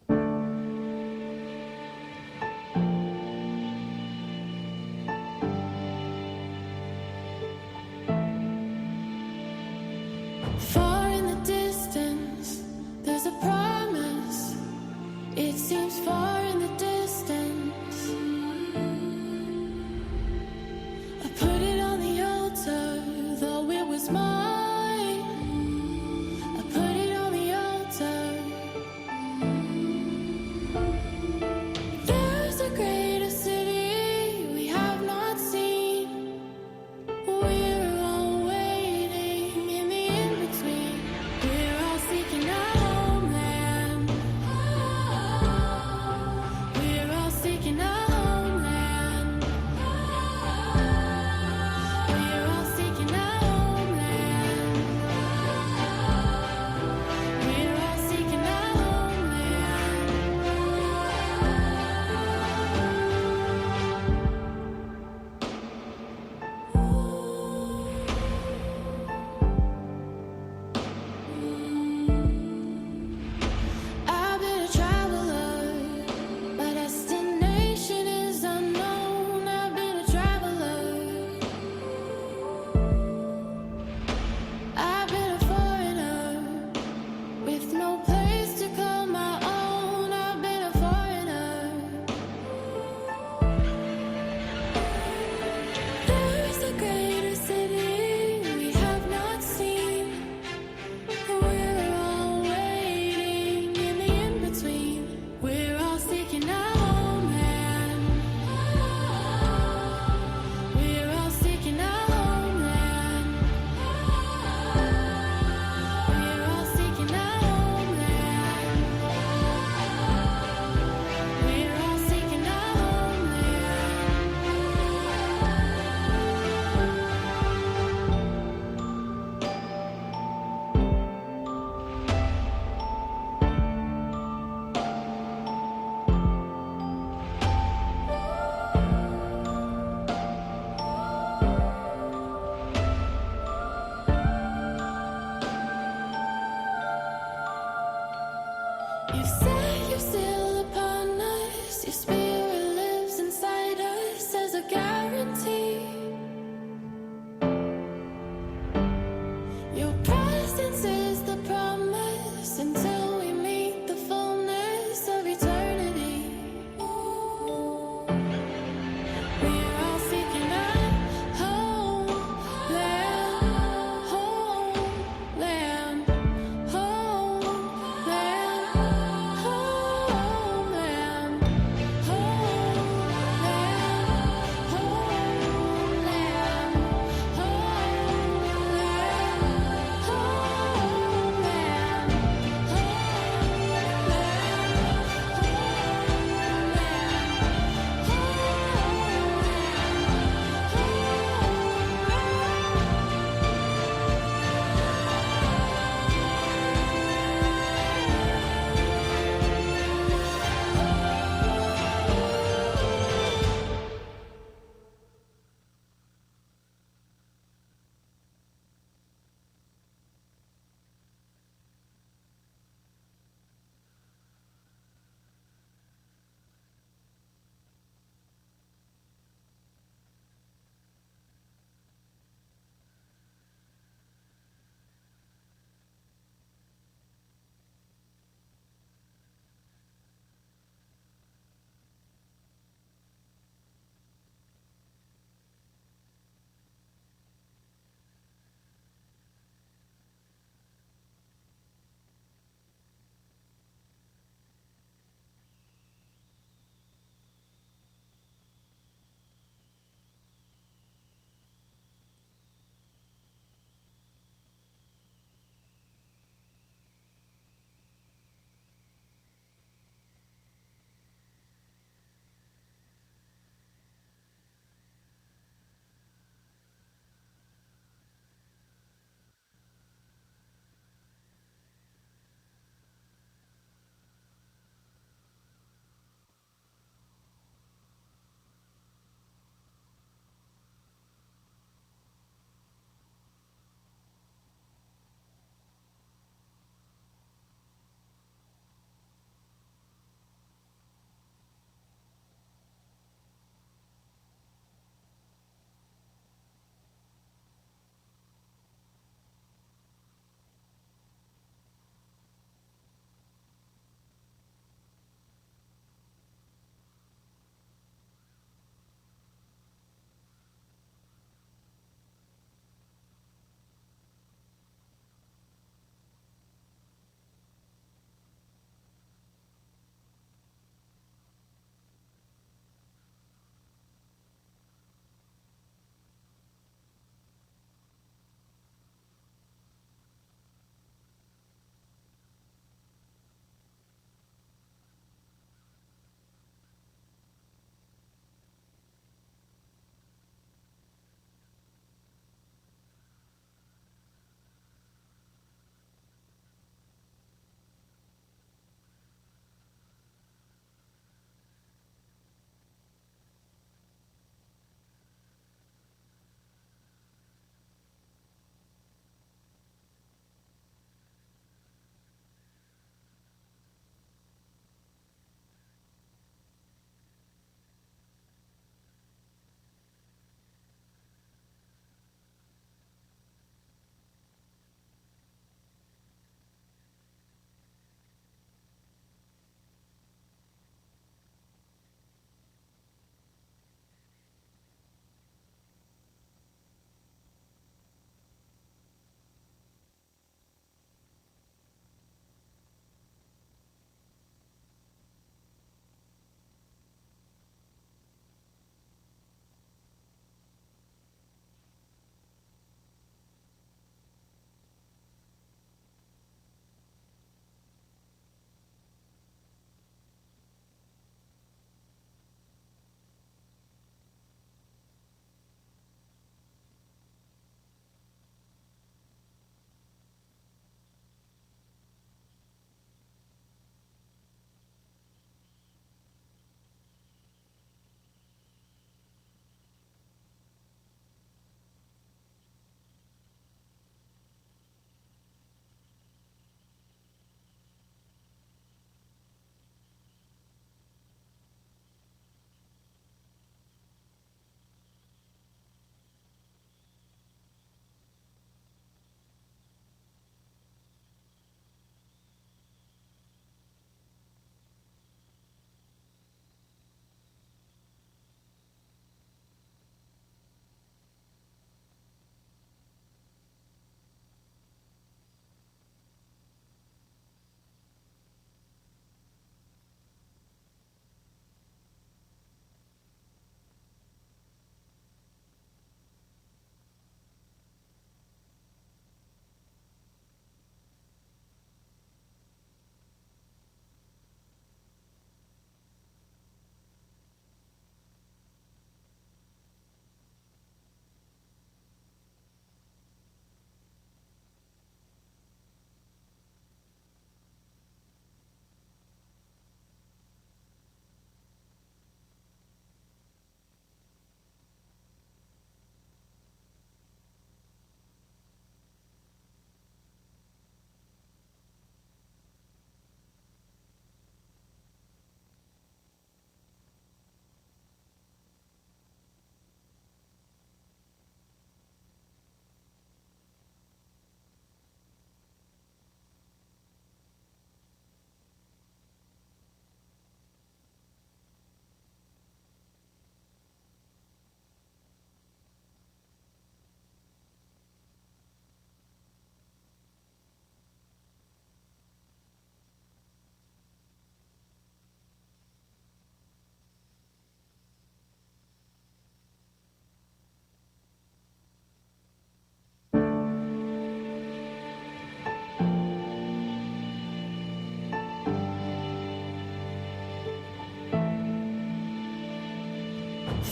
O: Far in the distance, there's a promise. It seems far in the distance. I put it on the altar, though it was mine. I put it on the altar. There's a greater city we have not seen. We're all waiting in the in-between. We're all seeking a homeland.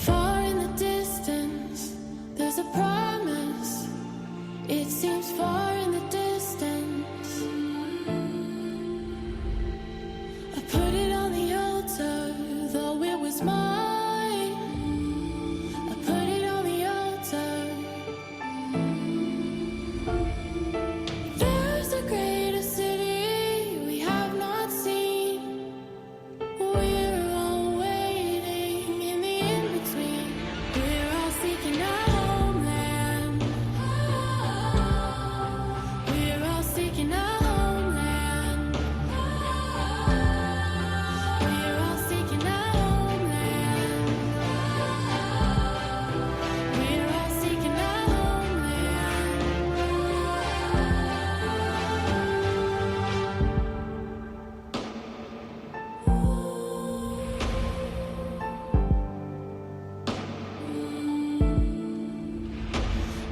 O: Far in the distance, there's a promise. It seems far in the distance. I put it on the altar, though it was mine. I put it on the altar. There's a greater city we have not seen. We're all waiting in the in-between. We're all seeking our homeland. We're all seeking our homeland. We're all seeking our homeland. We're all seeking our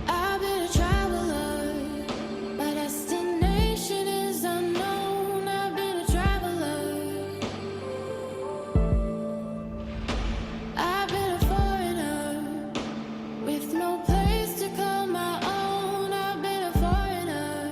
O: I've been a traveler, my destination is unknown. I've been a traveler, I've been a foreigner with no place to call my own. I've been a foreigner.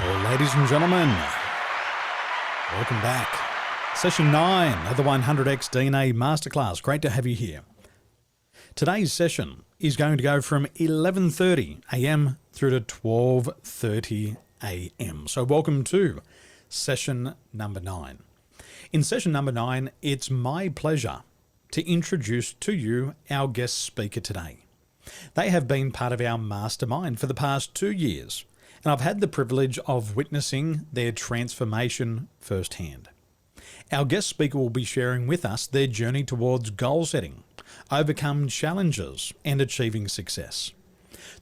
G: Well, ladies and gentlemen, welcome back. Session 9 of the 100x DNA Masterclass. Great to have you here. Today's session is going to go from 11:30 a.m. through to 12:30 a.m. So welcome to session number 9. In session number 9, it's my pleasure to introduce to you our guest speaker today. They have been part of our mastermind for the past 2 years, and I've had the privilege of witnessing their transformation firsthand. Our guest speaker will be sharing with us their journey towards goal setting, overcome challenges, and achieving success.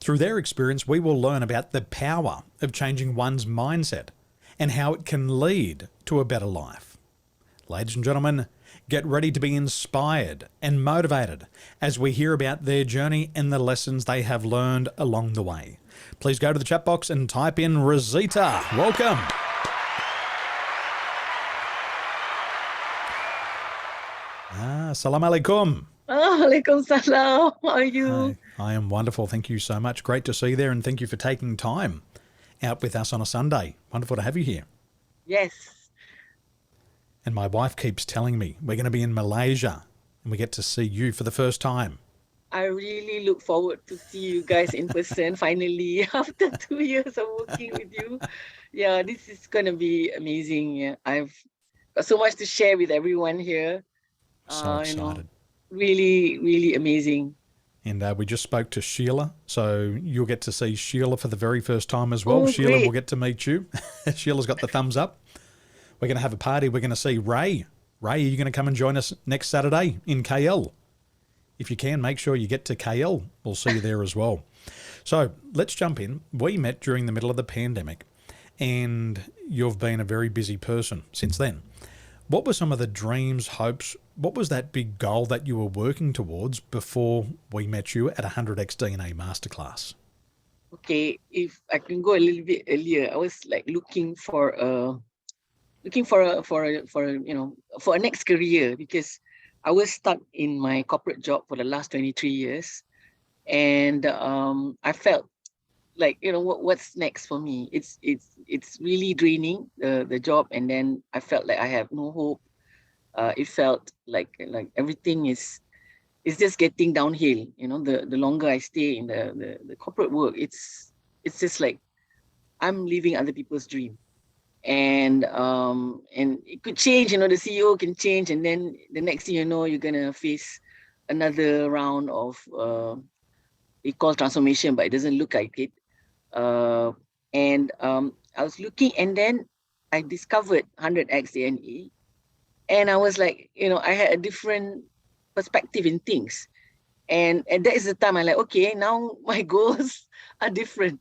G: Through their experience, we will learn about the power of changing one's mindset and how it can lead to a better life. Ladies and gentlemen, get ready to be inspired and motivated as we hear about their journey and the lessons they have learned along the way. Please go to the chat box and type in Rosita. Welcome. Salam alaikum.
P: Alaikum salam. How are you?
G: Hi, I am wonderful. Thank you so much. Great to see you there, and thank you for taking time out with us on a Sunday. Wonderful to have you here.
P: Yes.
G: And my wife keeps telling me we're going to be in Malaysia and we get to see you for the first time.
P: I really look forward to see you guys in person finally after 2 years of working with you. Yeah, this is going to be amazing. Yeah, I've got so much to share with everyone here.
G: So excited.
P: Really, really amazing.
G: And we just spoke to Sheila, so you'll get to see Sheila for the very first time as well.
P: Oh,
G: Sheila
P: great.
G: will get to meet you. Sheila's got the thumbs up. We're going to have a party. We're going to see Ray. Ray, are you going to come and join us next Saturday in KL? If you can, make sure you get to KL. We'll see you there as well. So let's jump in. We met during the middle of the pandemic, and you've been a very busy person since then. What were some of the dreams, hopes? What was that big goal that you were working towards before we met you at 100x DNA Masterclass?
P: Okay, if I can go a little bit earlier, I was like looking for a next career, because I was stuck in my corporate job for the last 23 years, and I felt like, what's next for me? It's really draining, the job, and then I felt like I have no hope. It felt like everything is just getting downhill. The longer I stay in the corporate work, it's just like I'm living other people's dream. And it could change, the CEO can change, and then the next thing you know, you're gonna face another round of we call transformation, but it doesn't look like it. I was looking, and then I discovered 100x DNA, And I was like, I had a different perspective in things. And that is the time I like, okay, now my goals are different.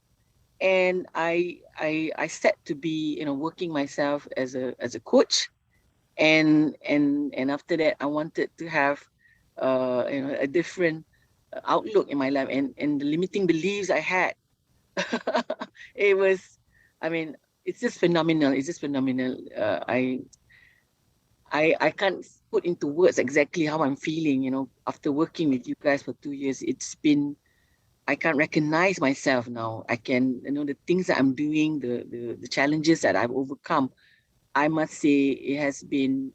P: And I set to be, working myself as a coach. And after that, I wanted to have, a different outlook in my life, and the limiting beliefs I had. It was, I mean, it's just phenomenal. It's just phenomenal. I can't put into words exactly how I'm feeling, after working with you guys for 2 years. I can't recognize myself now. I can, the things that I'm doing, the challenges that I've overcome. I must say it has been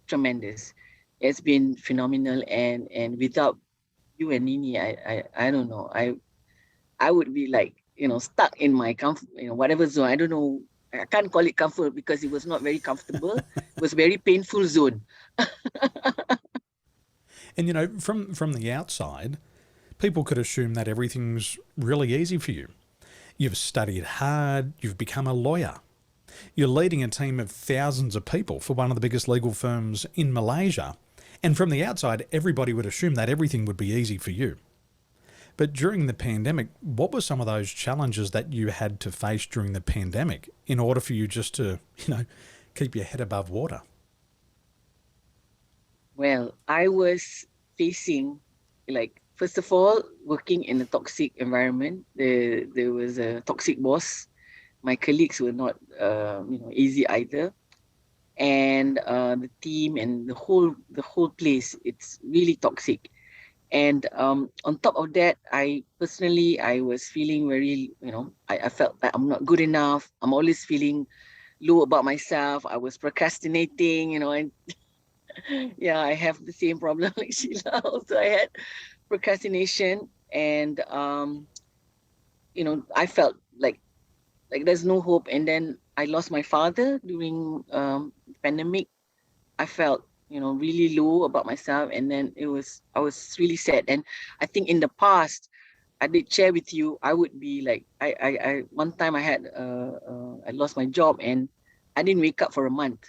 P: tremendous. It's been phenomenal, and without you and Nini, I don't know. I would be like, stuck in my comfort, whatever zone. I don't know. I can't call it comfort because it was not very comfortable. It was very painful zone.
G: And from the outside, people could assume that everything's really easy for you. You've studied hard, you've become a lawyer. You're leading a team of thousands of people for one of the biggest legal firms in Malaysia. And from the outside, everybody would assume that everything would be easy for you. But during the pandemic, what were some of those challenges that you had to face during the pandemic in order for you just to, keep your head above water?
P: Well, I was facing, like, first of all, working in a toxic environment. There was a toxic boss. My colleagues were not, easy either. And the team and the whole place, it's really toxic. And on top of that, I was feeling very, I felt like I'm not good enough. I'm always feeling low about myself. I was procrastinating, and yeah, I have the same problem like Sheila. Also, I had procrastination, and I felt like there's no hope. And then I lost my father during pandemic. I felt, really low about myself, and then I was really sad. And I think in the past, I did share with you, I would be like, I one time I had I lost my job, and I didn't wake up for a month.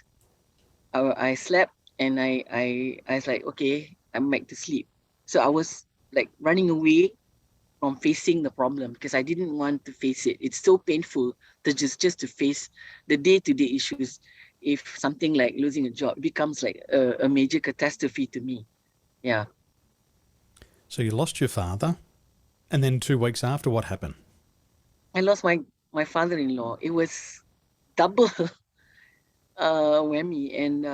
P: I slept, and I was like, okay, I'm back to sleep. So I was like running away from facing the problem because I didn't want to face it. It's so painful to just to face the day-to-day issues. If something like losing a job becomes like a major catastrophe to me. Yeah.
G: So you lost your father, and then 2 weeks after, what happened?
P: I lost my father-in-law. It was double whammy. And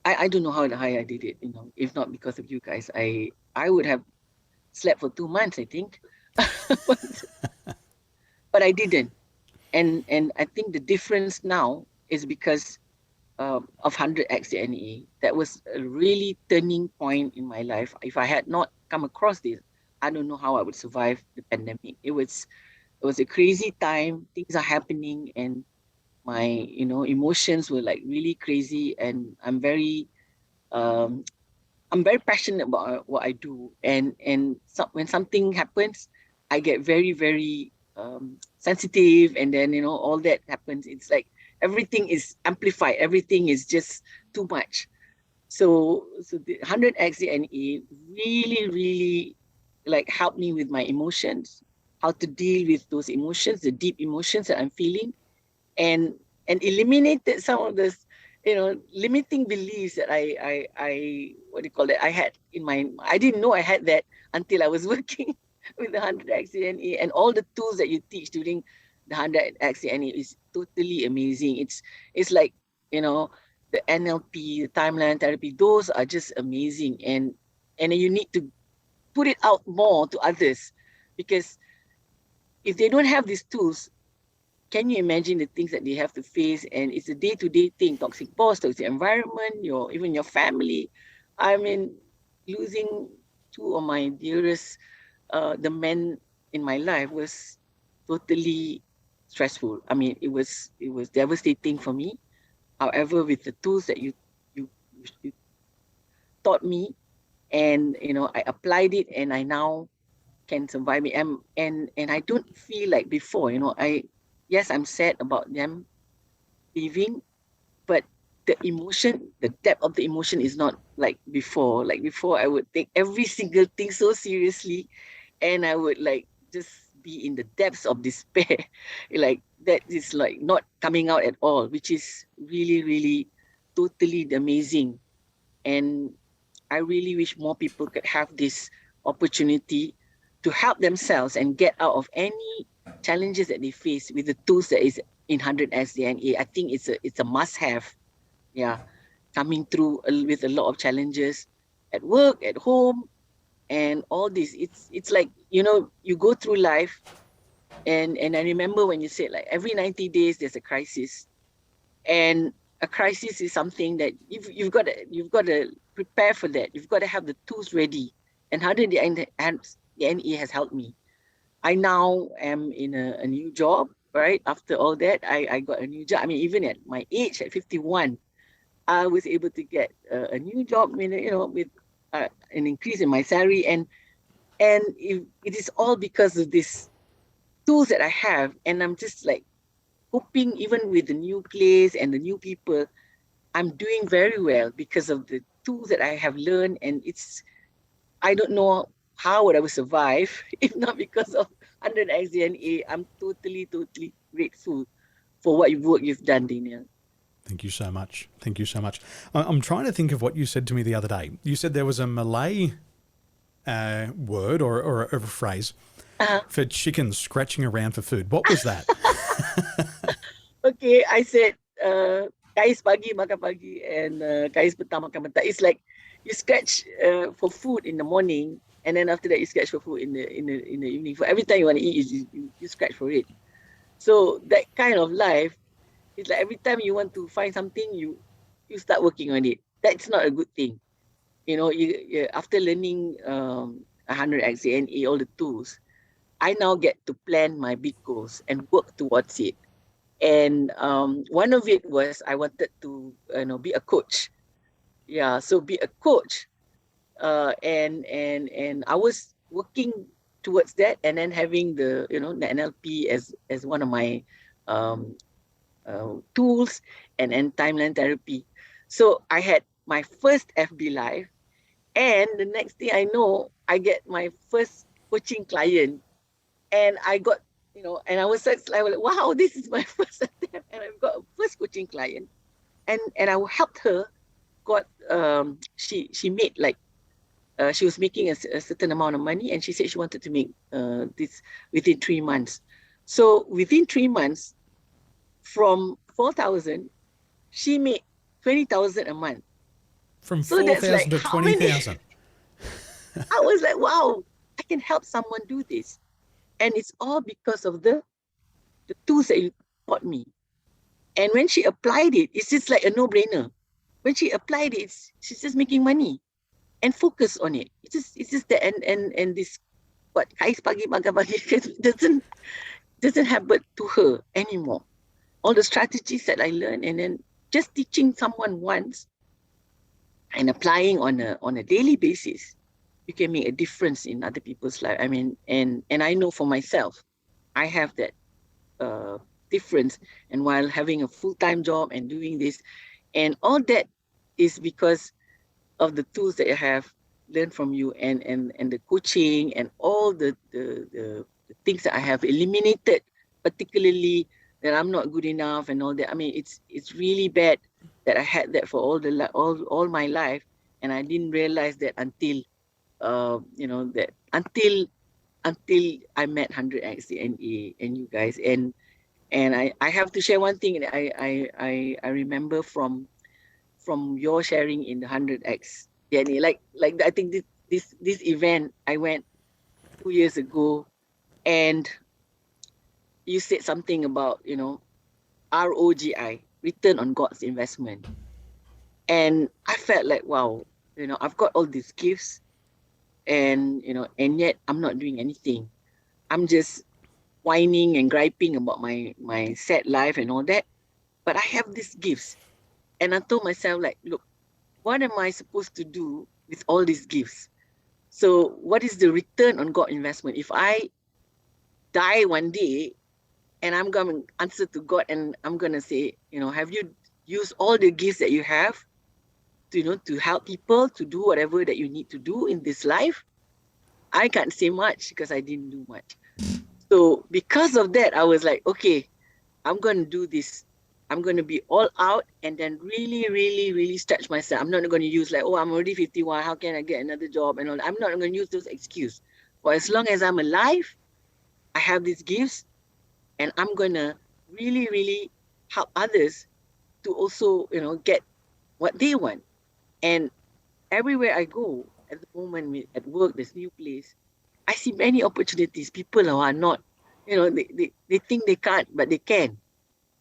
P: I don't know how I did it, if not because of you guys. I would have slept for 2 months, I think. But I didn't. And I think the difference now is because of 100x NEA. That was a really turning point in my life. If I had not come across this, I don't know how I would survive the pandemic. It was a crazy time. Things are happening, and my emotions were like really crazy. And I'm very passionate about what I do. And when something happens, I get very, very sensitive. And then, all that happens. It's like everything is amplified. Everything is just too much. So the 100x NE really, really like helped me with my emotions, how to deal with those emotions, the deep emotions that I'm feeling, and eliminated some of this, limiting beliefs that I what do you call it? I had in my, I didn't know I had that until I was working with the 100x NE, and all the tools that you teach during the 100x NE is totally amazing. It's like, the NLP, the timeline therapy, those are just amazing. And you need to put it out more to others, because if they don't have these tools, can you imagine the things that they have to face? And it's a day-to-day thing, toxic boss, toxic environment, even your family. I mean, losing two of my dearest, the men in my life was totally stressful. I mean, it was devastating for me. However, with the tools that you taught me, and I applied it, and I now can survive it. And I don't feel like before. Yes, I'm sad about them leaving, but the emotion, the depth of the emotion is not like before. Like before, I would take every single thing so seriously, and I would like just be in the depths of despair. Like that is like not coming out at all, which is really, really totally amazing. And I really wish more people could have this opportunity to help themselves and get out of any challenges that they face with the tools that is in 100x DNA. I think it's a must-have. Yeah, coming through with a lot of challenges at work, at home, and all this. It's like, you know, you go through life, and I remember when you said like every 90 days there's a crisis, and a crisis is something that you've got to prepare for that. You've got to have the tools ready, and how did the NE has helped me. I now am in a new job, right? After all that, I got a new job. I mean, even at my age, at 51, I was able to get a new job, you know, with an increase in my salary, and it is all because of these tools that I have. And I'm just like hoping, even with the new place and the new people, I'm doing very well because of the tools that I have learned. And I don't know how would I would survive if not because of 100x DNA. I'm totally grateful for what work you've done, Daniel.
G: Thank you so much. Thank you so much. I'm trying to think of what you said to me the other day. You said there was a Malay word or a phrase for chickens scratching around for food. What was that?
P: Okay, I said, kais pagi makan pagi, and kais petang makan petang. It's like you scratch for food in the morning, and then after that you scratch for food in the evening. For every time you want to eat, you scratch for it. So that kind of life, it's like every time you want to find something, you start working on it. That's not a good thing. You know, you after learning 100x DNA, all the tools, I now get to plan my big goals and work towards it. And one of it was I wanted to be a coach. Yeah, so be a coach, and I was working towards that, and then having the the NLP as one of my tools, and timeline therapy. So I had my first FB live, and the next thing I know, I get my first coaching client, and I got and I was like, wow, this is my first attempt, and I've got a first coaching client, and I helped her. Got she made like she was making a certain amount of money, and she said she wanted to make this within 3 months. So within 3 months, from 4,000, she made 20,000 a month.
G: From
P: so
G: 4,000 to 20,000.
P: I was like, wow, I can help someone do this. And it's all because of the tools that you taught me. And when she applied it, it's just like a no-brainer. When she applied it, she's just making money and focus on it. It's just that, and this what kais pagi makan pagi doesn't happen to her anymore. All the strategies that I learned, and then just teaching someone once and applying on a daily basis, you can make a difference in other people's life. I mean, and I know for myself, I have that difference. And while having a full-time job and doing this, and all that is because of the tools that I have learned from you, and the coaching, and all the things that I have eliminated, particularly that I'm not good enough and all that. I mean, it's really bad that I had that for all my life, and I didn't realize that until that until I met 100x DNA and you guys. And I have to share one thing that I remember from your sharing in the 100x DNA. Like I think this event I went 2 years ago, and you said something about ROGI, return on God's investment, and I felt like, wow, I've got all these gifts, and and yet I'm not doing anything. I'm just whining and griping about my sad life and all that, but I have these gifts. And I told myself, like, look, what am I supposed to do with all these gifts? So what is the return on God investment? If I die one day and I'm going to answer to God, and I'm going to say, have you use all the gifts that you have to, to help people, to do whatever that you need to do in this life. I can't say much because I didn't do much. So because of that, I was like, okay, I'm going to do this. I'm going to be all out and then really, really, really stretch myself. I'm not going to use like, oh, I'm already 51. How can I get another job? And all. I'm not going to use those excuses. For as long as I'm alive, I have these gifts and I'm going to really, really help others to also, get what they want. And everywhere I go at the moment at work, this new place, I see many opportunities. People who are not, they think they can't, but they can.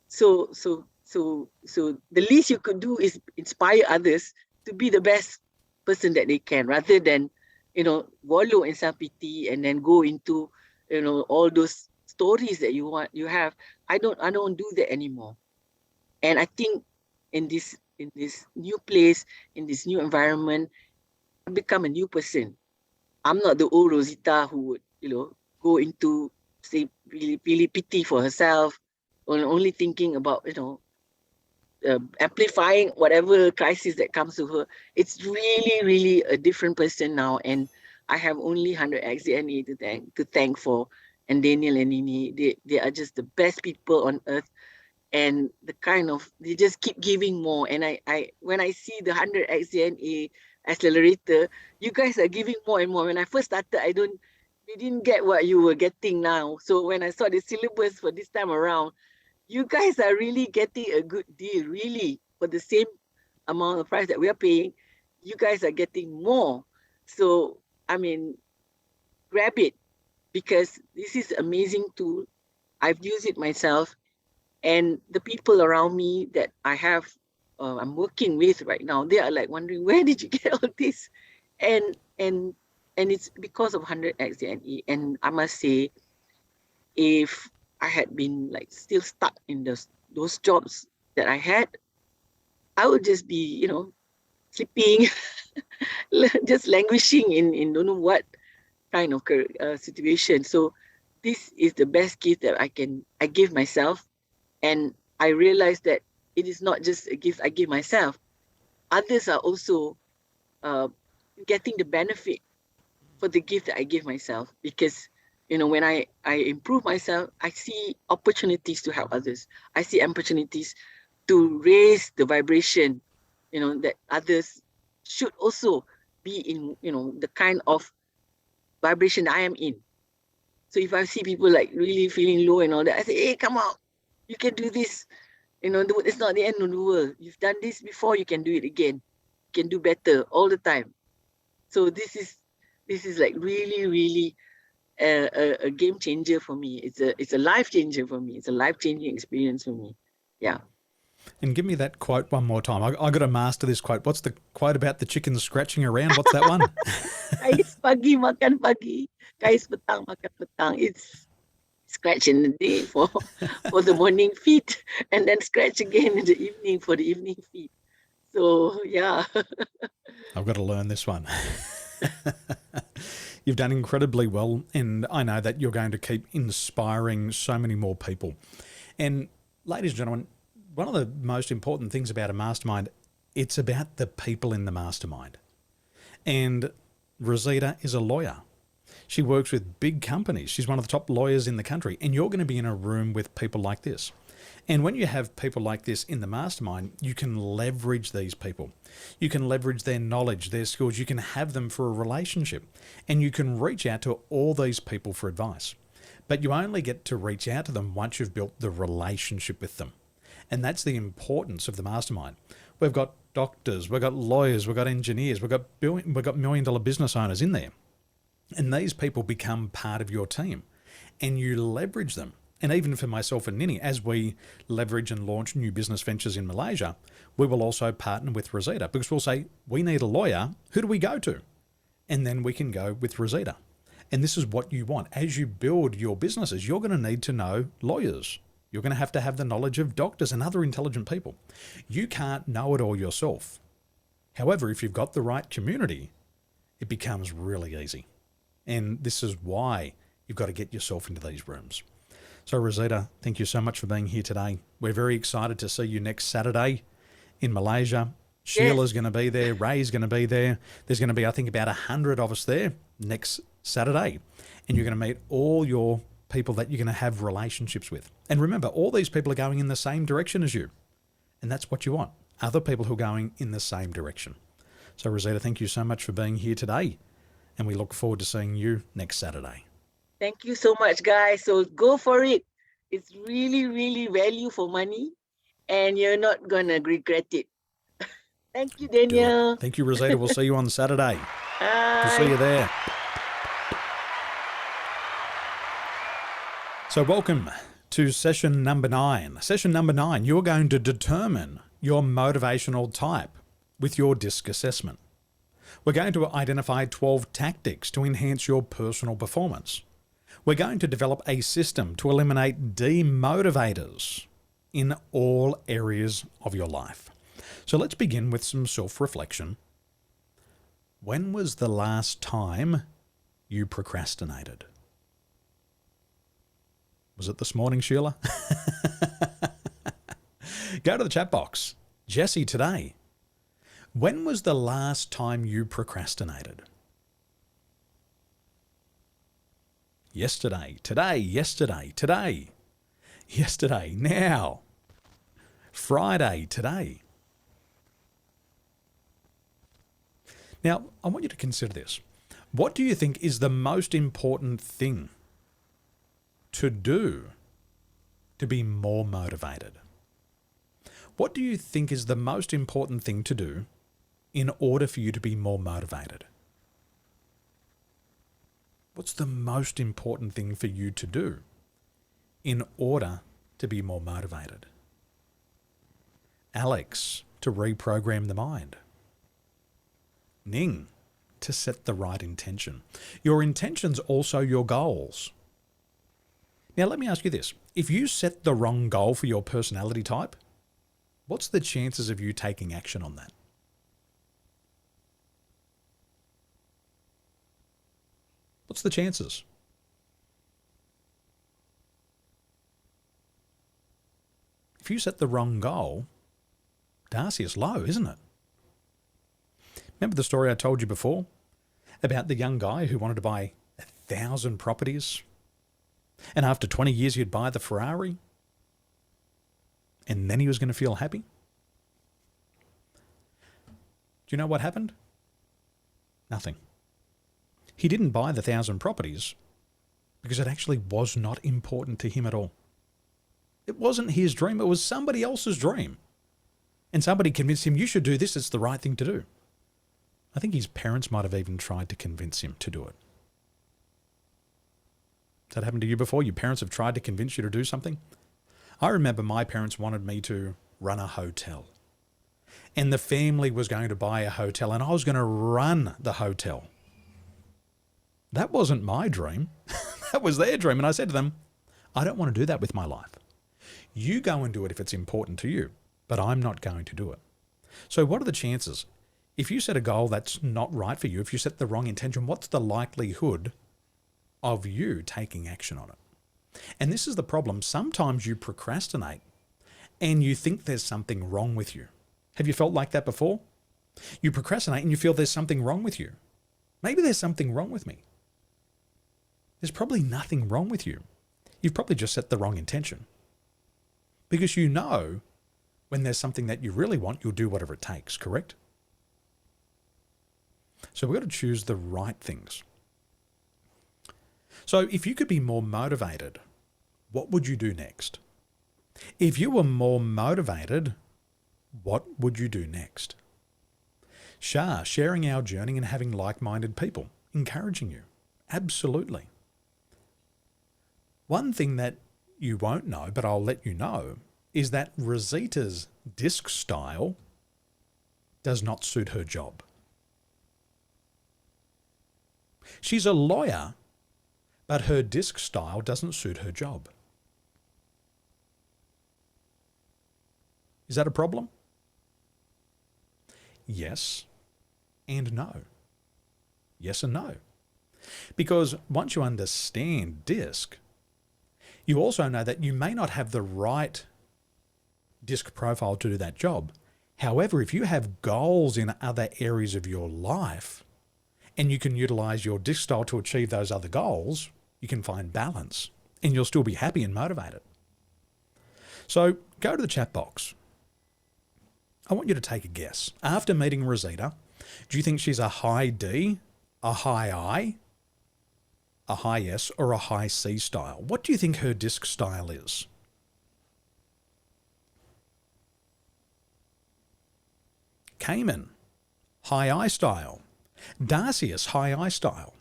P: So the least you could do is inspire others to be the best person that they can, rather than, wallow in self-pity and then go into, all those stories that you have. I don't do that anymore. And I think in this new place, in this new environment, I become a new person. I'm not the old Rosita who would, go into, say, really, really pity for herself, or only thinking about, amplifying whatever crisis that comes to her. It's really, really a different person now. And I have only 100X DNA to thank for. And Daniel and Nini, they are just the best people on earth. And they just keep giving more. And I when I see the 100X DNA accelerator, you guys are giving more and more. When I first started, we didn't get what you were getting now. So when I saw the syllabus for this time around, you guys are really getting a good deal, really, for the same amount of price that we are paying. You guys are getting more. So, I mean, grab it, because this is an amazing tool. I've used it myself, and the people around me that I'm working with right now, they are like wondering, where did you get all this? And it's because of 100X DNA. And I must say, if I had been like still stuck in those jobs that I had, I would just be, sleeping, just languishing in don't know what kind of situation. So this is the best gift that I give myself. And I realized that it is not just a gift I give myself. Others are also getting the benefit for the gift that I give myself, because when I improve myself, I see opportunities to help others. I see opportunities to raise the vibration, that others should also be in, the kind of vibration I am in. So if I see people like really feeling low and all that, I say, hey, come out, you can do this. It's not the end of the world. You've done this before, you can do it again. You can do better all the time. So this is like really, really a game changer for me. It's a life changer for me. It's a life-changing experience for me. Yeah.
G: And give me that quote one more time. I got to master this quote. What's the quote about the chickens scratching around? What's that one?
P: Kais pagi makan pagi, kais petang makan petang. It's scratch in the day for the morning feed, and then scratch again in the evening for the evening feed. So yeah.
G: I've got to learn this one. You've done incredibly well, and I know that you're going to keep inspiring so many more people. And ladies and gentlemen, one of the most important things about a mastermind, it's about the people in the mastermind. And Rosita is a lawyer. She works with big companies. She's one of the top lawyers in the country. And you're going to be in a room with people like this. And when you have people like this in the mastermind, you can leverage these people. You can leverage their knowledge, their skills. You can have them for a relationship. And you can reach out to all these people for advice. But you only get to reach out to them once you've built the relationship with them. And that's the importance of the mastermind. We've got doctors, we've got lawyers, we've got engineers, we've got million-dollar business owners in there. And these people become part of your team. And you leverage them. And even for myself and Nini, as we leverage and launch new business ventures in Malaysia, we will also partner with Rosita, because we'll say, we need a lawyer. Who do we go to? And then we can go with Rosita. And this is what you want. As you build your businesses, you're going to need to know lawyers. You're going to have the knowledge of doctors and other intelligent people. You can't know it all yourself. However, if you've got the right community, it becomes really easy. And this is why you've got to get yourself into these rooms. So Rosita, thank you so much for being here today. We're very excited to see you next Saturday in Malaysia. Sheila's going to be there. Ray's going to be there. There's going to be, I think, about 100 of us there next Saturday. And you're going to meet all your people that you're going to have relationships with. And remember, all these people are going in the same direction as you. And that's what you want. Other people who are going in the same direction. So, Rosita, thank you so much for being here today. And we look forward to seeing you next Saturday.
P: Thank you so much, guys. So go for it. It's really, really value for money, and you're not going to regret it. Thank you, Daniel.
G: Thank you, Rosita. We'll see you on Saturday.
P: Bye.
G: We'll see you there. So welcome to session number 9. Session number 9, you're going to determine your motivational type with your DISC assessment. We're going to identify 12 tactics to enhance your personal performance. We're going to develop a system to eliminate demotivators in all areas of your life. So let's begin with some self-reflection. When was the last time you procrastinated? Was it this morning, Sheila? Go to the chat box. Jesse, today. When was the last time you procrastinated? Yesterday, today, yesterday, today, yesterday, now, Friday, today. Now, I want you to consider this. What do you think is the most important thing to do to be more motivated? What do you think is the most important thing to do in order for you to be more motivated? What's the most important thing for you to do in order to be more motivated? Alex, to reprogram the mind. Ning, to set the right intention. Your intention's also your goals. Now, let me ask you this. If you set the wrong goal for your personality type, what's the chances of you taking action on that? What's the chances? If you set the wrong goal, Darcy, is low, isn't it? Remember the story I told you before about the young guy who wanted to buy 1,000 properties, and after 20 years he'd buy the Ferrari, and then he was going to feel happy? Do you know what happened? Nothing. He didn't buy the 1,000 properties because it actually was not important to him at all. It wasn't his dream. It was somebody else's dream. And somebody convinced him, you should do this. It's the right thing to do. I think his parents might have even tried to convince him to do it. Has that happened to you before? Your parents have tried to convince you to do something? I remember my parents wanted me to run a hotel. And the family was going to buy a hotel, and I was going to run the hotel. That wasn't my dream. That was their dream. And I said to them, I don't want to do that with my life. You go and do it if it's important to you, but I'm not going to do it. So what are the chances? If you set a goal that's not right for you, if you set the wrong intention, what's the likelihood of you taking action on it? And this is the problem. Sometimes you procrastinate and you think there's something wrong with you. Have you felt like that before? You procrastinate and you feel there's something wrong with you. Maybe there's something wrong with me. There's probably nothing wrong with you. You've probably just set the wrong intention. Because you know when there's something that you really want, you'll do whatever it takes, correct? So we've got to choose the right things. So if you could be more motivated, what would you do next? If you were more motivated, what would you do next? Shah, sharing our journey and having like-minded people, encouraging you. Absolutely. One thing that you won't know, but I'll let you know, is that Rosita's disc style does not suit her job. She's a lawyer, but her disc style doesn't suit her job. Is that a problem? Yes and no. Yes and no. Because once you understand disc, you also know that you may not have the right disc profile to do that job. However, if you have goals in other areas of your life and you can utilize your disc style to achieve those other goals, you can find balance and you'll still be happy and motivated. So go to the chat box. I want you to take a guess. After meeting Rosita, do you think she's a high D, a high I, a high S, or a high C style? What do you think her disc style is? Cayman, high I style. Darcius, high I style.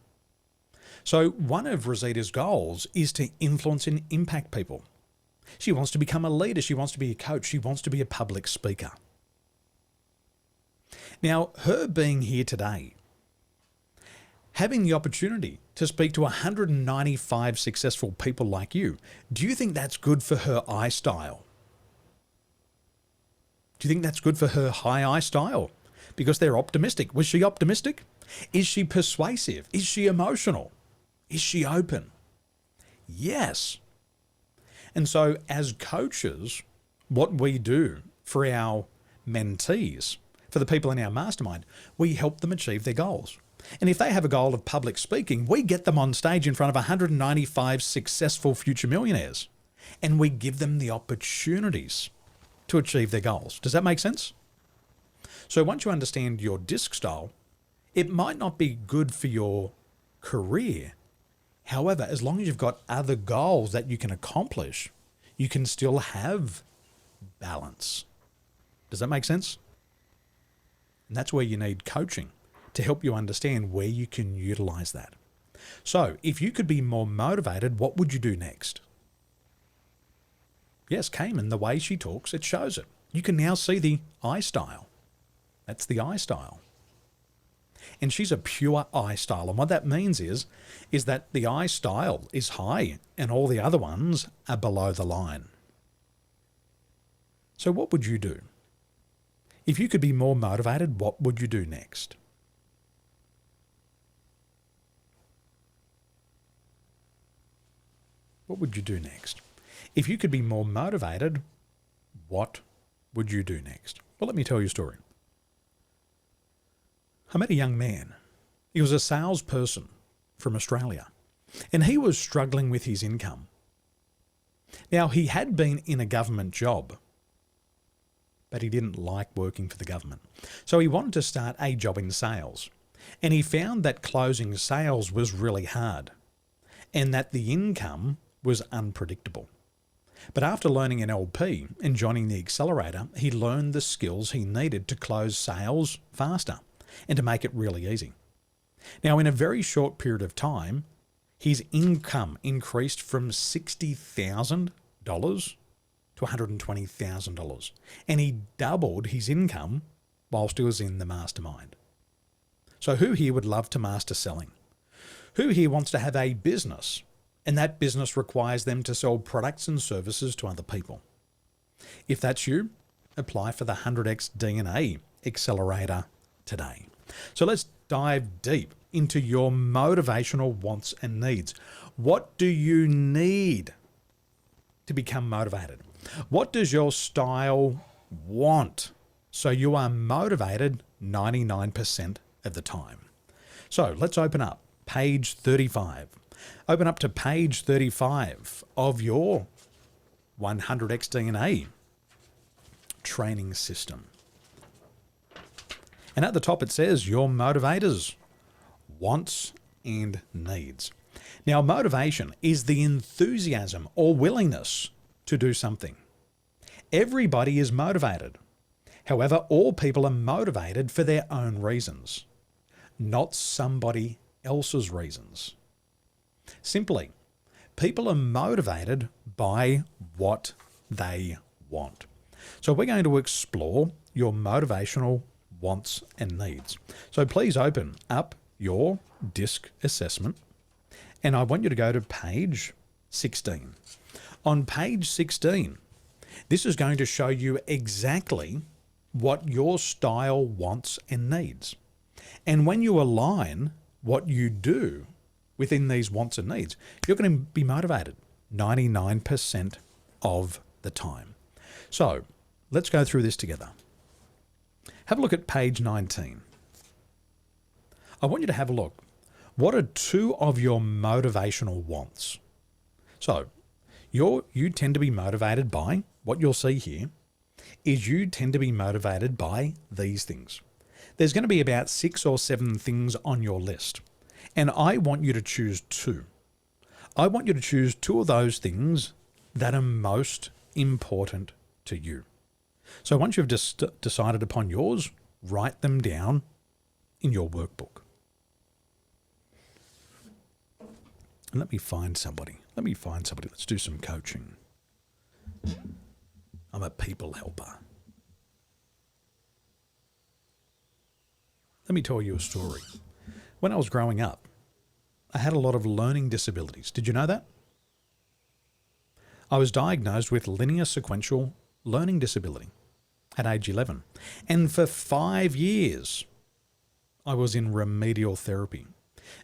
G: So one of Rosita's goals is to influence and impact people. She wants to become a leader. She wants to be a coach. She wants to be a public speaker. Now, her being here today, having the opportunity to speak to 195 successful people like you, do you think that's good for her I style? Do you think that's good for her high I style? Because they're optimistic. Was she optimistic? Is she persuasive? Is she emotional? Is she open? Yes. And so as coaches, what we do for our mentees, for the people in our mastermind, we help them achieve their goals. And if they have a goal of public speaking, we get them on stage in front of 195 successful future millionaires, and we give them the opportunities to achieve their goals. Does that make sense? So once you understand your disc style, it might not be good for your career. However, as long as you've got other goals that you can accomplish, you can still have balance. Does that make sense? And that's where you need coaching to help you understand where you can utilize that. So if you could be more motivated, what would you do next? Yes, Cayman, the way she talks, it shows it. You can now see the I style. That's the I style. And she's a pure I style. And what that means is that the I style is high and all the other ones are below the line. So what would you do? If you could be more motivated, what would you do next? What would you do next? If you could be more motivated, what would you do next? Well, let me tell you a story. I met a young man. He was a salesperson from Australia, and he was struggling with his income. Now, he had been in a government job, but he didn't like working for the government. So he wanted to start a job in sales, and he found that closing sales was really hard and that the income was unpredictable. But after learning NLP and joining the accelerator, he learned the skills he needed to close sales faster and to make it really easy. Now, in a very short period of time, his income increased from $60,000 to $120,000, and he doubled his income whilst he was in the mastermind. So who here would love to master selling? Who here wants to have a business, and that business requires them to sell products and services to other people? If that's you, apply for the 100x DNA Accelerator today. So let's dive deep into your motivational wants and needs. What do you need to become motivated? What does your style want so you are motivated 99% of the time? So let's open up page 35. Open up to page 35 of your 100x DNA training system. And at the top it says your motivators, wants and needs. Now, motivation is the enthusiasm or willingness to do something. Everybody is motivated. However, all people are motivated for their own reasons, not somebody else's reasons. Simply, people are motivated by what they want. So we're going to explore your motivational wants and needs. So please open up your DISC assessment, and I want you to go to page 16. On page 16, this is going to show you exactly what your style wants and needs. And when you align what you do within these wants and needs, you're going to be motivated 99% of the time. So let's go through this together. Have a look at page 19. I want you to have a look. What are two of your motivational wants? So, you tend to be motivated by, what you'll see here, is you tend to be motivated by these things. There's going to be about 6 or 7 things on your list, and I want you to choose 2. I want you to choose 2 of those things that are most important to you. So once you've decided upon yours, write them down in your workbook. And let me find somebody. Let's do some coaching. I'm a people helper. Let me tell you a story. When I was growing up, I had a lot of learning disabilities. Did you know that? I was diagnosed with linear sequential learning disability at age 11. And for 5 years, I was in remedial therapy.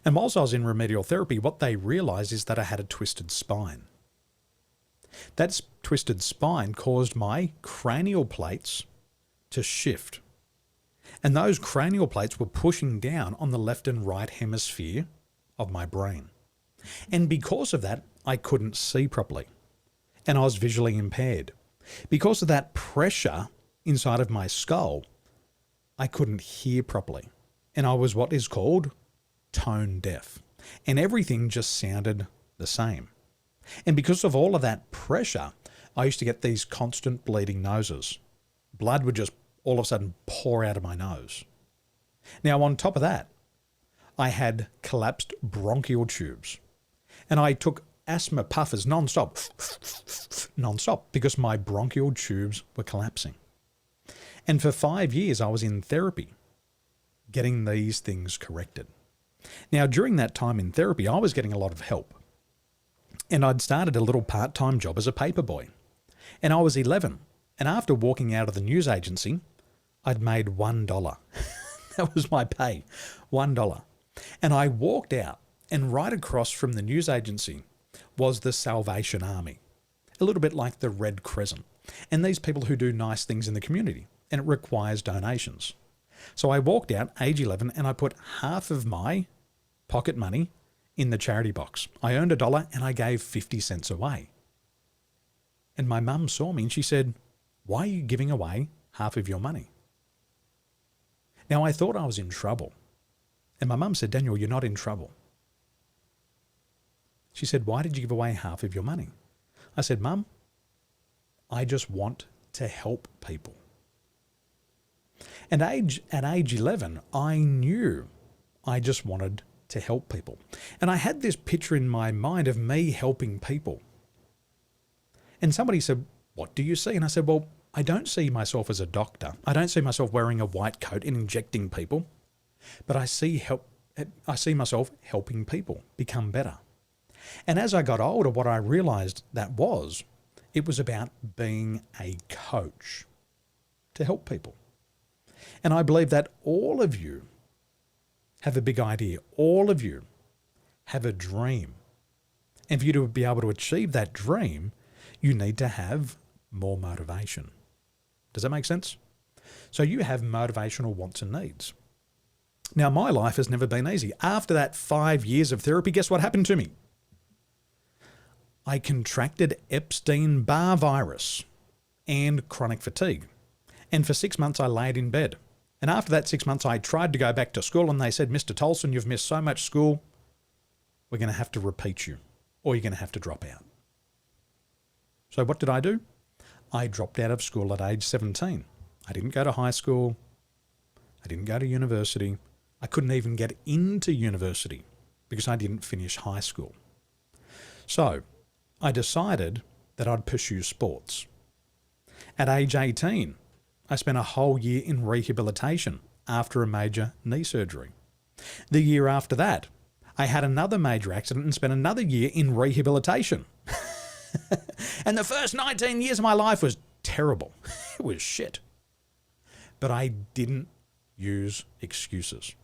G: And whilst I was in remedial therapy, what they realised is that I had a twisted spine. That twisted spine caused my cranial plates to shift. And those cranial plates were pushing down on the left and right hemisphere of my brain. And because of that, I couldn't see properly. And I was visually impaired. Because of that pressure inside of my skull, I couldn't hear properly. And I was what is called tone deaf. And everything just sounded the same. And because of all of that pressure, I used to get these constant bleeding noses. Blood would just all of a sudden pour out of my nose. Now, on top of that, I had collapsed bronchial tubes. And I took asthma puffers non-stop because my bronchial tubes were collapsing. And for 5 years, I was in therapy getting these things corrected. Now, during that time in therapy, I was getting a lot of help. And I'd started a little part-time job as a paperboy. And I was 11. And after walking out of the news agency, I'd made $1. That was my pay, $1. And I walked out, and right across from the news agency was the Salvation Army, a little bit like the Red Crescent, and these people who do nice things in the community, and it requires donations. So I walked out, age 11, and I put half of my pocket money in the charity box. I earned $1 and I gave 50 cents away. And my mum saw me and she said, "Why are you giving away half of your money?" Now, I thought I was in trouble. And my mum said, "Daniel, you're not in trouble." She said, "Why did you give away half of your money?" I said, "Mum, I just want to help people." And at age 11, I knew I just wanted to help people. And I had this picture in my mind of me helping people. And somebody said, "What do you see?" And I said, "Well, I don't see myself as a doctor. I don't see myself wearing a white coat and injecting people. But I see myself helping people become better." And as I got older, what I realized it was about being a coach to help people. And I believe that all of you have a big idea. All of you have a dream. And for you to be able to achieve that dream, you need to have more motivation. Does that make sense? So you have motivational wants and needs. Now, my life has never been easy. After that 5 years of therapy, guess what happened to me? I contracted Epstein-Barr virus and chronic fatigue. And for 6 months, I laid in bed. And after that 6 months, I tried to go back to school and they said, "Mr. Tolson, you've missed so much school, we're going to have to repeat you or you're going to have to drop out." So what did I do? I dropped out of school at age 17. I didn't go to high school. I didn't go to university. I couldn't even get into university because I didn't finish high school. So I decided that I'd pursue sports. At age 18, I spent a whole year in rehabilitation after a major knee surgery. The year after that, I had another major accident and spent another year in rehabilitation. And the first 19 years of my life was terrible. It was shit. But I didn't use excuses.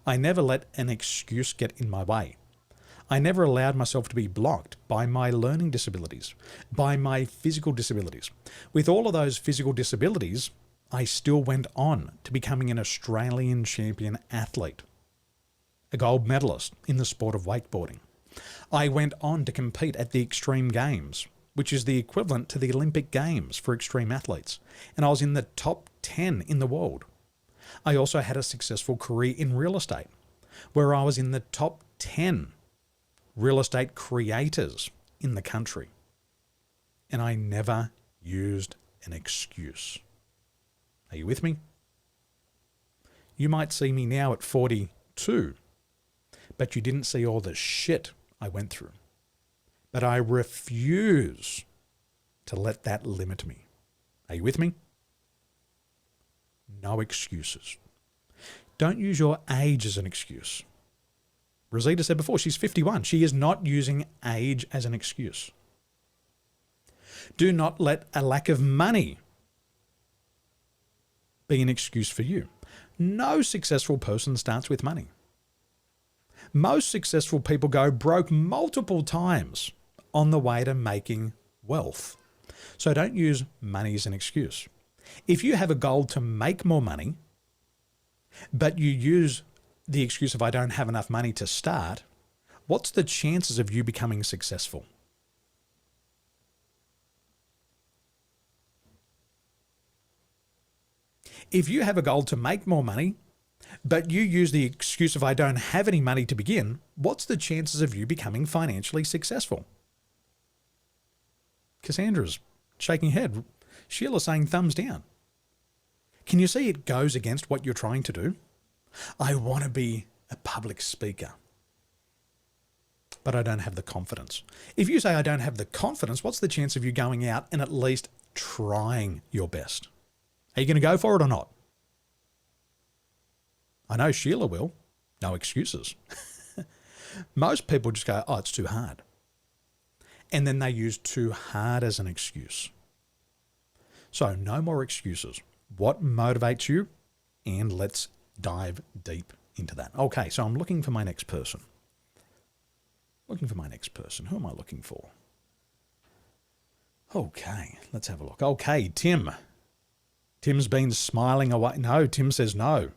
G: I never let an excuse get in my way. I never allowed myself to be blocked by my learning disabilities, by my physical disabilities. With all of those physical disabilities, I still went on to becoming an Australian champion athlete, a gold medalist in the sport of wakeboarding. I went on to compete at the Extreme Games, which is the equivalent to the Olympic Games for extreme athletes, and I was in the top 10 in the world. I also had a successful career in real estate, where I was in the top 10 real estate creators in the country. And I never used an excuse. Are you with me? You might see me now at 42, but you didn't see all the shit I went through. But I refuse to let that limit me. Are you with me? No excuses. Don't use your age as an excuse. Rosita said before, she's 51. She is not using age as an excuse. Do not let a lack of money be an excuse for you. No successful person starts with money. Most successful people go broke multiple times on the way to making wealth. So don't use money as an excuse. If you have a goal to make more money, but you use the excuse of I don't have enough money to start, what's the chances of you becoming successful? If you have a goal to make more money, but you use the excuse of I don't have any money to begin, what's the chances of you becoming financially successful? Cassandra's shaking her head. Sheila's saying thumbs down. Can you see it goes against what you're trying to do? I want to be a public speaker, but I don't have the confidence. If you say I don't have the confidence, what's the chance of you going out and at least trying your best? Are you going to go for it or not? I know Sheila will. No excuses. Most people just go, oh, it's too hard. And then they use too hard as an excuse. So no more excuses. What motivates you? And let's dive deep into that. Okay, so I'm looking for my next person. Who am I looking for? Okay, let's have a look. Okay, Tim. Tim's been smiling away. No, Tim says no.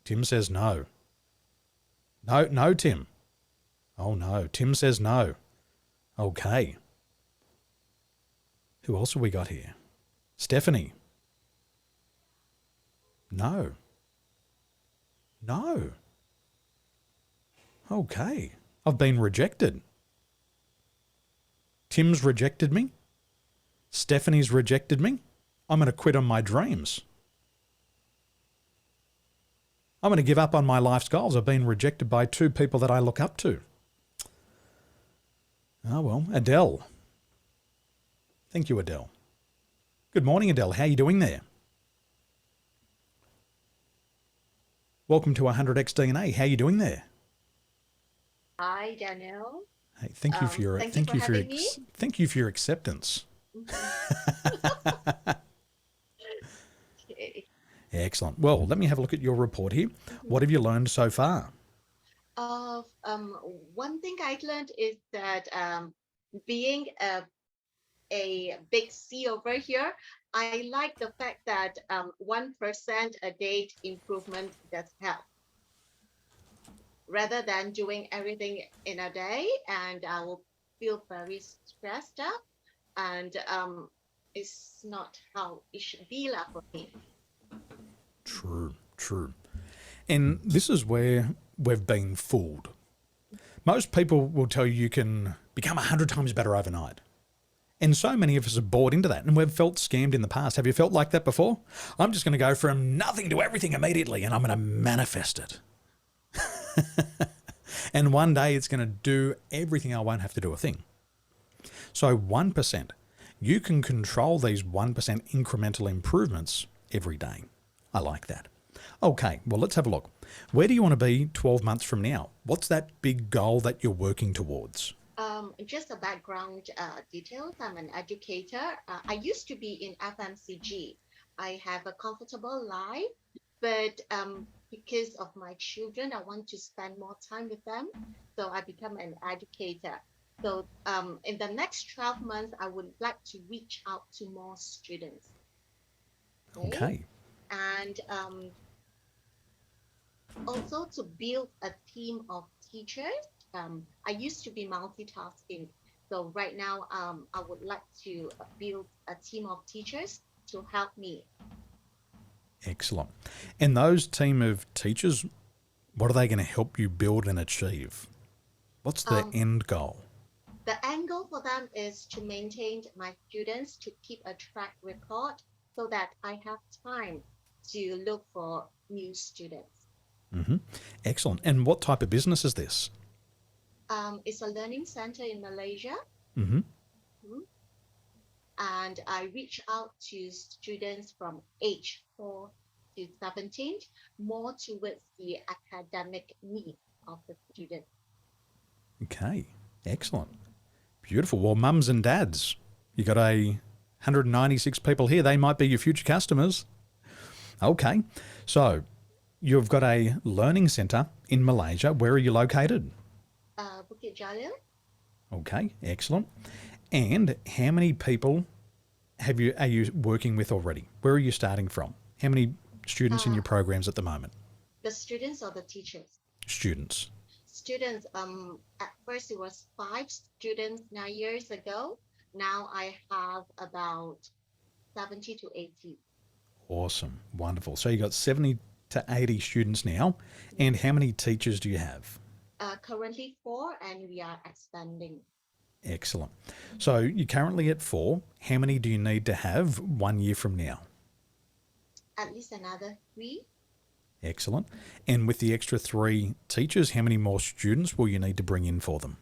G: Tim says no. No, Tim. Oh, no. Tim says no. Okay. Who else have we got here? Stephanie. No. No. Okay. I've been rejected. Tim's rejected me. Stephanie's rejected me. I'm going to quit on my dreams. I'm going to give up on my life's goals. I've been rejected by two people that I look up to. Oh, well, Adele. Thank you, Adele. Good morning, Adele. How are you doing there? Welcome to 100X DNA. How are you doing there?
Q: Hi, Danielle.
G: Hey, thank you for your thank you for your acceptance.
Q: Okay.
G: Excellent. Well, let me have a look at your report here. What have you learned so far?
Q: One thing I learned is that being a big C over here, I like the fact that 1% a day improvement does help. Rather than doing everything in a day, and I will feel very stressed out, and it's not how it should be like for me.
G: True. And this is where we've been fooled. Most people will tell you you can become 100 times better overnight. And so many of us have bought into that, and we've felt scammed in the past. Have you felt like that before? I'm just going to go from nothing to everything immediately, and I'm going to manifest it. And one day it's going to do everything. I won't have to do a thing. So 1%, you can control these 1% incremental improvements every day. I like that. Okay, well, let's have a look. Where do you want to be 12 months from now? What's that big goal that you're working towards?
Q: Just a background details. I'm an educator. I used to be in FMCG. I have a comfortable life, but because of my children, I want to spend more time with them. So I become an educator. So in the next 12 months, I would like to reach out to more students.
G: Okay.
Q: and also to build a team of teachers. I used to be multitasking, so right now I would like to build a team of teachers to help me.
G: Excellent. And those team of teachers, what are they going to help you build and achieve? What's the end goal?
Q: The end goal for them is to maintain my students, to keep a track record so that I have time to look for new students.
G: Excellent. And what type of business is this?
Q: It's a learning center in Malaysia.
G: Mm-hmm.
Q: Mhm. And I reach out to students from age 4 to 17, more towards the academic need of the student.
G: Okay. Excellent. Beautiful. Well, mums and dads, you got 196 people here. They might be your future customers. Okay. So you've got a learning centre in Malaysia. Where are you located?
Q: Bukit Jalil.
G: Okay. Excellent. And how many people are you working with already? Where are you starting from? How many students in your programs at the moment?
Q: The students or the teachers?
G: Students.
Q: Students, at first it was 5 students 9 years ago. Now I have about 70 to 80.
G: Awesome. Wonderful. So you got 70 to 80 students now. And how many teachers do you have?
Q: Currently 4, and we are expanding.
G: Excellent. So you're currently at 4. How many do you need to have 1 year from now?
Q: At least another 3.
G: Excellent. And with the extra 3 teachers, how many more students will you need to bring in for them?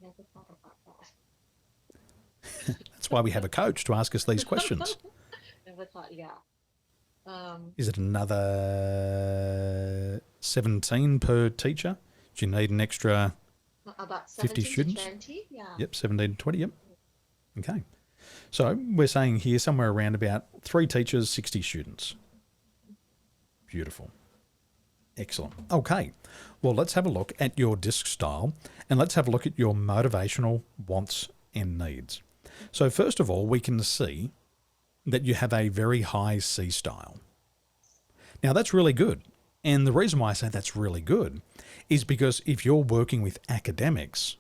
Q: Never thought about that.
G: That's why we have a coach to ask us these questions.
Q: Never thought, yeah.
G: Is it another 17 per teacher? Do you need an extra
Q: About
G: 50
Q: 17
G: students?
Q: to 20, yeah.
G: Yep, 17 to 20, yep. Okay. So we're saying here somewhere around about 3 teachers, 60 students. Beautiful. Excellent. Okay. Well, let's have a look at your disc style and let's have a look at your motivational wants and needs. So first of all, we can see that you have a very high C style. Now that's really good. And the reason why I say that's really good is because if you're working with academics,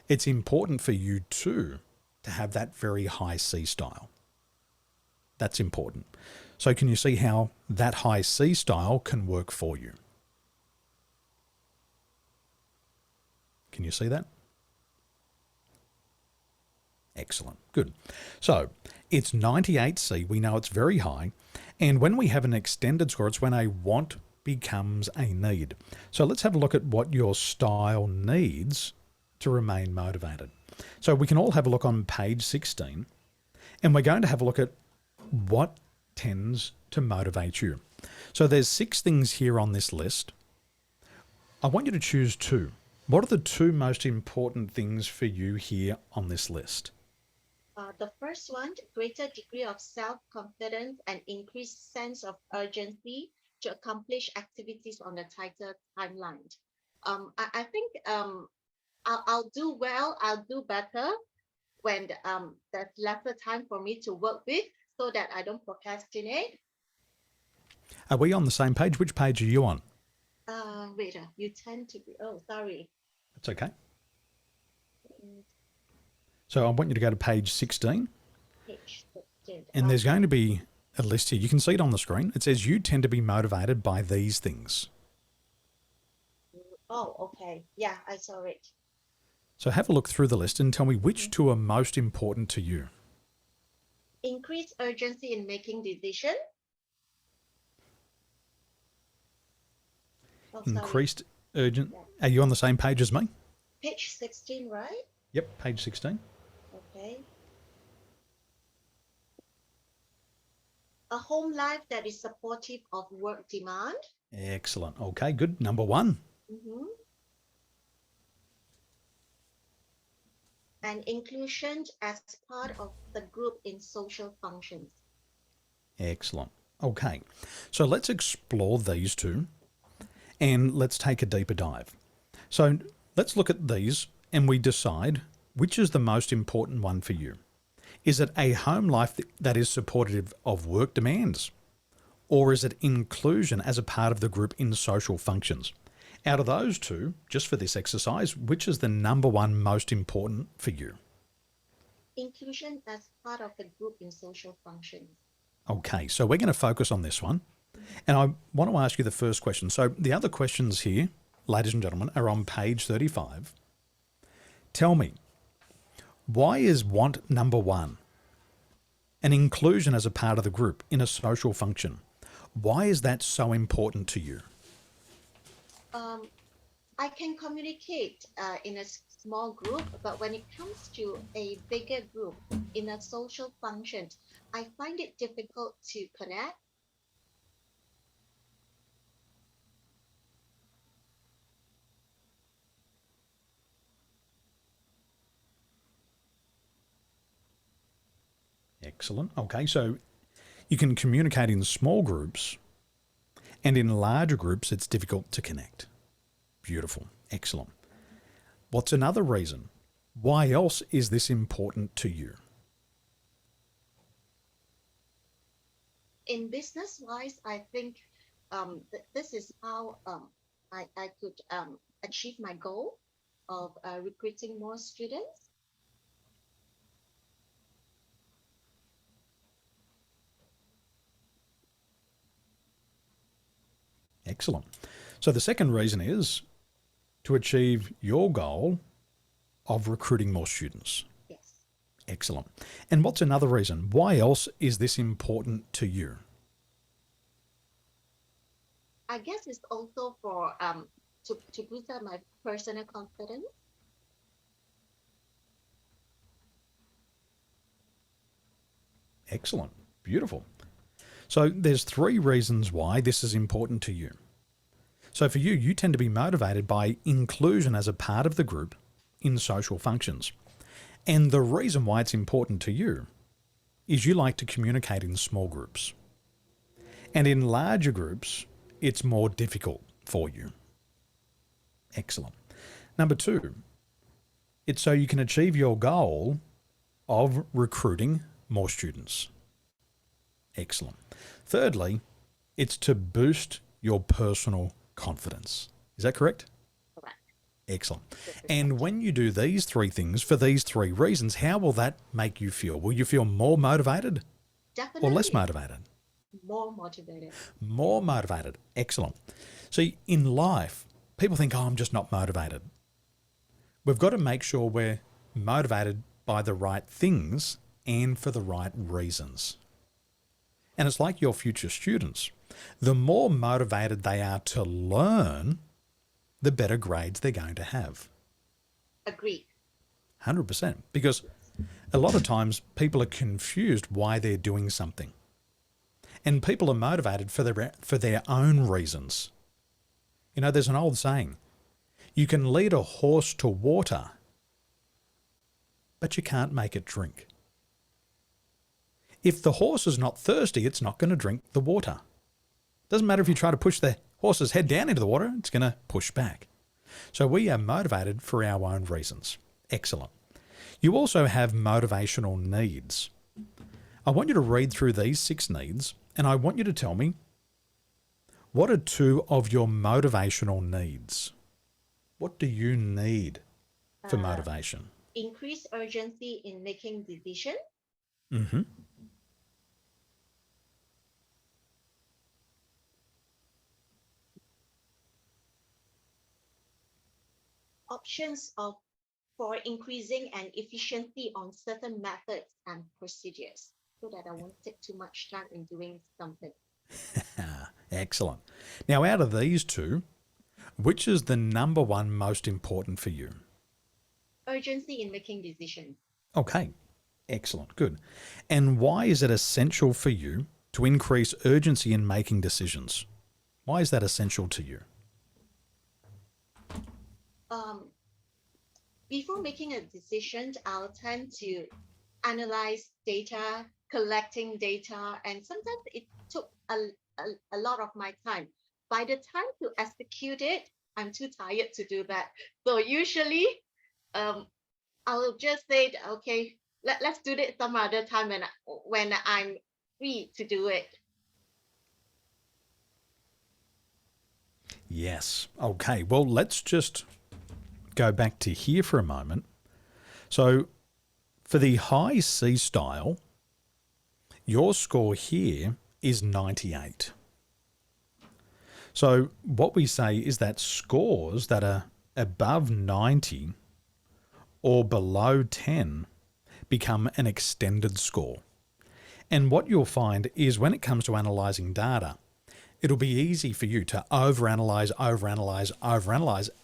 G: it's important for you too to have that very high C style. That's important. So can you see how that high C style can work for you? Can you see that? Excellent. Good. So it's 98C. We know it's very high. And when we have an extended score, it's when a want becomes a need. So let's have a look at what your style needs to remain motivated. So we can all have a look on page 16, and we're going to have a look at what tends to motivate you. So there's 6 things here on this list. I want you to choose 2. What are the 2 most important things for you here on this list?
Q: The first one, greater degree of self-confidence and increased sense of urgency to accomplish activities on a tighter timeline. I think I'll do well, I'll do better when there's lesser time for me to work with so that I don't procrastinate.
G: Are we on the same page? Which page are you on?
Q: Wait, you tend to be, oh, sorry.
G: That's okay. So I want you to go to page 16.
Q: Page 16.
G: And there's going to be a list here. You can see it on the screen. It says you tend to be motivated by these things.
Q: Oh, okay. Yeah, I saw it.
G: So have a look through the list and tell me which 2 are most important to you.
Q: Increased urgency in making decisions. Oh, sorry.
G: Increased urgent. Are you on the same page as me?
Q: Page 16, right?
G: Yep, page 16.
Q: Okay. A home life that is supportive of work demand.
G: Excellent. Okay, good. Number 1.
Q: Mm-hmm. And inclusion as part of the group in social functions.
G: Excellent. Okay, so let's explore these 2 and let's take a deeper dive. So let's look at these and we decide which is the most important one for you. Is it a home life that is supportive of work demands? Or is it inclusion as a part of the group in social functions? Out of those two, just for this exercise, which is the number one most important for you?
Q: Inclusion as part of the group in social functions.
G: Okay, so we're going to focus on this one. And I want to ask you the first question. So the other questions here, ladies and gentlemen, are on page 35. Tell me, why is want number one? An inclusion as a part of the group in a social function. Why is that so important to you?
Q: I can communicate in a small group, but when it comes to a bigger group in a social function, I find it difficult to connect.
G: Excellent. Okay, so you can communicate in small groups, and in larger groups, it's difficult to connect. Beautiful. Excellent. What's another reason? Why else is this important to you?
Q: In business wise, I think this is how I could achieve my goal of recruiting more students.
G: Excellent. So the second reason is to achieve your goal of recruiting more students.
Q: Yes.
G: Excellent. And what's another reason? Why else is this important to you?
Q: I guess it's also for to boost up my personal confidence.
G: Excellent. Beautiful. So there's three reasons why this is important to you. So for you, you tend to be motivated by inclusion as a part of the group in social functions. And the reason why it's important to you is you like to communicate in small groups. And in larger groups, it's more difficult for you. Excellent. Number two, it's so you can achieve your goal of recruiting more students. Excellent. Thirdly, it's to boost your personal confidence. Is that correct?
Q: Correct.
G: Excellent. And when you do these three things for these three reasons, how will that make you feel? Will you feel more motivated
Q: Definitely
G: or less motivated?
Q: more motivated.
G: More motivated. Excellent. See, in life, people think, oh, I'm just not motivated. We've got to make sure we're motivated by the right things and for the right reasons. And it's like your future students. The more motivated they are to learn, the better grades they're going to have.
Q: Agreed.
G: 100%. Because a lot of times people are confused why they're doing something. And people are motivated for their own reasons. You know, there's an old saying, you can lead a horse to water, but you can't make it drink. If the horse is not thirsty, it's not going to drink the water. Doesn't matter if you try to push the horse's head down into the water, it's going to push back. So we are motivated for our own reasons. Excellent. You also have motivational needs. I want you to read through these 6 needs, and I want you to tell me, what are 2 of your motivational needs? What do you need for motivation?
Q: Increase urgency in making decisions.
G: Mm-hmm.
Q: Options for increasing an efficiency on certain methods and procedures so that I won't take too much time in doing something.
G: Excellent. Now, out of these 2, which is the number one most important for you?
Q: Urgency in making decisions.
G: Okay. Excellent. Good. And why is it essential for you to increase urgency in making decisions? Why is that essential to you?
Q: Before making a decision, I'll tend to analyze data, collecting data, and sometimes it took a lot of my time. By the time to execute it, I'm too tired to do that. So usually, I'll just say, okay, let's do it some other time when I'm free to do it.
G: Yes. Okay. Well, let's just go back to here for a moment. So for the high C style, your score here is 98. So what we say is that scores that are above 90 or below 10 become an extended score. And what you'll find is when it comes to analysing data, it'll be easy for you to overanalyze,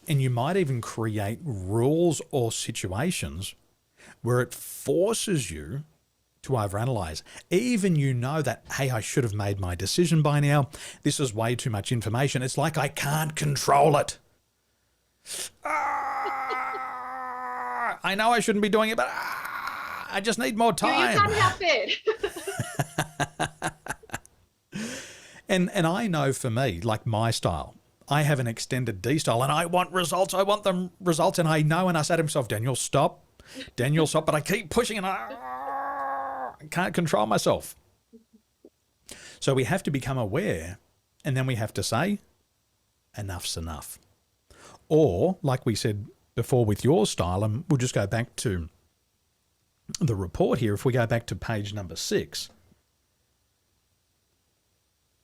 G: and you might even create rules or situations where it forces you to overanalyze. Even you know that, hey, I should have made my decision by now. This is way too much information. It's like I can't control it. I know I shouldn't be doing it, but I just need more time.
Q: You can't help it.
G: And I know for me, like my style, I have an extended D style and I want results. I want them results. And I know, and I say to myself, Daniel, stop. Daniel, stop. But I keep pushing and I can't control myself. So we have to become aware, and then we have to say, enough's enough. Or, like we said before with your style, and we'll just go back to the report here. If we go back to page number 6,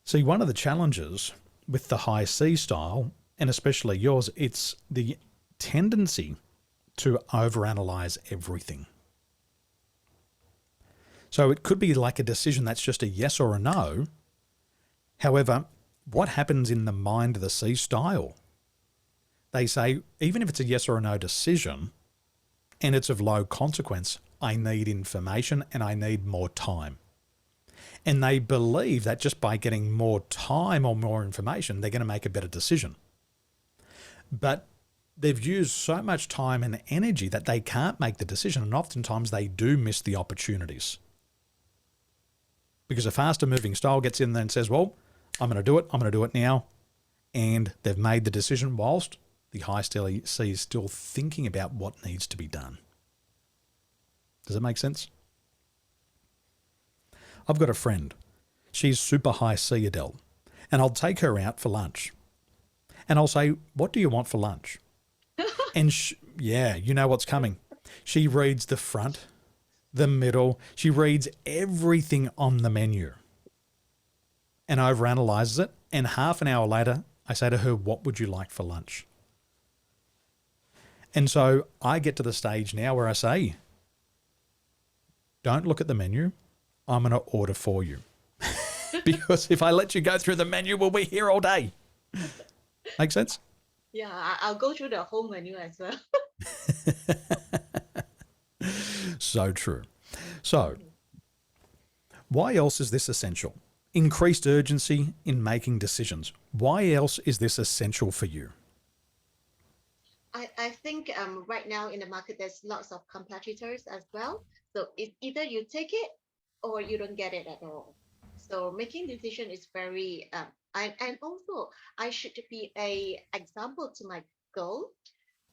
G: see, one of the challenges with the high C style, and especially yours, it's the tendency to overanalyze everything. So it could be like a decision that's just a yes or a no. However, what happens in the mind of the C style? They say, even if it's a yes or a no decision and it's of low consequence, I need information and I need more time. And they believe that just by getting more time or more information, they're going to make a better decision. But they've used so much time and energy that they can't make the decision, and oftentimes they do miss the opportunities. Because a faster moving style gets in there and says, well, I'm going to do it now. And they've made the decision whilst the high C is still thinking about what needs to be done. Does that make sense? I've got a friend. She's super high C, Adele. And I'll take her out for lunch. And I'll say, what do you want for lunch? And yeah, you know what's coming. She reads the front, the middle. She reads everything on the menu and overanalyzes it. And half an hour later, I say to her, what would you like for lunch? And so I get to the stage now where I say, don't look at the menu. I'm going to order for you. Because if I let you go through the menu, we'll be here all day. Make sense?
Q: Yeah, I'll go through the whole menu as well.
G: So true. So, why else is this essential? Increased urgency in making decisions. Why else is this essential for you?
Q: I think right now in the market, there's lots of competitors as well. So it's either you take it or you don't get it at all. So making decision is very, and also I should be a example to my girl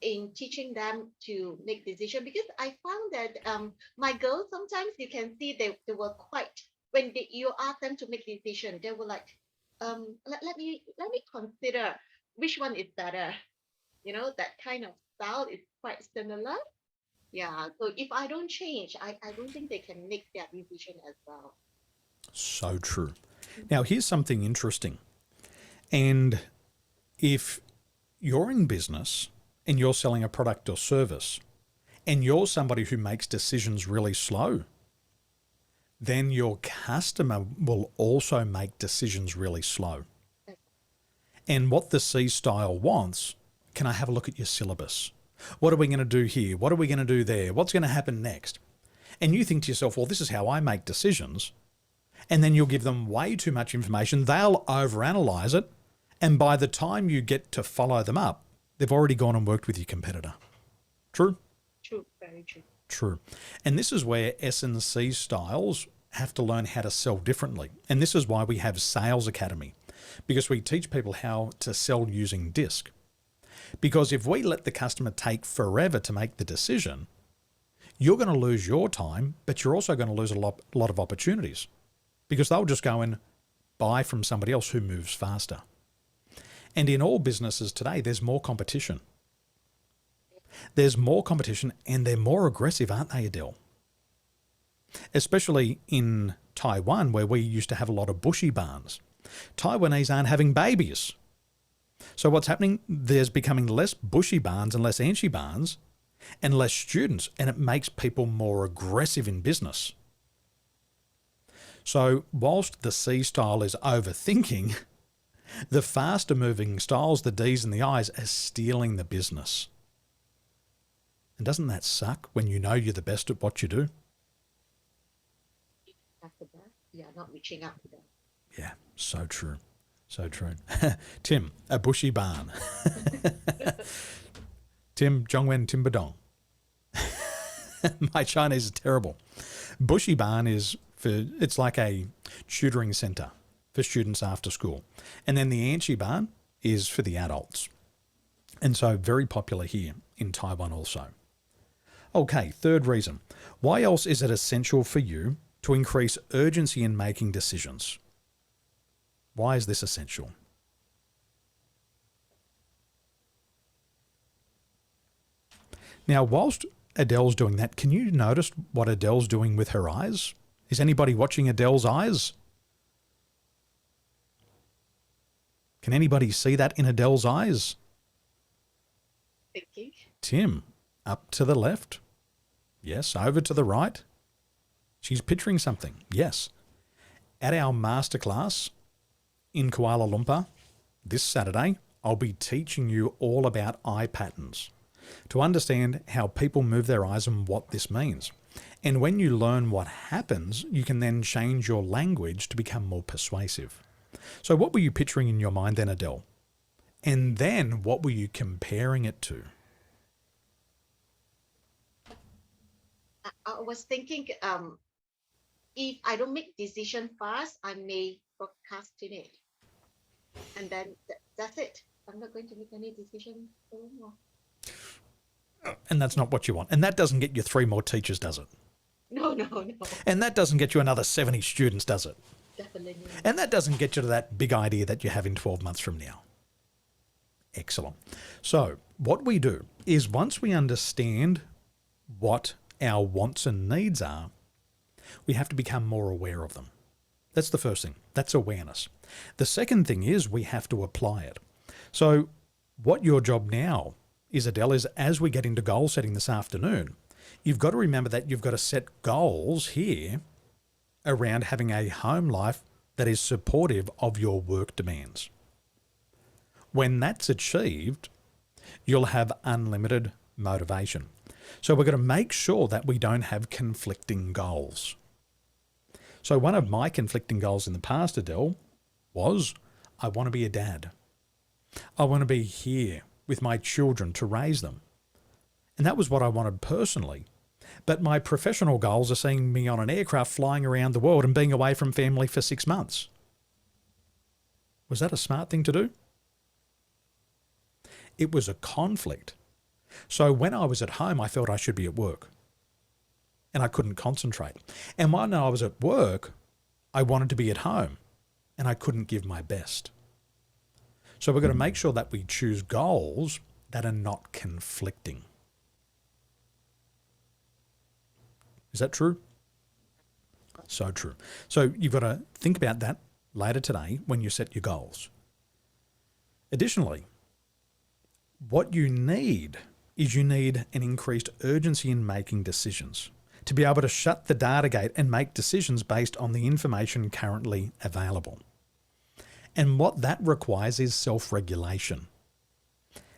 Q: in teaching them to make decision, because I found that my girls, sometimes you can see they were quite, when you ask them to make decision, they were like, let me consider which one is better. You know, that kind of style is quite similar. Yeah. So if I don't change, I don't think they can make their decision as well.
G: So true. Now, here's something interesting. And if you're in business and you're selling a product or service and you're somebody who makes decisions really slow, then your customer will also make decisions really slow. And what the C style wants, can I have a look at your syllabus? What are we going to do here? What are we going to do there? What's going to happen next? And you think to yourself, well, this is how I make decisions. And then you'll give them way too much information. They'll overanalyze it. And by the time you get to follow them up, they've already gone and worked with your competitor. True?
Q: True, very true.
G: True. And this is where S and C styles have to learn how to sell differently. And this is why we have Sales Academy, because we teach people how to sell using DISC. Because if we let the customer take forever to make the decision, you're going to lose your time, but you're also going to lose a lot of opportunities because they'll just go and buy from somebody else who moves faster. And in all businesses today, there's more competition. There's more competition and they're more aggressive, aren't they, Adele? Especially in Taiwan, where we used to have a lot of bushy barns. Taiwanese aren't having babies. So what's happening? There's becoming less bushy barns and less anchi barns and less students, and it makes people more aggressive in business. So whilst the C style is overthinking, the faster moving styles, the D's and the I's, are stealing the business. And doesn't that suck when you know you're the best at what you do?
Q: Yeah, not reaching out to them.
G: Yeah, so true. So true. Tim, a bushy barn. Tim Jongwen Timbadong. My Chinese is terrible. Bushy barn it's like a tutoring centre for students after school. And then the Anchi barn is for the adults. And so very popular here in Taiwan also. Okay, third reason. Why else is it essential for you to increase urgency in making decisions? Why is this essential? Now, whilst Adele's doing that, can you notice what Adele's doing with her eyes? Is anybody watching Adele's eyes? Can anybody see that in Adele's eyes?
Q: Thinking.
G: Tim, up to the left. Yes, over to the right. She's picturing something. Yes. At our masterclass in Kuala Lumpur this Saturday, I'll be teaching you all about eye patterns to understand how people move their eyes and what this means. And when you learn what happens, you can then change your language to become more persuasive. So what were you picturing in your mind then, Adele? And then what were you comparing it to?
Q: I was thinking, if I don't make decision fast, I may procrastinate, and then that's it. I'm not going to make any decision anymore.
G: And that's not what you want. And that doesn't get you 3 more teachers, does it?
Q: No.
G: And that doesn't get you another 70 students, does it?
Q: Definitely.
G: And that doesn't get you to that big idea that you have in 12 months from now. Excellent. So what we do is once we understand what our wants and needs are, we have to become more aware of them. That's the first thing. That's awareness. The second thing is we have to apply it. So what your job now is, Adele, is as we get into goal setting this afternoon, you've got to remember that you've got to set goals here around having a home life that is supportive of your work demands. When that's achieved, you'll have unlimited motivation. So we're going to make sure that we don't have conflicting goals. So one of my conflicting goals in the past, Adele, was I want to be a dad. I want to be here with my children to raise them. And that was what I wanted personally. But my professional goals are seeing me on an aircraft flying around the world and being away from family for 6 months. Was that a smart thing to do? It was a conflict. So when I was at home, I felt I should be at work. And I couldn't concentrate. And when I was at work, I wanted to be at home. And I couldn't give my best. So we're going to make sure that we choose goals that are not conflicting. Is that true? So true. So you've got to think about that later today when you set your goals. Additionally, what you need is you need an increased urgency in making decisions to be able to shut the data gate and make decisions based on the information currently available. And what that requires is self-regulation.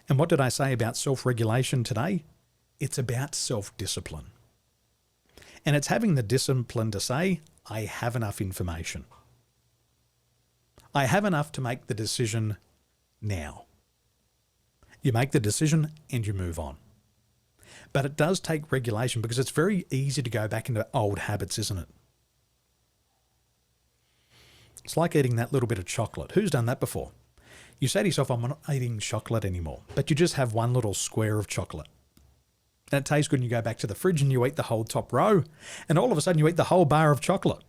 G: And what did I say about self-regulation today? It's about self-discipline. And it's having the discipline to say, I have enough information. I have enough to make the decision now. You make the decision and you move on. But it does take regulation because it's very easy to go back into old habits, isn't it? It's like eating that little bit of chocolate. Who's done that before? You say to yourself, I'm not eating chocolate anymore, but you just have one little square of chocolate. and it tastes good, and you go back to the fridge and you eat the whole top row, and all of a sudden you eat the whole bar of chocolate.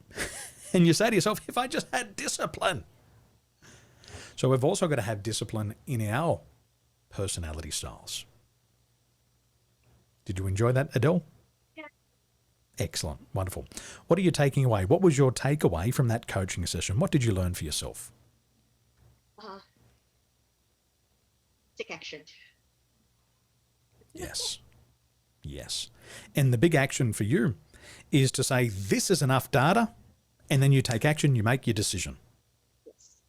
G: And you say to yourself, if I just had discipline. So we've also got to have discipline in our personality styles. Did you enjoy that, Adele?
H: Yeah.
G: Excellent. Wonderful. What are you taking away? What was your takeaway from that coaching session? What did you learn for yourself?
Q: Take action.
G: Yes. Yes. And the big action for you is to say, this is enough data, and then you take action, you make your decision.
Q: Yes.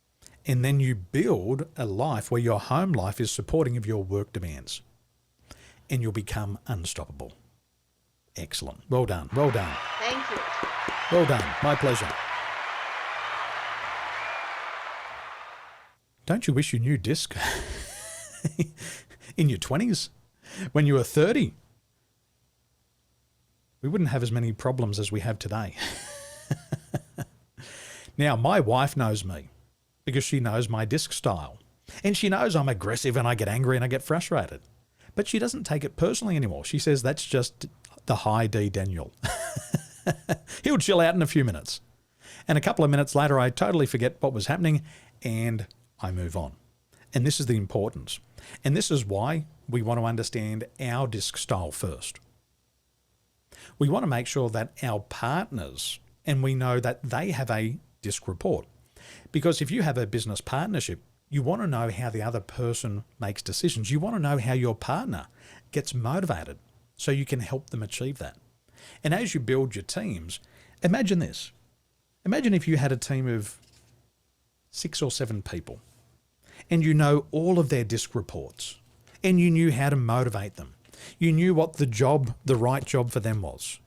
G: And then you build a life where your home life is supporting of your work demands. And you'll become unstoppable. Excellent. Well done. Well done.
Q: Thank you.
G: Well done. My pleasure. Don't you wish you knew DISC in your 20s? When you were 30? We wouldn't have as many problems as we have today. Now, my wife knows me because she knows my DISC style. And she knows I'm aggressive and I get angry and I get frustrated. But she doesn't take it personally anymore. She says that's just the high D Daniel. He'll chill out in a few minutes. And a couple of minutes later, I totally forget what was happening and I move on. And this is the importance. And this is why we want to understand our DISC style first. We want to make sure that our partners, and we know that they have a DISC report. Because if you have a business partnership, you want to know how the other person makes decisions. You want to know how your partner gets motivated so you can help them achieve that. And as you build your teams, imagine this. Imagine if you had a team of 6 or 7 people and you know all of their DISC reports and you knew how to motivate them. You knew what the right job for them was.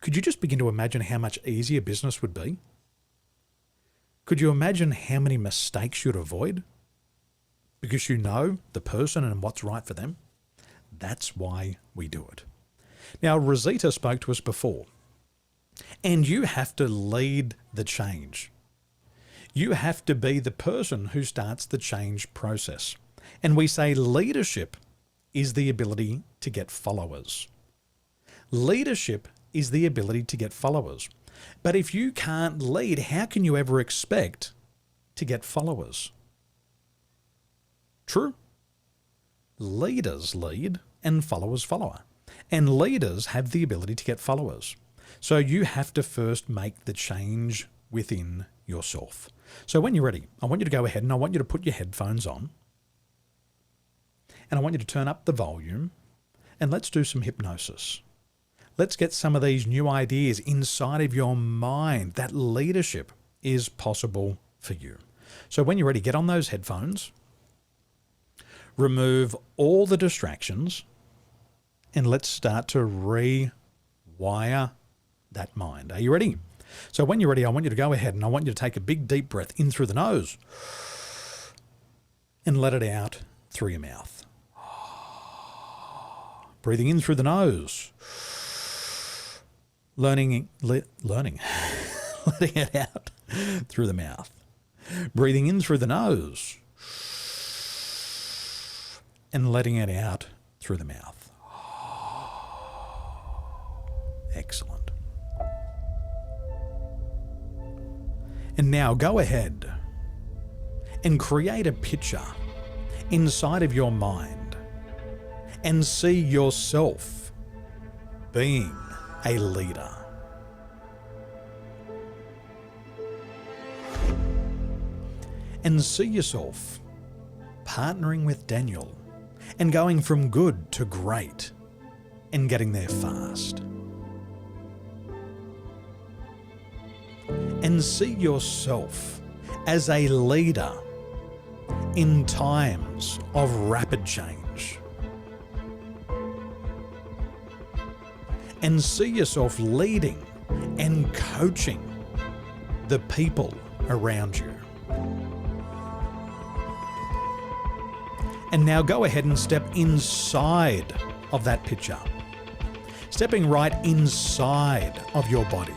G: Could you just begin to imagine how much easier business would be? Could you imagine how many mistakes you'd avoid? Because you know the person and what's right for them. That's why we do it. Now, Rosita spoke to us before, and you have to lead the change. You have to be the person who starts the change process. And we say leadership is the ability to get followers. Leadership is the ability to get followers. But if you can't lead, how can you ever expect to get followers? True. Leaders lead and followers follow. And leaders have the ability to get followers. So you have to first make the change within yourself. So when you're ready, I want you to go ahead and I want you to put your headphones on. And I want you to turn up the volume and let's do some hypnosis. Let's get some of these new ideas inside of your mind that leadership is possible for you. So when you're ready, get on those headphones, remove all the distractions, and let's start to rewire that mind. Are you ready? So when you're ready, I want you to go ahead and I want you to take a big deep breath in through the nose and let it out through your mouth. Breathing in through the nose. Letting it out through the mouth. Breathing in through the nose and letting it out through the mouth. Excellent. And now go ahead and create a picture inside of your mind and see yourself being a leader. And see yourself partnering with Daniel and going from good to great and getting there fast. And see yourself as a leader in times of rapid change. And see yourself leading and coaching the people around you. And now go ahead and step inside of that picture. Stepping right inside of your body.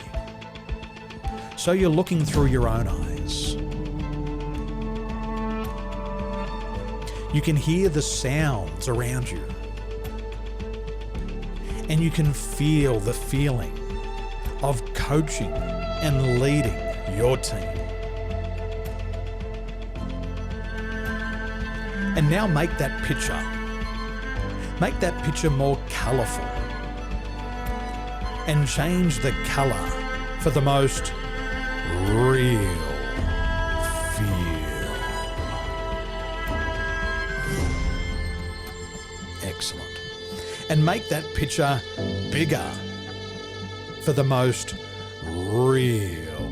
G: So you're looking through your own eyes. You can hear the sounds around you. and you can feel the feeling of coaching and leading your team. And now make that picture more colourful and change the colour for the most real feel. Excellent. And make that picture bigger for the most real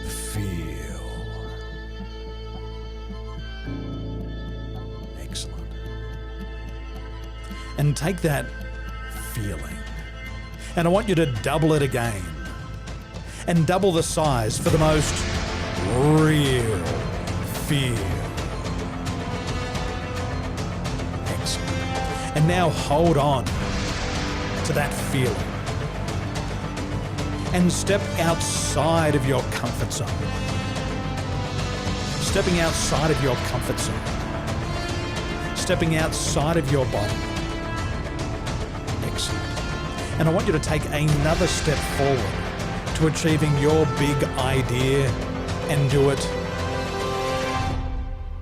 G: feel. Excellent. And take that feeling, and I want you to double it again, and double the size for the most real feel. Excellent. And now hold on to that feeling and step outside of your comfort zone. Stepping outside of your comfort zone. Stepping outside of your body. Excellent. And I want you to take another step forward to achieving your big idea, and do it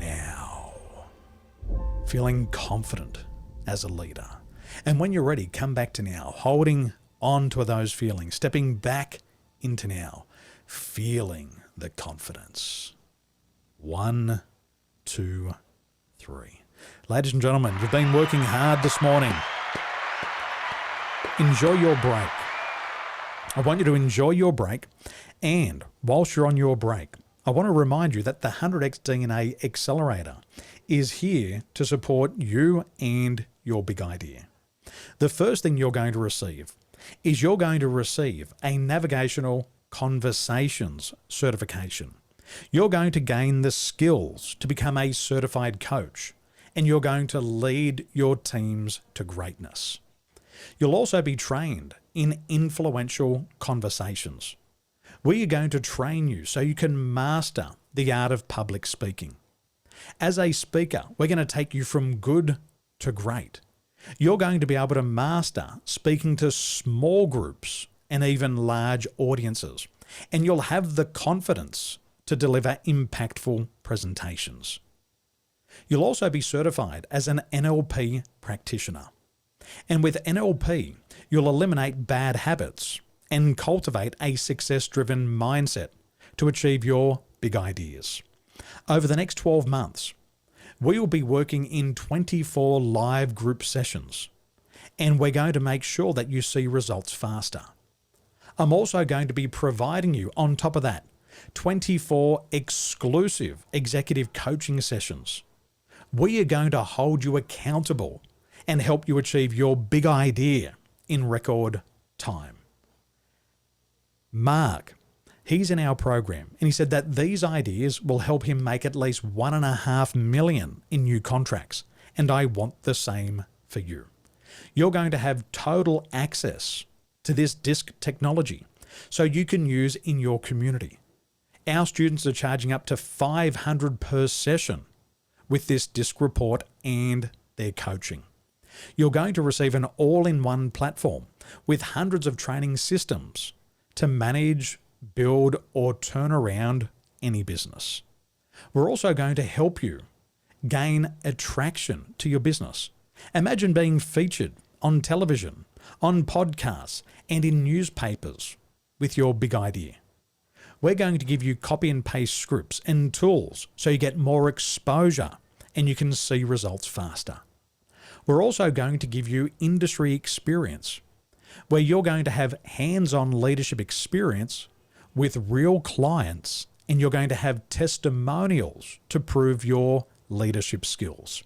G: now. Feeling confident as a leader. And when you're ready, come back to now, holding on to those feelings, stepping back into now, feeling the confidence. 1, 2, 3. Ladies and gentlemen, you've been working hard this morning. Enjoy your break. I want you to enjoy your break, and whilst you're on your break, I want to remind you that the 100x DNA Accelerator is here to support you and your big idea. The first thing you're going to receive is you're going to receive a Navigational Conversations certification. You're going to gain the skills to become a certified coach, and you're going to lead your teams to greatness. You'll also be trained in influential conversations. We are going to train you so you can master the art of public speaking. As a speaker, we're going to take you from good to great. You're going to be able to master speaking to small groups and even large audiences, and you'll have the confidence to deliver impactful presentations. You'll also be certified as an NLP practitioner. And with NLP, you'll eliminate bad habits and cultivate a success-driven mindset to achieve your big ideas. Over the next 12 months, we will be working in 24 live group sessions, and we're going to make sure that you see results faster. I'm also going to be providing you, on top of that, 24 exclusive executive coaching sessions. We are going to hold you accountable and help you achieve your big idea in record time. Mark, he's in our program, and he said that these ideas will help him make at least $1.5 million in new contracts, and I want the same for you. You're going to have total access to this disc technology so you can use in your community. Our students are charging up to $500 per session with this disc report and their coaching. You're going to receive an all-in-one platform with hundreds of training systems to manage, build, or turn around any business. We're also going to help you gain attraction to your business. Imagine being featured on television, on podcasts, and in newspapers with your big idea. We're going to give you copy and paste scripts and tools so you get more exposure and you can see results faster. We're also going to give you industry experience, where you're going to have hands-on leadership experience with real clients, and you're going to have testimonials to prove your leadership skills.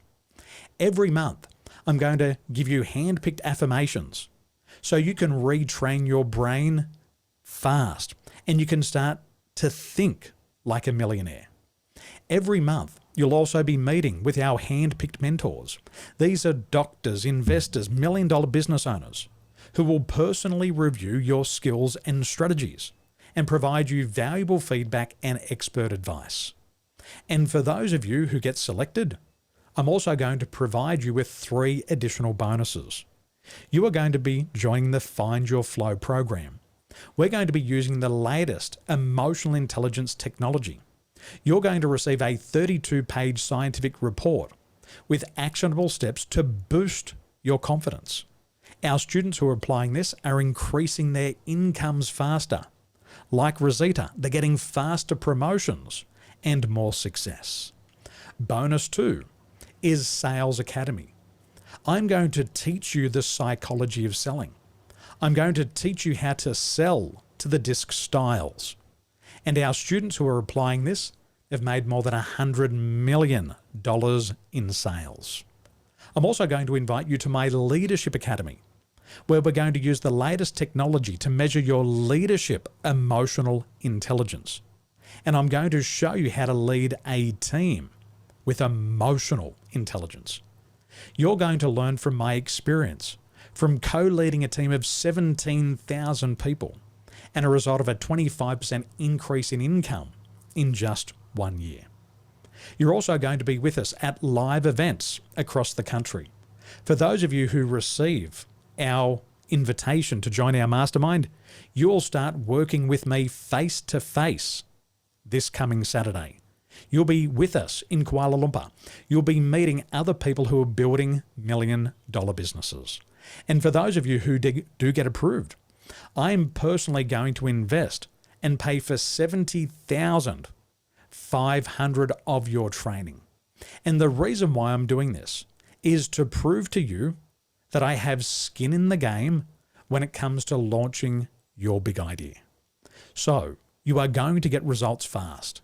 G: Every month, I'm going to give you hand-picked affirmations so you can retrain your brain fast and you can start to think like a millionaire. Every month, you'll also be meeting with our hand-picked mentors. These are doctors, investors, million-dollar business owners who will personally review your skills and strategies and provide you valuable feedback and expert advice. And for those of you who get selected, I'm also going to provide you with 3 additional bonuses. You are going to be joining the Find Your Flow program. We're going to be using the latest emotional intelligence technology. You're going to receive a 32-page scientific report with actionable steps to boost your confidence. Our students who are applying this are increasing their incomes faster. Like Rosita, they're getting faster promotions and more success. Bonus 2 is Sales Academy. I'm going to teach you the psychology of selling. I'm going to teach you how to sell to the disc styles. And our students who are applying this have made more than $100 million in sales. I'm also going to invite you to my Leadership Academy, where we're going to use the latest technology to measure your leadership emotional intelligence. And I'm going to show you how to lead a team with emotional intelligence. You're going to learn from my experience, from co-leading a team of 17,000 people and a result of a 25% increase in income in just 1 year. You're also going to be with us at live events across the country. For those of you who receive our invitation to join our mastermind, you'll start working with me face to face this coming Saturday. You'll be with us in Kuala Lumpur. You'll be meeting other people who are building million-dollar businesses. And for those of you who do get approved, I'm personally going to invest and pay for 70,500 of your training. And the reason why I'm doing this is to prove to you that I have skin in the game when it comes to launching your big idea. So you are going to get results fast.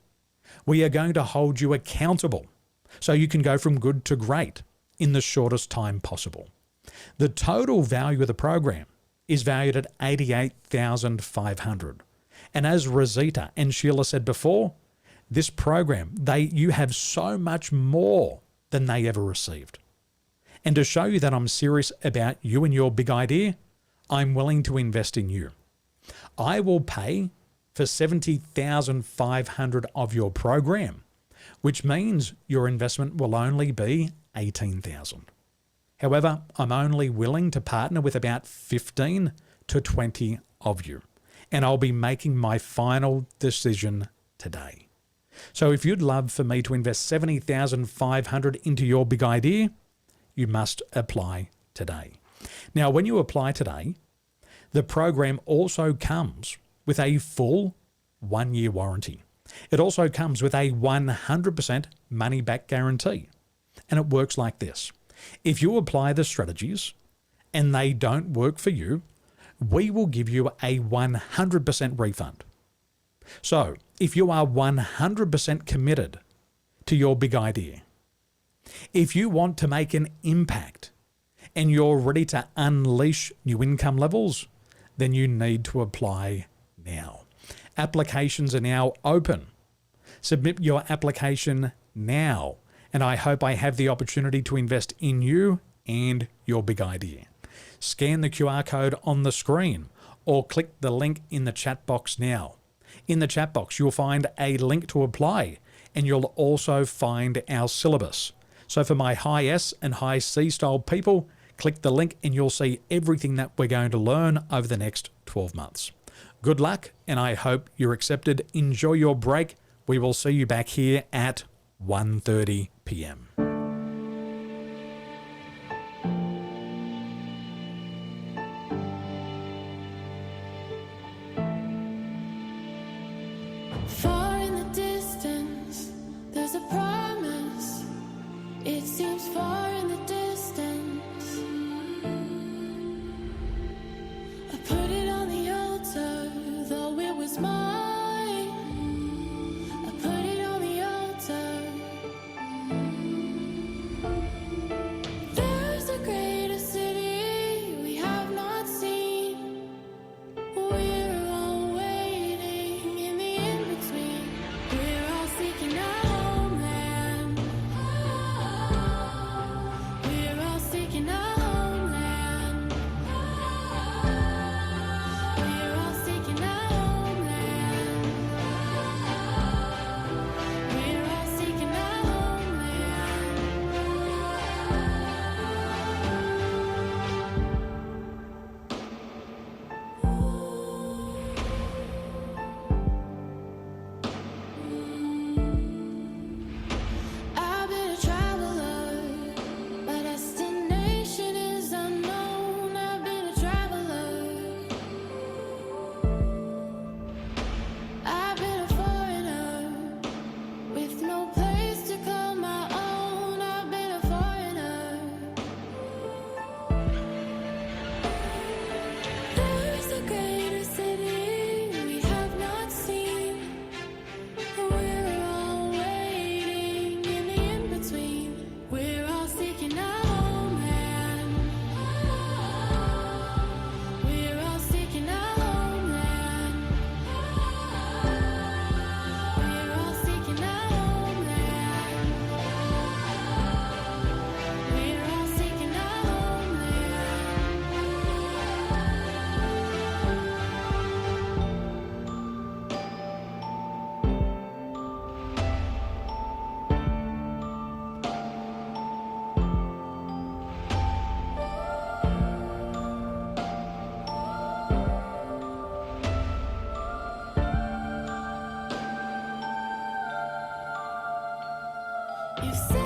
G: We are going to hold you accountable so you can go from good to great in the shortest time possible. The total value of the program is valued at $88,500. And as Rosita and Sheila said before, this program, you have so much more than they ever received. And to show you that I'm serious about you and your big idea, I'm willing to invest in you. I will pay for 70,500 of your program, which means your investment will only be 18,000. However, I'm only willing to partner with about 15 to 20 of you, and I'll be making my final decision today. So if you'd love for me to invest 70,500 into your big idea, you must apply today. Now, when you apply today, the program also comes with a full 1-year warranty. It also comes with a 100% money-back guarantee. And it works like this. If you apply the strategies and they don't work for you, we will give you a 100% refund. So if you are 100% committed to your big idea, if you want to make an impact and you're ready to unleash new income levels, then you need to apply now. Applications are now open. Submit your application now, and I hope I have the opportunity to invest in you and your big idea. Scan the QR code on the screen or click the link in the chat box now. In the chat box, you'll find a link to apply, and you'll also find our syllabus. So for my high S and high C style people, click the link and you'll see everything that we're going to learn over the next 12 months. Good luck, and I hope you're accepted. Enjoy your break. We will see you back here at 1:30 p.m.
O: Far in the distance, there's a promise. It seems far in the distance. I put it on the altar, though it was mine. I put it on the altar. You said